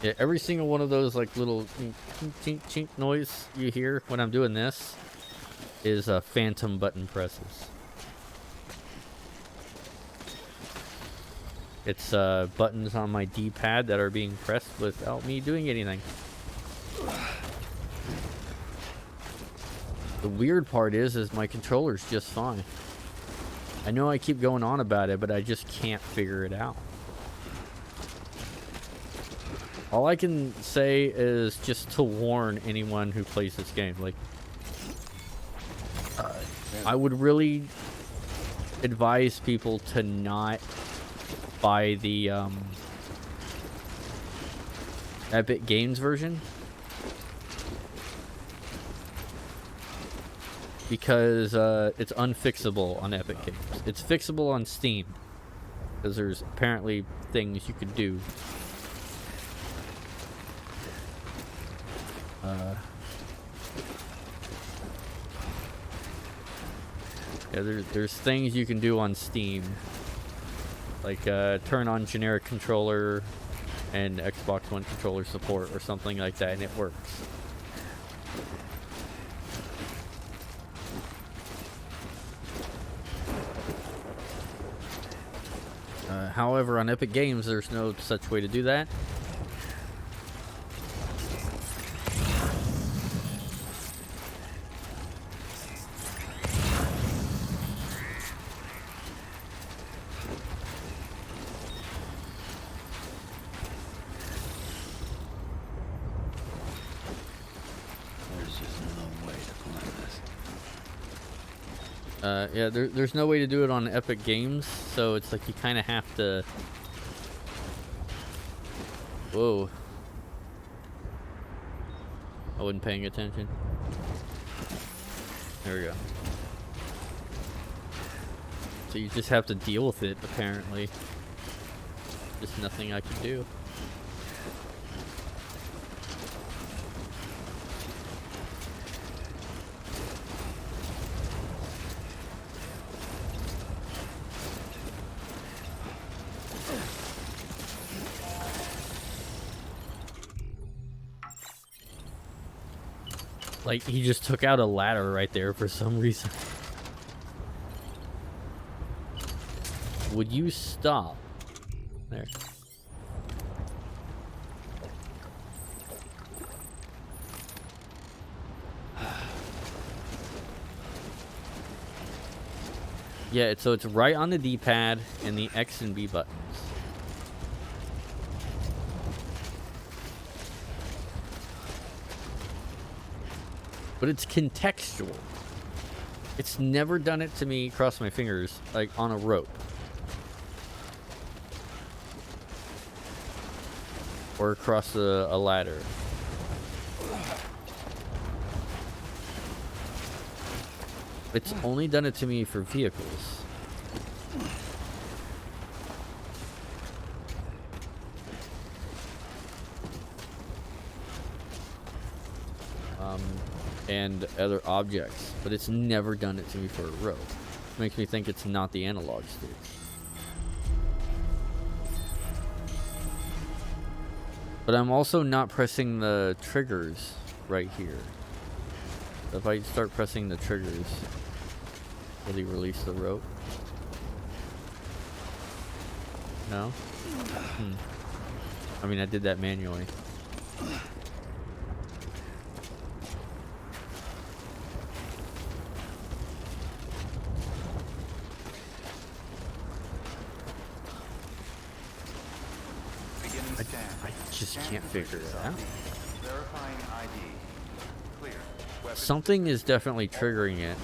Yeah, every single one of those like little chink chink chink noise you hear when I'm doing this is phantom button presses. It's buttons on my D-pad that are being pressed without me doing anything. The weird part is my controller's just fine. I know I keep going on about it, but I just can't figure it out. All I can say is just to warn anyone who plays this game, like, I would really advise people to not buy the Epic Games version, because it's unfixable on Epic Games. It's fixable on Steam, because there's apparently things you could do. Yeah, there's things you can do on Steam, like turn on generic controller and Xbox One controller support or something like that, and it works. However, on Epic Games, there's no such way to do that. Yeah, there's no way to do it on Epic Games, so it's like you kind of have to... Whoa. I wasn't paying attention. There we go. So you just have to deal with it, apparently. There's nothing I can do. Like, he just took out a ladder right there for some reason. Would you stop? There. Yeah, so it's right on the D-pad and the X and B buttons. But it's contextual. It's never done it to me, cross my fingers, like on a rope. Or across a ladder. It's only done it to me for vehicles. And other objects, but it's never done it to me for a rope. Makes me think it's not the analog stick. But I'm also not pressing the triggers right here. So if I start pressing the triggers, will he release the rope? No? I mean, I did that manually. Just can't figure it out. Verifying ID. Clear. Something is definitely triggering it.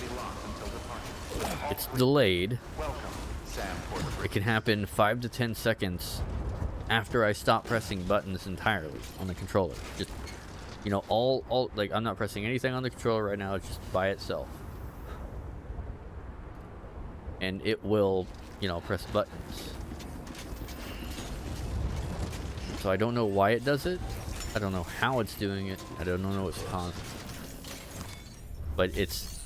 It's delayed. Welcome, Sam Porter. It can happen 5 to 10 seconds after I stop pressing buttons entirely on the controller. Just, you know, all like, I'm not pressing anything on the controller right now. It's just by itself. And it will, you know, press buttons. So I don't know why it does it. I don't know how it's doing it. I don't know what's causing it. But it's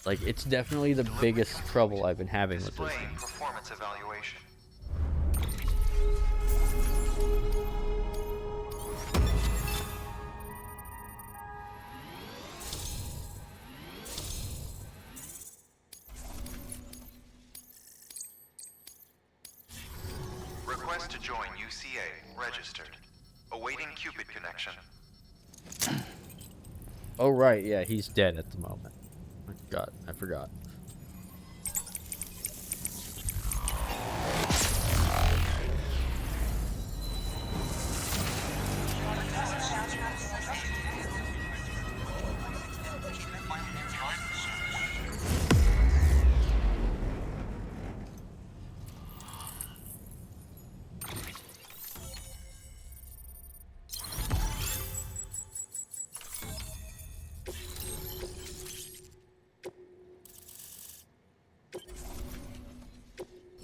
like, it's definitely the biggest trouble I've been having with this thing. Performance evaluation. Request to join UCA. Registered. Awaiting Cupid connection. Oh right, yeah, he's dead at the moment. I forgot.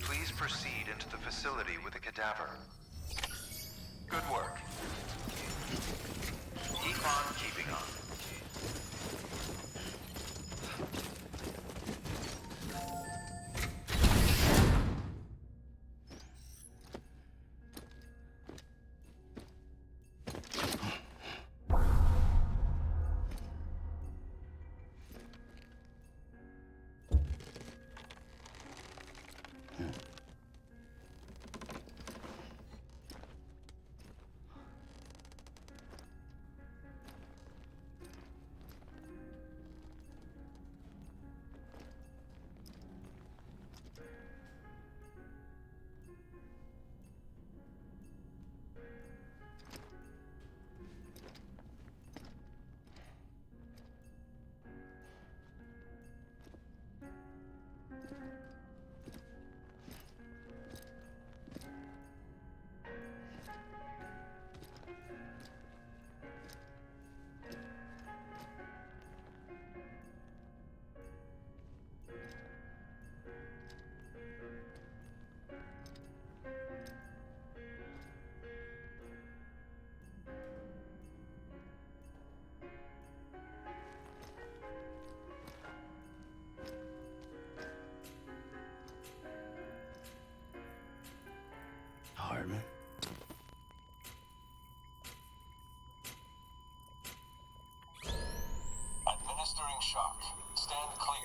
Please proceed into the facility with the cadaver. Good work. Keep on keeping on. Hardman. Administering shock. Stand clear.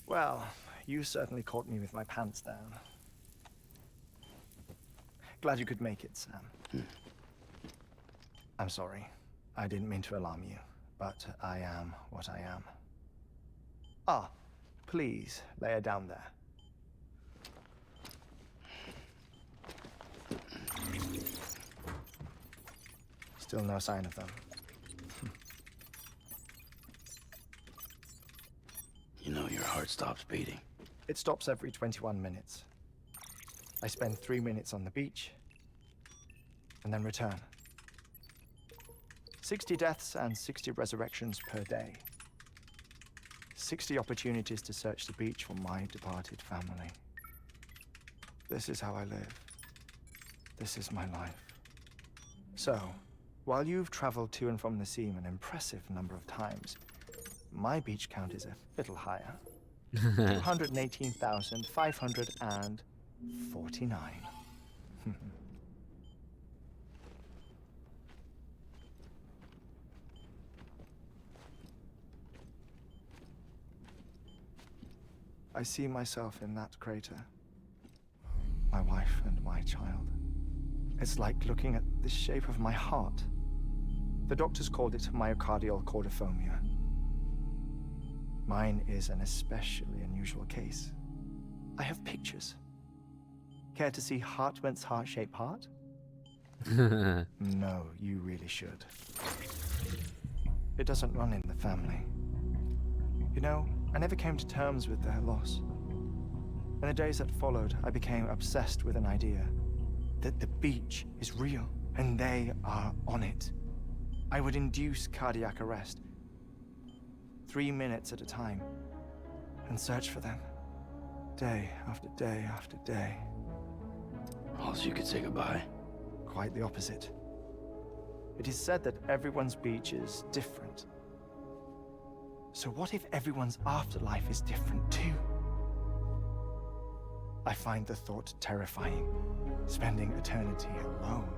Well, you certainly caught me with my pants down. Glad you could make it, Sam. I'm sorry. I didn't mean to alarm you, but I am what I am. Ah, please, lay her down there. Still no sign of them. You know your heart stops beating. It stops every 21 minutes. I spend 3 minutes on the beach, and then return. 60 deaths and 60 resurrections per day. 60 opportunities to search the beach for my departed family. This is how I live. This is my life. So, while you've traveled to and from the sea an impressive number of times, my beach count is a little higher. 218,549. I see myself in that crater. My wife and my child. It's like looking at the shape of my heart. The doctors called it myocardial cordiformia. Mine is an especially unusual case. I have pictures. Care to see Hartman's heart-shaped heart? No, you really should. It doesn't run in the family. You know, I never came to terms with their loss. In the days that followed, I became obsessed with an idea that the beach is real and they are on it. I would induce cardiac arrest, 3 minutes at a time, and search for them, day after day after day. Oh, so you could say goodbye? Quite the opposite. It is said that everyone's beach is different. So what if everyone's afterlife is different too? I find the thought terrifying, spending eternity alone,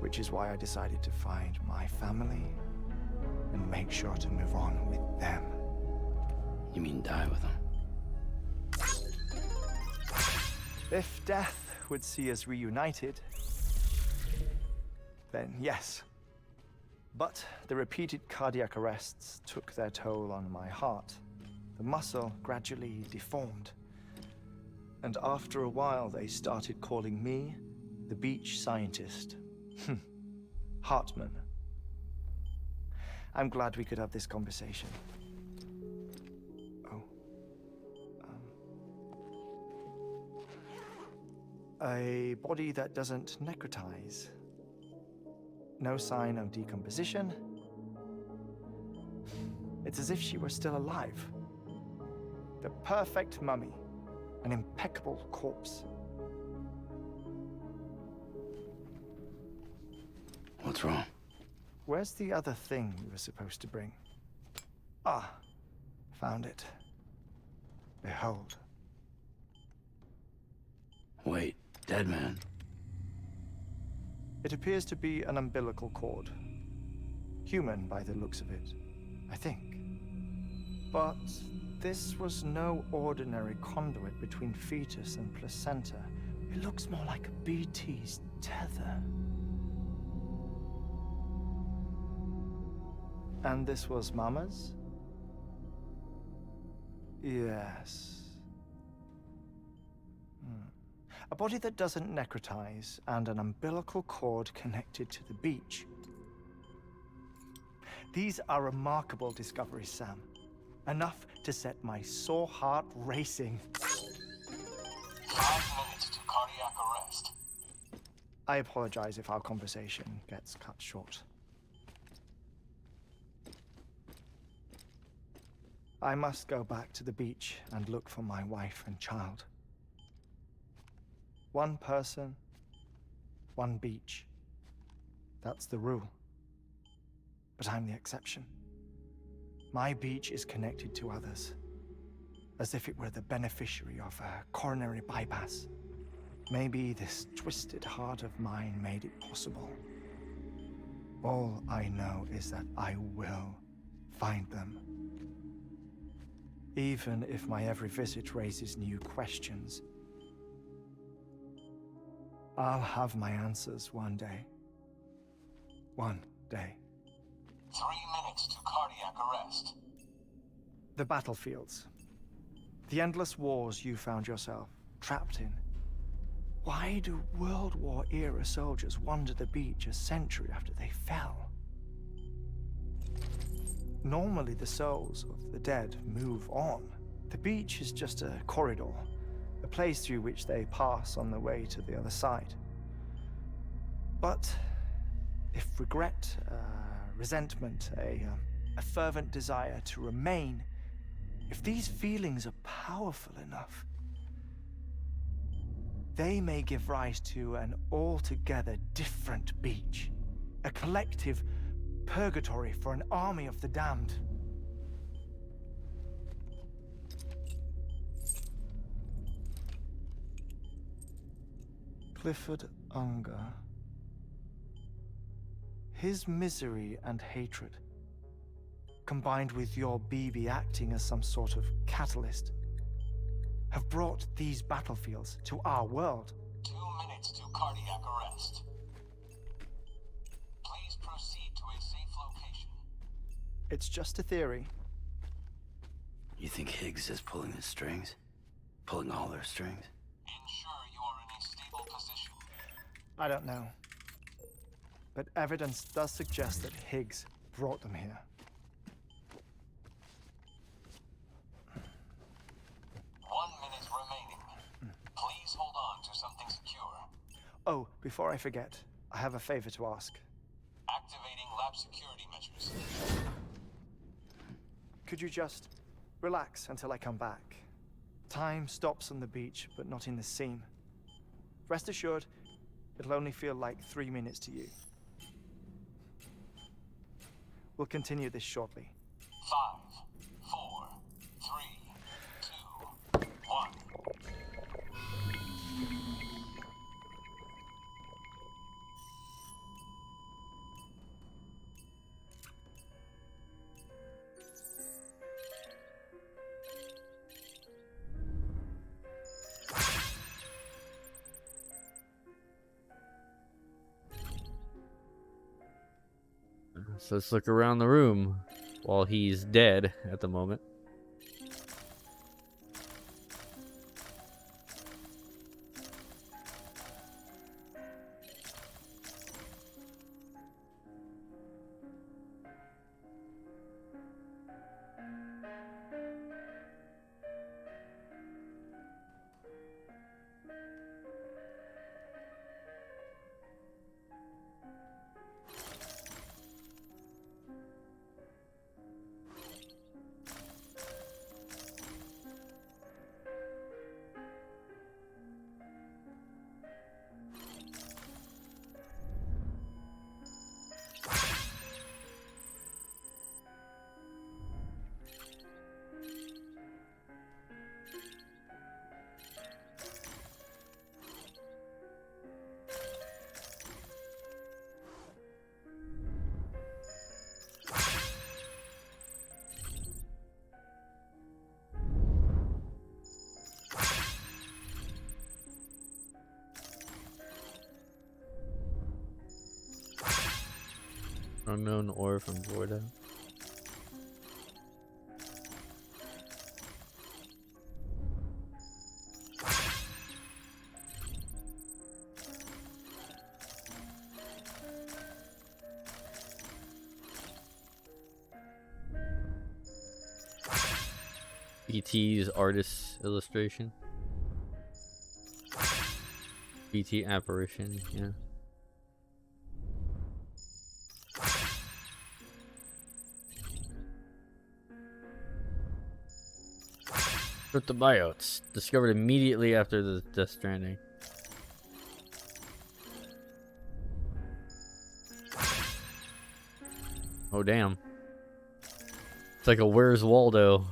which is why I decided to find my family and make sure to move on with them. You mean die with them? If death would see us reunited, then yes. But the repeated cardiac arrests took their toll on my heart. The muscle gradually deformed. And after a while, they started calling me the beach scientist. Hartman. I'm glad we could have this conversation. Oh. A body that doesn't necrotize. No sign of decomposition. It's as if she were still alive. The perfect mummy. An impeccable corpse. What's wrong? Where's the other thing you were supposed to bring? Ah, found it. Behold. Wait, dead man? It appears to be an umbilical cord. Human by the looks of it, I think. But this was no ordinary conduit between fetus and placenta. It looks more like a BT's tether. And this was Mama's? Yes. A body that doesn't necrotize and an umbilical cord connected to the beach. These are remarkable discoveries, Sam. Enough to set my sore heart racing. 5 minutes to cardiac arrest. I apologize if our conversation gets cut short. I must go back to the beach and look for my wife and child. One person, one beach. That's the rule. But I'm the exception. My beach is connected to others, as if it were the beneficiary of a coronary bypass. Maybe this twisted heart of mine made it possible. All I know is that I will find them. Even if my every visit raises new questions, I'll have my answers one day. One day. 3 minutes to cardiac arrest. The battlefields. The endless wars you found yourself trapped in. Why do World War-era soldiers wander the beach a century after they fell? Normally the souls of the dead move on. The beach is just a corridor, a place through which they pass on the way to the other side. But if regret, resentment, a fervent desire to remain, if these feelings are powerful enough, they may give rise to an altogether different beach, a collective purgatory for an army of the damned. Clifford Unger. His misery and hatred, combined with your BB acting as some sort of catalyst, have brought these battlefields to our world. 2 minutes to cardiac arrest. Please proceed to a safe location. It's just a theory. You think Higgs is pulling the strings? Pulling all their strings? Ensure you are in a stable position. I don't know. but evidence does suggest that Higgs brought them here. 1 minute remaining. Please hold on to something secure. Oh, before I forget, I have a favor to ask. Activating lab security measures. Could you just relax until I come back? Time stops on the beach, but not in the scene. Rest assured, it'll only feel like 3 minutes to you. We'll continue this shortly. 5, 4, 3, 2, 1. So let's look around the room while he's dead at the moment. Unknown ore from Bordeaux. BT's artist illustration. BT apparition, yeah. Cryptobiotes discovered immediately after the Death Stranding. Oh damn. It's like a Where's Waldo.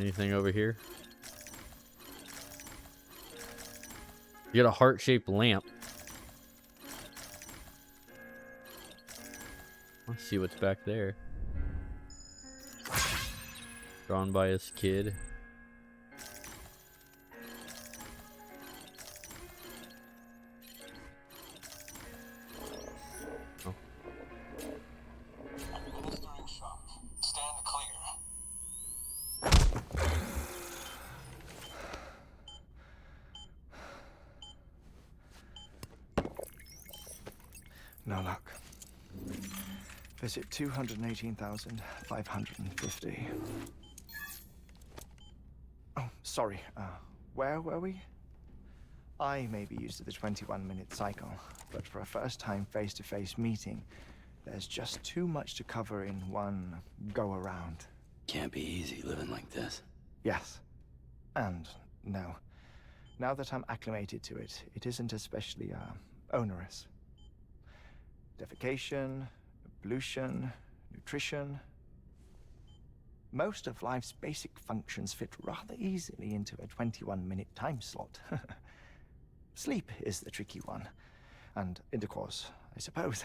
Anything over here? You got a heart-shaped lamp. Let's see what's back there. Drawn by his kid. Oh. Administering shock. Stand clear. No luck. Visit 218,550. Oh, sorry. Where were we? I may be used to the 21-minute cycle, but for a first-time face-to-face meeting, there's just too much to cover in one go-around. Can't be easy living like this. Yes. And no. Now that I'm acclimated to it, it isn't especially, onerous. Defecation, ablution, nutrition. Most of life's basic functions fit rather easily into a 21-minute time slot. Sleep is the tricky one. And intercourse, I suppose.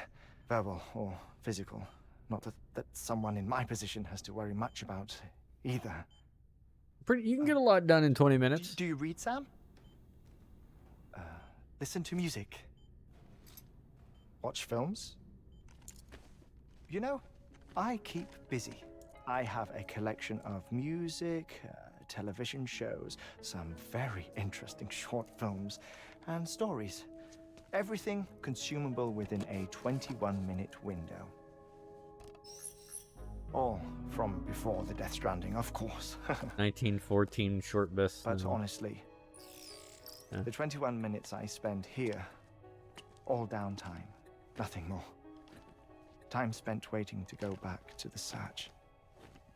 Verbal or physical. Not that someone in my position has to worry much about either. You can get a lot done in 20 minutes. Do you read, Sam? Listen to music. Watch films. You know, I keep busy. I have a collection of music, television shows, some very interesting short films, and stories. Everything consumable within a 21-minute window. All from before the Death Stranding, of course. 1914 short best. But honestly, the 21 minutes I spend here, all downtime, nothing more. Time spent waiting to go back to the search.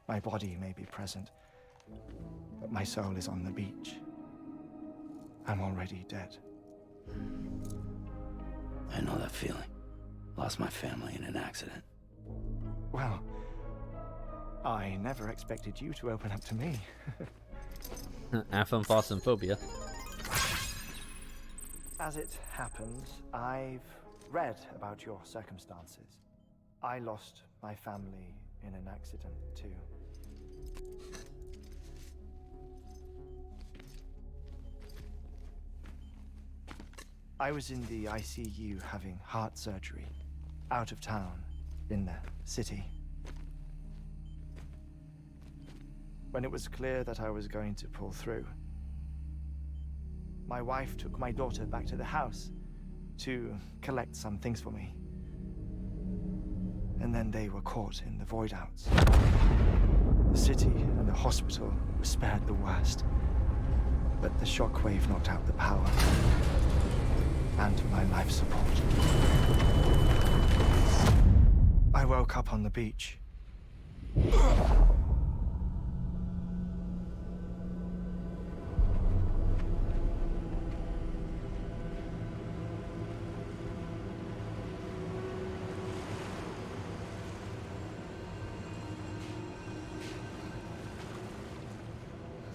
My body may be present, but my soul is on the beach. I'm already dead. I know that feeling. Lost my family in an accident. Well, I never expected you to open up to me. Aphophosphobia. As it happens, I've read about your circumstances. I lost my family in an accident, too. I was in the ICU having heart surgery, out of town, in the city. When it was clear that I was going to pull through, my wife took my daughter back to the house to collect some things for me. And then they were caught in the void outs. The city and the hospital were spared the worst, but the shockwave knocked out the power and my life support. I woke up on the beach.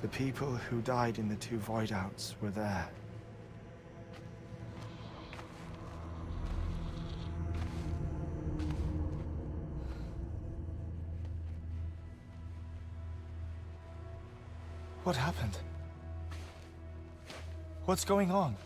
The people who died in the 2 void outs were there. What happened? What's going on?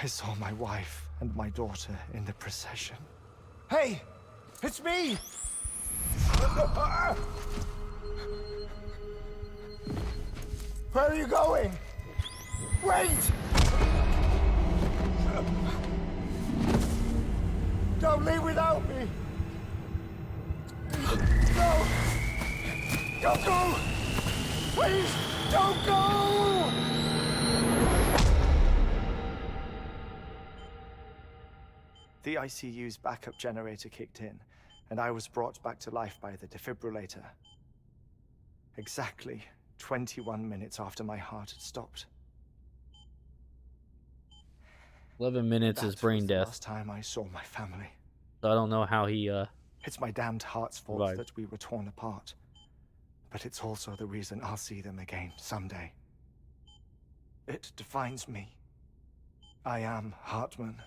I saw my wife and my daughter in the procession. Hey! It's me! Where are you going? Wait! Don't leave without me! No! Don't go! Please, don't go! The ICU's backup generator kicked in, and I was brought back to life by the defibrillator. Exactly 21 minutes after my heart had stopped. 11 minutes is brain death. Last time I saw my family. So I don't know how he It's my damned heart's fault survived. that we were torn apart. But it's also the reason I'll see them again someday. It defines me. I am Hartman.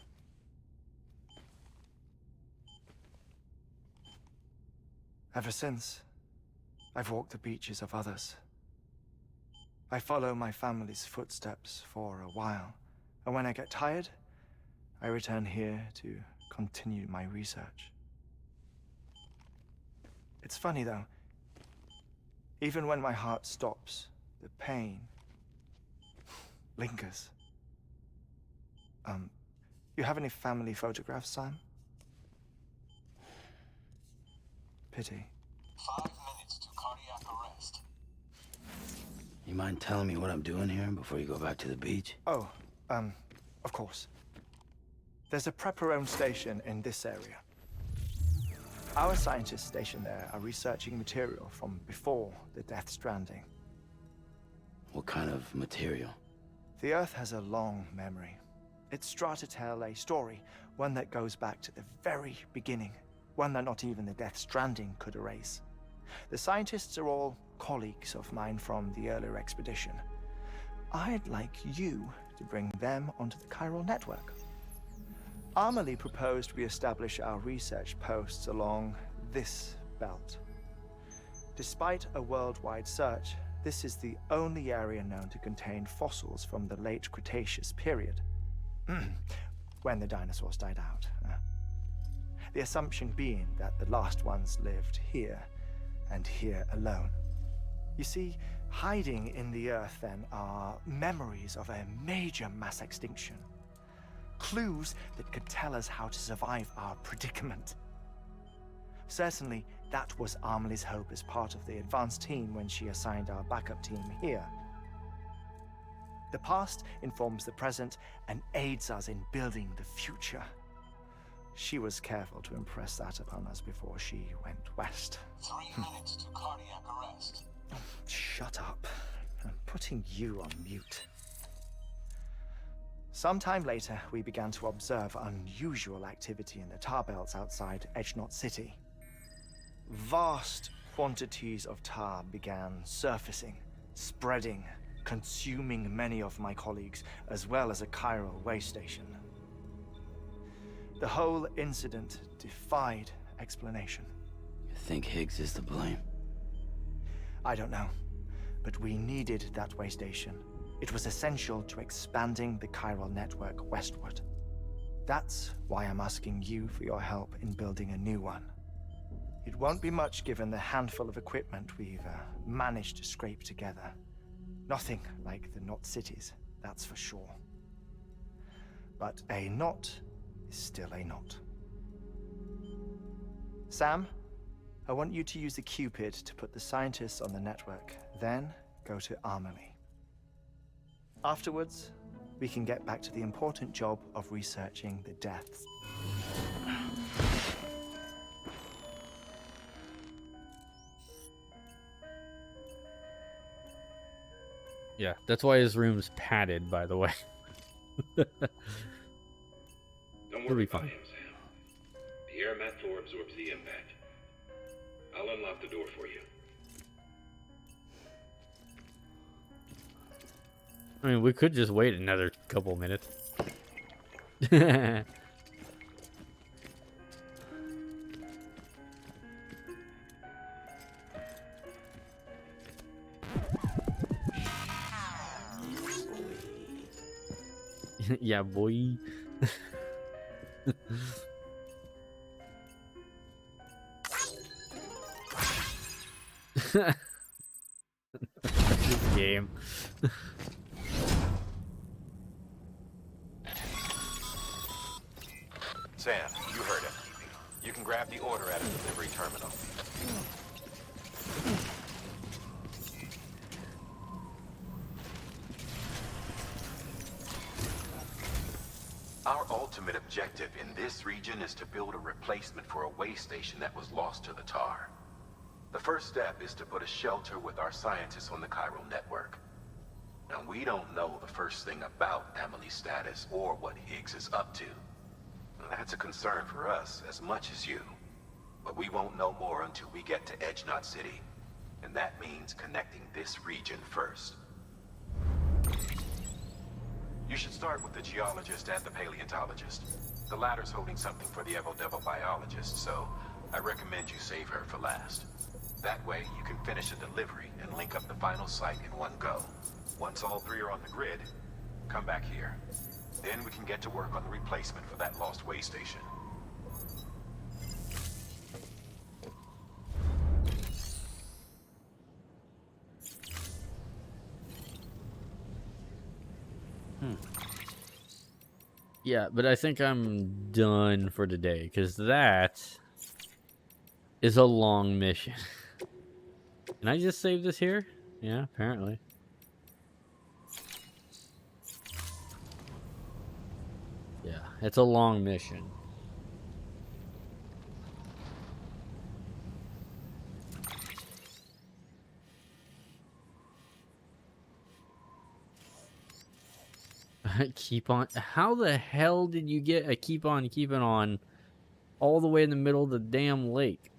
Ever since, I've walked the beaches of others. I follow my family's footsteps for a while, and when I get tired, I return here to continue my research. It's funny though, even when my heart stops, the pain lingers. You have any family photographs, Sam? Pity. 5 minutes to cardiac arrest. You mind telling me what I'm doing here before you go back to the beach? Oh, of course. There's a Prepperone station in this area. Our scientists stationed there are researching material from before the Death Stranding. What kind of material? The Earth has a long memory. It's trying to tell a story, one that goes back to the very beginning, one that not even the Death Stranding could erase. The scientists are all colleagues of mine from the earlier expedition. I'd like you to bring them onto the chiral network. Amelie proposed we establish our research posts along this belt. Despite a worldwide search, this is the only area known to contain fossils from the late Cretaceous period, when the dinosaurs died out. The assumption being that the last ones lived here, and here alone. You see, hiding in the earth then are memories of a major mass extinction. Clues that could tell us how to survive our predicament. Certainly, that was Amelie's hope as part of the advanced team when she assigned our backup team here. The past informs the present and aids us in building the future. She was careful to impress that upon us before she went west. 3 minutes to cardiac arrest. Shut up. I'm putting you on mute. Sometime later, we began to observe unusual activity in the tar belts outside Edgenot City. Vast quantities of tar began surfacing, spreading, consuming many of my colleagues, as well as a chiral way station. The whole incident defied explanation. You think Higgs is to blame? I don't know, but we needed that way station. It was essential to expanding the chiral network westward. That's why I'm asking you for your help in building a new one. It won't be much given the handful of equipment we've managed to scrape together. Nothing like the knot cities, that's for sure. But a knot is still a knot. Sam, I want you to use the Cupid to put the scientists on the network, then go to Amelie. Afterwards, we can get back to the important job of researching the deaths. Yeah, that's why his room's padded, by the way. Don't He'll worry be about fine. him, Sam. The air mat floor absorbs the impact. I'll unlock the door for you. I mean, we could just wait another couple minutes. Yeah, boy. This game. Sam, you heard him. You can grab the order at a delivery terminal. Our ultimate objective in this region is to build a replacement for a way station that was lost to the tar. The first step is to put a shelter with our scientists on the chiral network. Now, we don't know the first thing about Amelie's status or what Higgs is up to. That's a concern for us as much as you. But we won't know more until we get to Edgenot City. And that means connecting this region first. You should start with the geologist and the paleontologist. The latter's holding something for the Evo-Devo biologist, so I recommend you save her for last. That way, you can finish a delivery and link up the final site in one go. Once all three are on the grid, come back here. Then we can get to work on the replacement for that lost way station. Yeah, but I think I'm done for today, because that is a long mission. Can I just save this here? Yeah, apparently. Yeah, it's a long mission. Keep on. How the hell did you get a keep on keeping on all the way in the middle of the damn lake?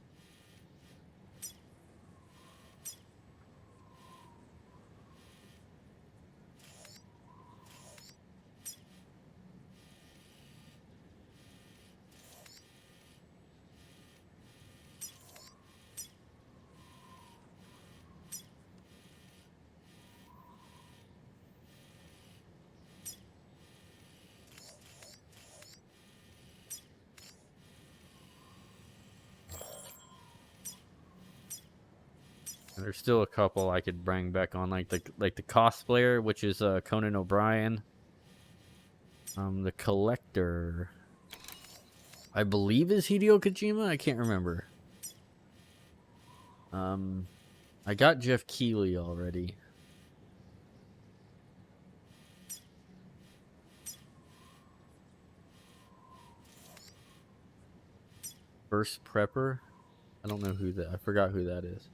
There's still a couple I could bring back on, like the cosplayer, which is Conan O'Brien. The collector, I believe, is Hideo Kojima. I can't remember. I got Jeff Keighley already. First Prepper. I don't know who that. I forgot who that is.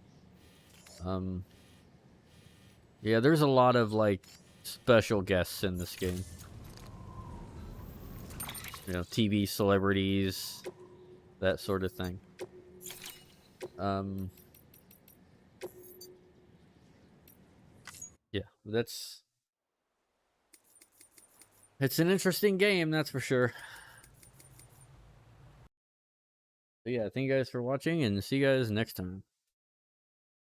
Yeah, there's a lot of like special guests in this game. You know, TV celebrities, that sort of thing. Yeah, it's an interesting game, that's for sure. But yeah, thank you guys for watching, and see you guys next time.